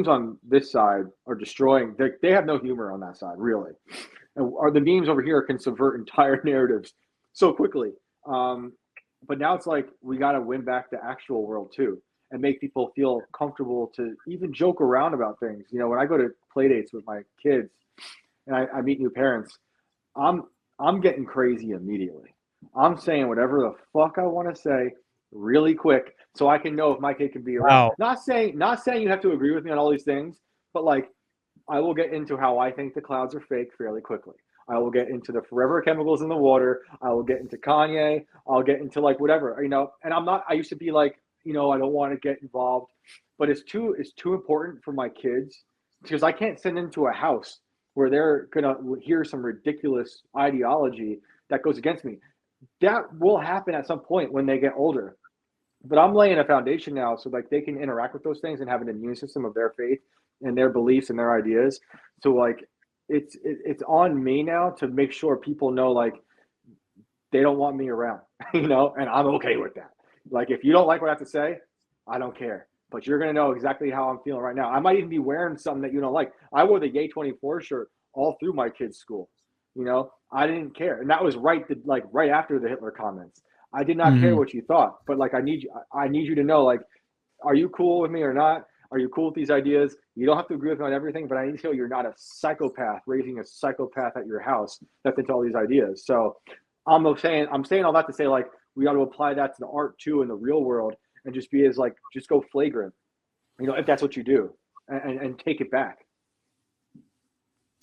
on this side are destroying. They have no humor on that side, really. And the memes over here can subvert entire narratives so quickly. But now it's like we got to win back the actual world too, and make people feel comfortable to even joke around about things. When I go to play dates with my kids and I meet new parents, I'm getting crazy immediately. I'm saying whatever the fuck I want to say really quick, so I can know if my kid can be around. Wow. Not saying you have to agree with me on all these things, but, like, I will get into how I think the clouds are fake fairly quickly. I will get into the forever chemicals in the water. I will get into Kanye. I'll get into, like, whatever, and I used to be like, I don't want to get involved, but it's too important for my kids, because I can't send them to a house where they're gonna hear some ridiculous ideology that goes against me. That will happen at some point when they get older. But I'm laying a foundation now so like they can interact with those things and have an immune system of their faith and their beliefs and their ideas. So like it's on me now to make sure people know like they don't want me around, and I'm okay with that. Like if you don't like what I have to say, I don't care. But you're gonna know exactly how I'm feeling right now. I might even be wearing something that you don't like. I wore the Yay 24 shirt all through my kids' school. I didn't care, and that was right after the Hitler comments. I did not care what you thought, but like I need you to know, like, are you cool with me or not? Are you cool with these ideas? You don't have to agree with me on everything, but I need to feel you're not a psychopath raising a psychopath at your house that's into all these ideas. So I'm saying all that to say like we got to apply that to the art too in the real world and just be just go flagrant, if that's what you do, and take it back.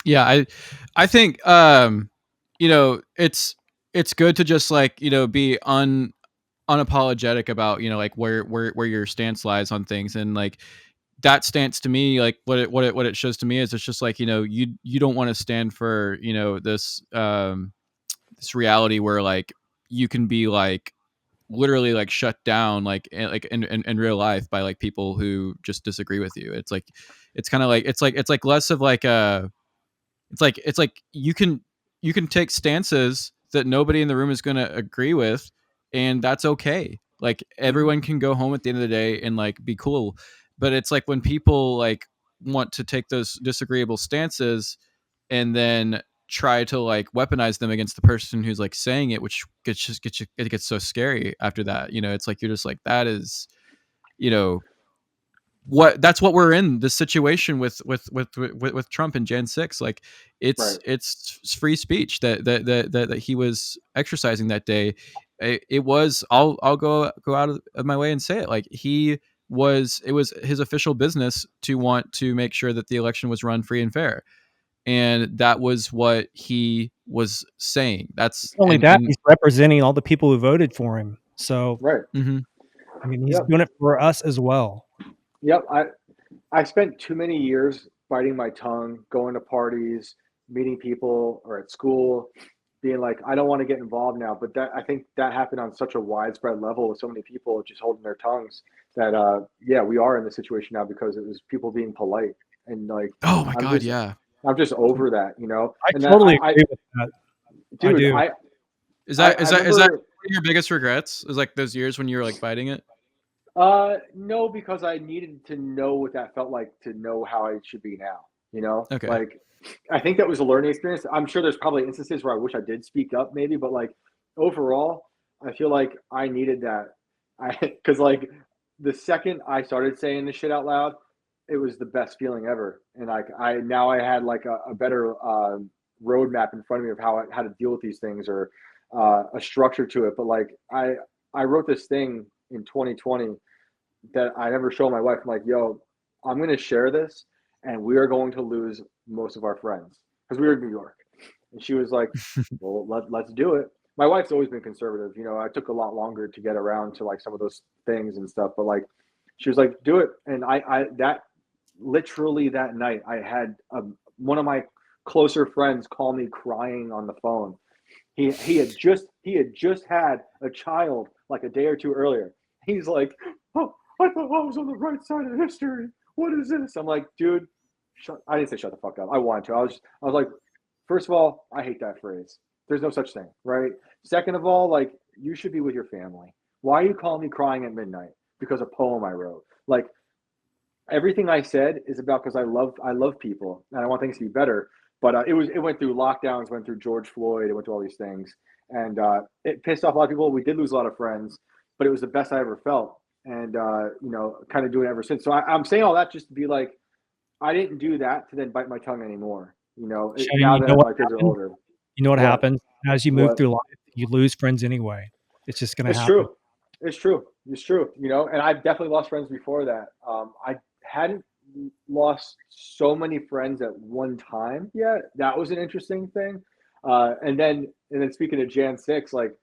Yeah, I think it's good to just like be unapologetic about like where your stance lies on things, and like that stance to me, like what it shows to me is it's just like you don't want to stand for this reality where like you can be like literally like shut down like in real life by like people who just disagree with you. It's like it's kind of like it's like less of like a it's like you can take stances that nobody in the room is going to agree with, and that's okay. Like everyone can go home at the end of the day and like be cool. But it's like when people like want to take those disagreeable stances and then try to like weaponize them against the person who's like saying it, which gets you, it gets so scary after that. It's like you're just like, that is, you know that's what we're in this situation with Trump and Jan 6. Like Right. it's free speech that he was exercising that day. It was, I'll go out of my way and say it, like it was his official business to want to make sure that the election was run free and fair, and that was what he was saying. That's Not only that, and he's representing all the people who voted for him. So, Right. mhm. I mean, he's Yep. doing it for us as well. Yep. I spent too many years biting my tongue, going to parties, meeting people, or at school, being like, I don't want to get involved now. But I think that happened on such a widespread level with so many people just holding their tongues that, yeah, we are in the situation now because it was people being polite and like, Oh my I'm god, just, yeah. I'm just over that, I and that totally agree with that. I dude, do. Is I, that I is that is that remember. one of your biggest regrets? Is like those years when you were like fighting it? No, because I needed to know what that felt like to know how I should be now. Okay. Like I think that was a learning experience. I'm sure there's probably instances where I wish I did speak up, maybe, but like overall, I feel like I needed that. Because like the second I started saying this shit out loud, it was the best feeling ever, and like I had like a better roadmap in front of me of how to deal with these things, or a structure to it. But like I wrote this thing in 2020 that I never show my wife. I'm like, yo, I'm going to share this and we are going to lose most of our friends because we were in New York. And she was like, well, let's do it. My wife's always been conservative. I took a lot longer to get around to like some of those things and stuff, but like, she was like, do it. And that literally that night I had one of my closer friends call me crying on the phone. He had just had a child like a day or two earlier. He's like, oh, I thought I was on the right side of history. What is this? I'm like, dude, I didn't say shut the fuck up. I wanted to. I was like, first of all, I hate that phrase. There's no such thing, right? Second of all, like, you should be with your family. Why are you calling me crying at midnight because a poem I wrote? Like, everything I said is about because I love people and I want things to be better. But it went through lockdowns, went through George Floyd, it went through all these things, and it pissed off a lot of people. We did lose a lot of friends, but it was the best I ever felt, and kind of doing it ever since. So I'm saying all that just to be like, I didn't do that to then bite my tongue anymore. Shane, Now you know that what my kids are happened? older. You know what What? happens as you move What? through life? You lose friends anyway. It's just going to It's happen. true. It's true. It's true. And I've definitely lost friends before that. I hadn't lost so many friends at one time yet. That was an interesting thing. And then speaking of Jan 6, like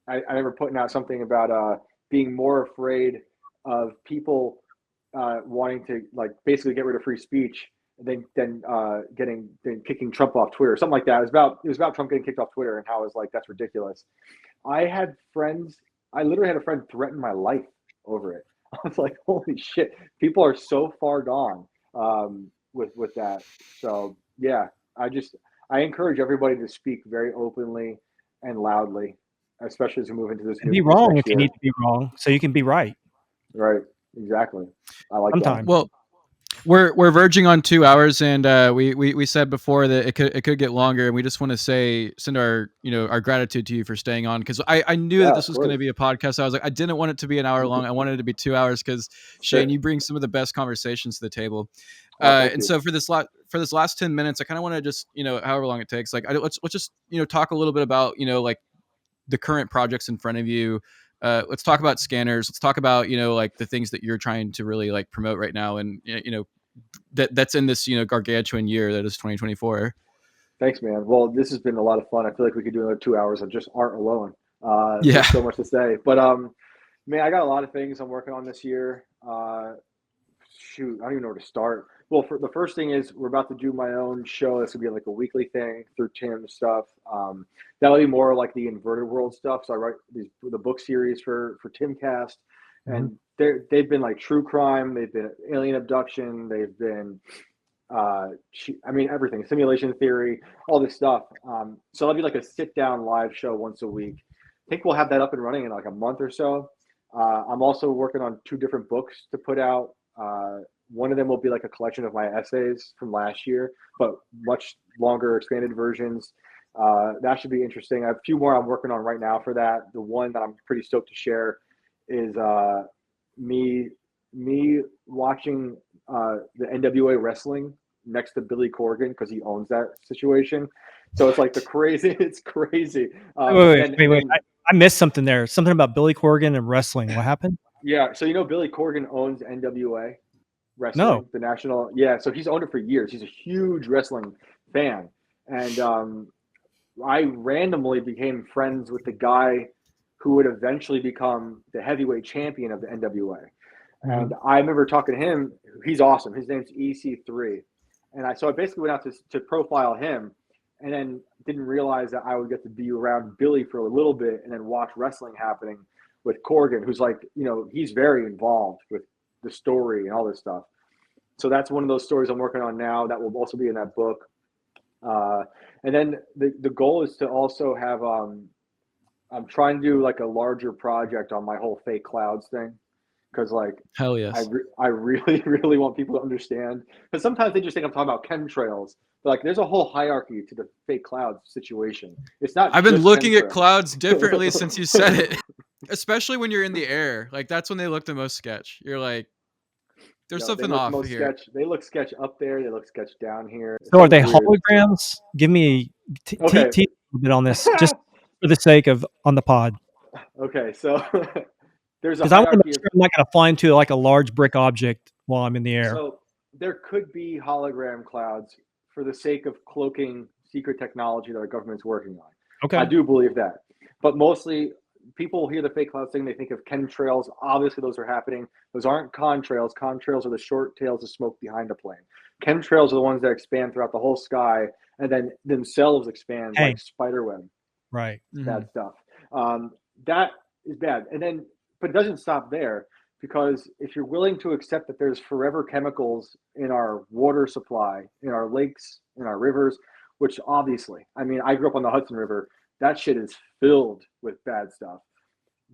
I remember putting out something about being more afraid of people wanting to like basically get rid of free speech than kicking Trump off Twitter, something like that. It was about Trump getting kicked off Twitter and how it was like that's ridiculous. I literally had a friend threaten my life over it. I was like, holy shit, people are so far gone with that. So yeah, I encourage everybody to speak very openly and loudly, especially as we move into this And be this wrong next if you year. need to be wrong, so you can be right. Right, exactly. I like that. Sometimes. Well, we're verging on 2 hours, and we said before that it could get longer, and we just want to send our our gratitude to you for staying on, because I knew that Yeah, this of was going to course. be a podcast. I was like, I didn't want it to be an hour long. I wanted it to be 2 hours because Shane, Sure. you bring some of the best conversations to the table. Thank And you. so for this last 10 minutes, I kind of want to just however long it takes, like let's just talk a little bit about like the current projects in front of you. Let's talk about scanners. Let's talk about like the things that you're trying to really like promote right now, and that's in this gargantuan year that is 2024. Thanks, man. Well, this has been a lot of fun. I feel like we could do another 2 hours of just art alone. Yeah. There's so much to say, but man, I got a lot of things I'm working on this year. Shoot, I don't even know where to start. Well, for the first thing is we're about to do my own show. This will be like a weekly thing through Tim stuff. That'll be more like the inverted world stuff. So I write the book series for Timcast, and they've been like true crime. They've been alien abduction. They've been everything, simulation theory, all this stuff. So that'll be like a sit down live show once a week. I think we'll have that up and running in like a month or so. I'm also working on 2 different books to put out. One of them will be like a collection of my essays from last year, but much longer, expanded versions. That should be interesting. I have a few more I'm working on right now for that. The one that I'm pretty stoked to share is me watching the NWA wrestling next to Billy Corgan because he owns that situation. So it's like it's crazy. Wait. I missed something there. Something about Billy Corgan and wrestling. What happened? Yeah, so Billy Corgan owns NWA wrestling, No. the national. Yeah, so he's owned it for years. He's a huge wrestling fan, and I randomly became friends with the guy who would eventually become the heavyweight champion of the NWA. And I remember talking to him. He's awesome. His name's EC3, and I basically went out to profile him, and then didn't realize that I would get to be around Billy for a little bit, and then watch wrestling happening with Corgan, who's like, he's very involved with the story and all this stuff. So that's one of those stories I'm working on now that will also be in that book. And then the goal is to also have, I'm trying to do like a larger project on my whole fake clouds thing. Cause like, Hell yes. I really, really want people to understand, because sometimes they just think I'm talking about chemtrails, but like there's a whole hierarchy to the fake clouds situation. It's not. I've been looking chemtrails. at clouds differently since you said it, especially when you're in the air. Like that's when they look the most sketch. You're like, there's something off here. They look sketch up there. They look sketch down here. So are they holograms? Give me a little bit on this, just for the sake of on the pod. Okay, so there's a because I want to hierarchy. make sure I'm not going to fly into like a large brick object while I'm in the air. So there could be hologram clouds for the sake of cloaking secret technology that our government's working on. Okay. I do believe that. But mostly people hear the fake clouds thing, they think of chemtrails. Obviously, those are happening. Those aren't contrails. Contrails are the short tails of smoke behind a plane. Chemtrails are the ones that expand throughout the whole sky and then themselves expand like spiderweb. Right. Bad stuff. That is bad. And then, but it doesn't stop there, because if you're willing to accept that there's forever chemicals in our water supply, in our lakes, in our rivers, which obviously, I mean, I grew up on the Hudson River. That shit is filled with bad stuff.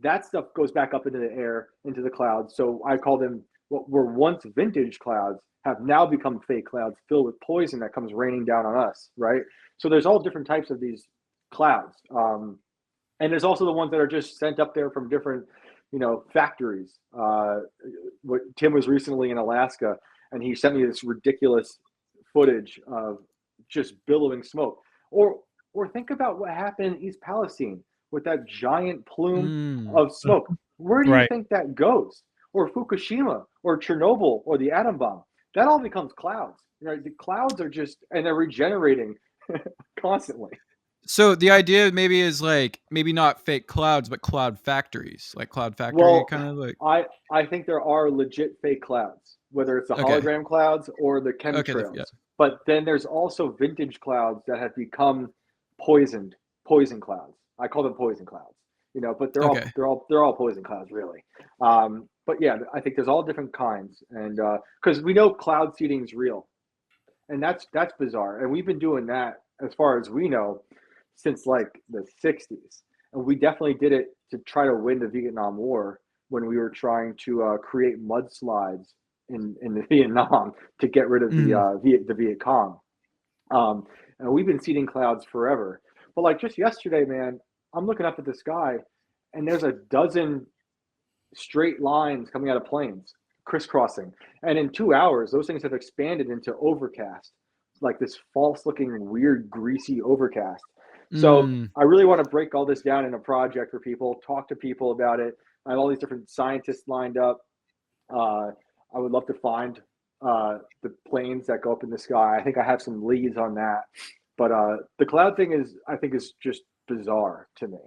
That stuff goes back up into the air, into the clouds. So I call them what were once vintage clouds have now become fake clouds filled with poison that comes raining down on us, right? So there's all different types of these clouds. And there's also the ones that are just sent up there from different, factories. Tim was recently in Alaska, and he sent me this ridiculous footage of just billowing smoke. Or think about what happened in East Palestine with that giant plume of smoke. Where do you think that goes? Or Fukushima, or Chernobyl, or the atom bomb. That all becomes clouds. The clouds are just, and they're regenerating constantly. So the idea maybe is like maybe not fake clouds, but cloud factories, like cloud factory Well, kind of like. I think there are legit fake clouds, whether it's the Okay. hologram clouds or the Okay. chemtrails. Yeah. But then there's also vintage clouds that have become poison clouds. I call them poison clouds. But they're all Okay. they're all they're all poison clouds, really. But yeah, I think there's all different kinds, and because we know cloud seeding is real, and that's bizarre, and we've been doing that as far as we know since like the 60s, and we definitely did it to try to win the Vietnam War when we were trying to create mudslides in the Vietnam to get rid of Mm. the Viet Cong. And we've been seeding clouds forever, but like just yesterday, man, I'm looking up at the sky, and there's a dozen straight lines coming out of planes, crisscrossing. And in 2 hours, those things have expanded into overcast, like this false looking, weird, greasy overcast. So Mm. I really want to break all this down in a project for people, talk to people about it. I have all these different scientists lined up. I would love to find the planes that go up in the sky. I think I have some leads on that. But the cloud thing I think, is just bizarre to me.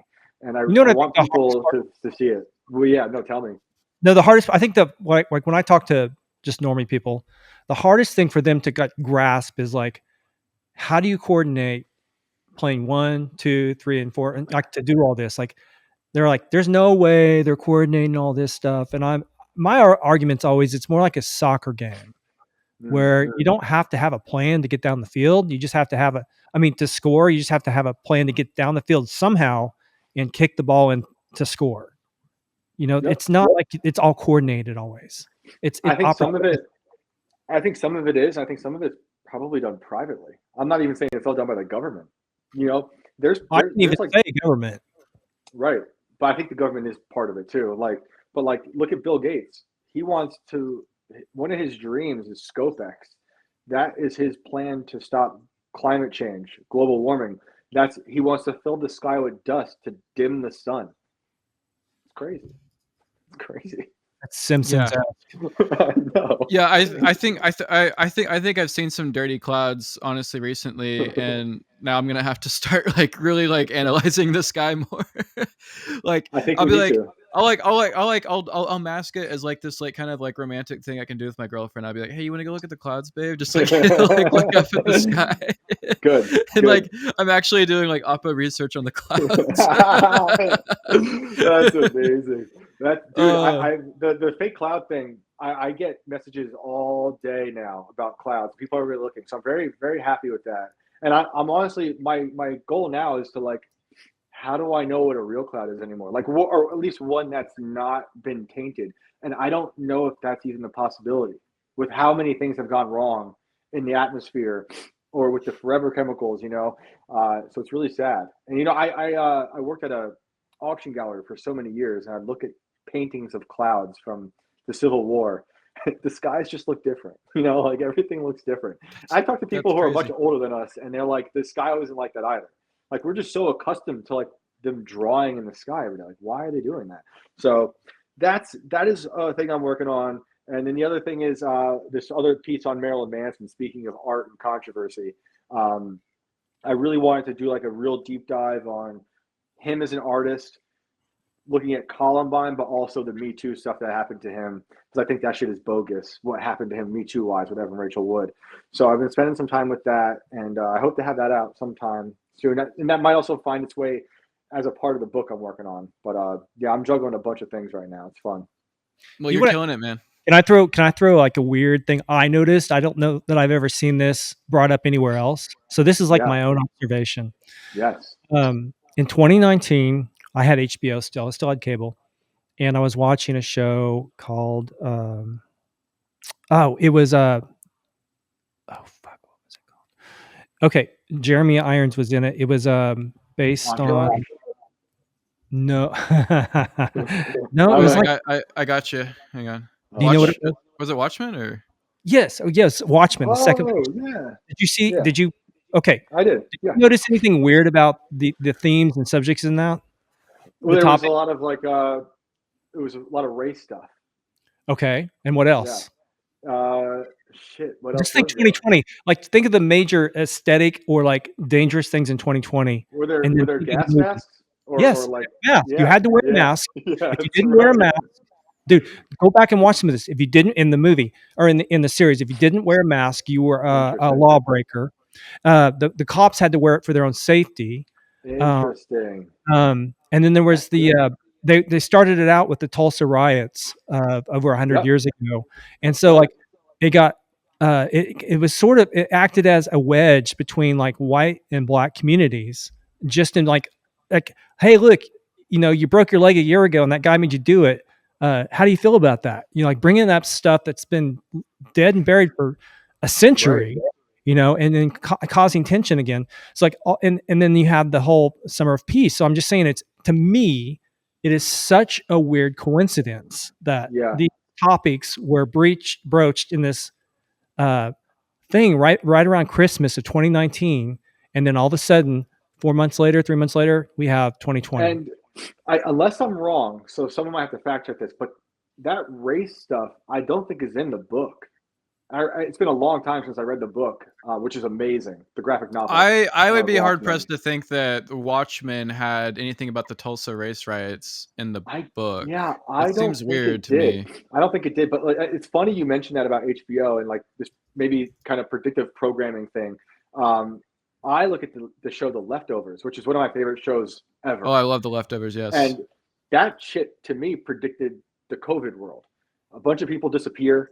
And You know what I I think want the hardest people part? to see it. Well, yeah, no, tell me. No, the hardest. I think like when I talk to just normie people, the hardest thing for them to grasp is like, how do you coordinate playing 1, 2, 3, and 4, and like to do all this? Like they're like, there's no way they're coordinating all this stuff. And my argument's always it's more like a soccer game Mm. where you don't have to have a plan to get down the field. You just have to have to score. You just have to have a plan to get down the field somehow and kick the ball in to score. Yep. It's not like it's all coordinated always. It's I think some of opportunistic. it. I think some of it is. I think some of it's probably done privately. I'm not even saying it's all done by the government. You know, there's I there, didn't even there's like say government. right, but I think the government is part of it too. But like, look at Bill Gates. He wants to. One of his dreams is ScopeX. That is his plan to stop climate change, global warming. He wants to fill the sky with dust to dim the sun. It's crazy. It's crazy. That's Simpsons. Yeah. No. Yeah, I think I've seen some dirty clouds honestly recently, and now I'm gonna have to start like really like analyzing the sky more. Like I think I'll we be need like, to. I'll mask it as like this like kind of like romantic thing I can do with my girlfriend. I'll be like, hey, you want to go look at the clouds, babe? Just like like look up at the sky. Good. And Good. like I'm actually doing like oppo research on the clouds. That's amazing. That dude, uh, the fake cloud thing. I get messages all day now about clouds. People are really looking, so I'm very very happy with that. And I'm honestly my goal now is to like, how do I know what a real cloud is anymore? Like, or at least one that's not been tainted. And I don't know if that's even a possibility with how many things have gone wrong in the atmosphere or with the forever chemicals. So it's really sad. And I worked at a auction gallery for so many years, and I'd look at paintings of clouds from the Civil War. The skies just look different, like everything looks different. I talk to people that's who are much crazy. older than us, and they're like, the sky wasn't like that either. Like, we're just so accustomed to like them drawing in the sky every day. Like, why are they doing that? So that is a thing I'm working on. And then the other thing is this other piece on Marilyn Manson. Speaking of art and controversy, um, I really wanted to do like a real deep dive on him as an artist, looking at Columbine, but also the Me Too stuff that happened to him, because I think that shit is bogus. What happened to him, Me Too wise, with Evan Rachel Wood. So I've been spending some time with that, and I hope to have that out sometime soon. And that might also find its way as a part of the book I'm working on. But yeah, I'm juggling a bunch of things right now. It's fun. Well, You you're want killing it, man. Can I throw like a weird thing I noticed? I don't know that I've ever seen this brought up anywhere else. So this is like Yeah. my own observation. Yes. In 2019, I had HBO still. I still had cable, and I was watching a show called it was oh fuck, what was it called? Okay, Jeremy Irons was in it. It was based on Entourage. no no, it I'm was Oh, a, like, I got you. Hang on. do you know what okay. it was? Was it Watchmen or? Yes, oh yes, Watchmen, the second. Oh yeah, yeah. Did you okay. I did. Did Yeah. you notice anything weird about the themes and subjects in that? Well, The there was a topic? lot of like it was a lot of race stuff. Okay. And what Yeah. else? Shit, what else Just think was there? 2020. Like, think of the major aesthetic or like dangerous things in 2020, Were there and were then there think of the gas movie. masks or Yes, like mask. You yeah had to wear a yeah mask. yeah If you that's didn't wear a right. mask, dude, go back and watch some of this. If you didn't in the movie or in the series, if you didn't wear a mask, you were a Interesting. lawbreaker. The cops had to wear it for their own safety. Um, Interesting. and then there was That's good. they started it out with the Tulsa riots over 100 Yep. years ago, and so Right. like it got it was sort of it acted as a wedge between like white and black communities, just in like hey look, you broke your leg a year ago and that guy made you do it. How do you feel about that? Like bringing up stuff that's been dead and buried for a Right. century, and then causing tension again. It's like, and then you have the whole Summer of Peace. So I'm just saying, to me, it is such a weird coincidence that Yeah. these topics were broached in this uh, thing right around Christmas of 2019, and then all of a sudden, 4 months later, 3 months later, we have 2020. And unless I'm wrong, so someone might have to fact check this, but that race stuff I don't think is in the book. It's been a long time since I read the book, which is amazing. The graphic novel I would of be hard Watchmen. pressed to think that Watchmen had anything about the Tulsa race riots in the book. I That don't seems think weird it to did. me. I don't think it did, but like, it's funny you mentioned that about HBO and like this maybe kind of predictive programming thing. Um, I look at the show The Leftovers, which is one of my favorite shows Oh, ever. I love The Leftovers. Yes. And that shit to me predicted the COVID world. A bunch of people disappear,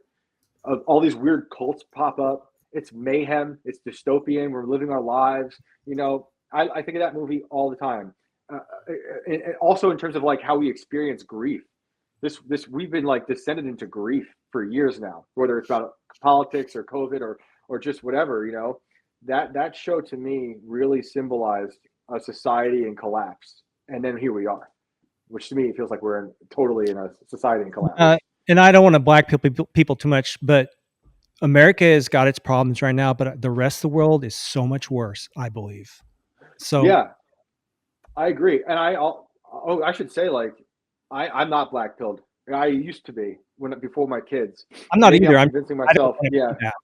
all these weird cults pop up. It's mayhem. It's dystopian. We're living our lives. I think of that movie all the time. And also in terms of like how we experience grief. This we've been like descended into grief for years now, whether it's about politics or COVID or just whatever. That show to me really symbolized a society in collapse, and then here we are, which to me feels like we're totally in a society in collapse. And I don't want to black people too much, but America has got its problems right now, but the rest of the world is so much worse, I believe. So Yeah, I agree, and I should say like I'm not black pilled. I used to be before my kids. I'm not Maybe either. I'm convincing I don't myself. want to Yeah, be that.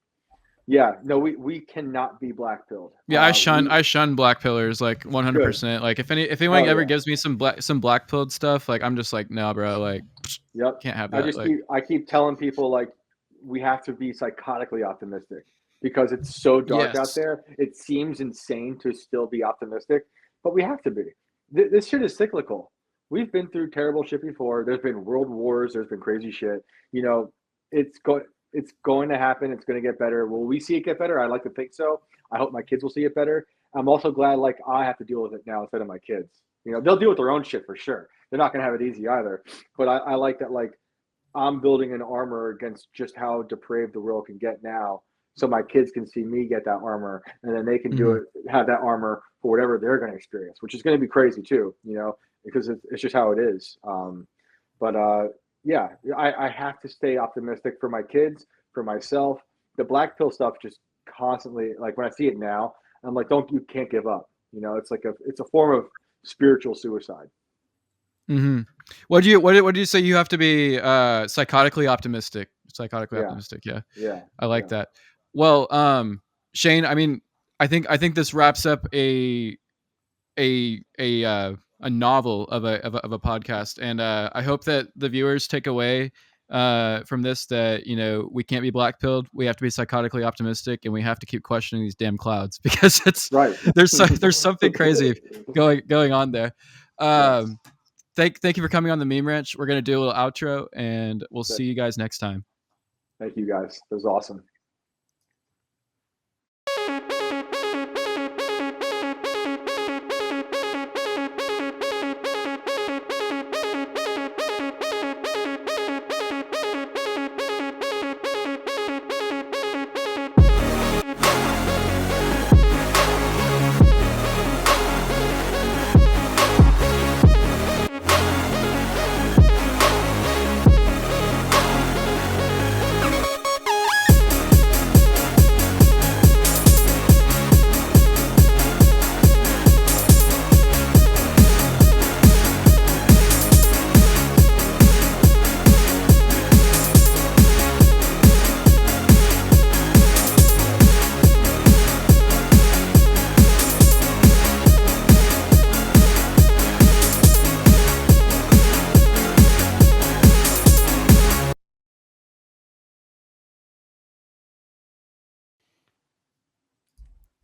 yeah. No, we cannot be black pilled. Yeah, We I shun black pillars like good. 100%. Like if anyone Hell ever yeah. gives me some black pilled stuff, like I'm just like, no, bro, like Yep. can't have I that. just Like keep telling people like we have to be psychotically optimistic because it's so dark out yes. there. It seems insane to still be optimistic, but we have to be. This shit is cyclical. We've been through terrible shit before. There's been world wars. There's been crazy shit. You know, it's going to happen. It's going to get better. Will we see it get better? I like to think so. I hope my kids will see it better. I'm also glad like I have to deal with it now instead of my kids. They'll deal with their own shit for sure. They're not going to have it easy either. But I like that like I'm building an armor against just how depraved the world can get now. So my kids can see me get that armor, and then they can do Mhm. it, have that armor for whatever they're going to experience, which is going to be crazy too, because it's just how it is. But yeah, I have to stay optimistic for my kids, for myself. The black pill stuff just constantly, like when I see it now, I'm like, you can't give up. It's like it's a form of spiritual suicide. Mhm. What do you say you have to be psychotically optimistic? Psychotically Yeah, optimistic, yeah. yeah, I like yeah. that. Well, Shane, I mean, I think this wraps up a a novel of a podcast, and I hope that the viewers take away from this that we can't be black pilled. We have to be psychotically optimistic, and we have to keep questioning these damn clouds because Right. there's something crazy going on there. Yes. Um, thank you for coming on the Meme Ranch. We're gonna do a little outro, and we'll Sick. see you guys next time. Thank you guys. That was awesome.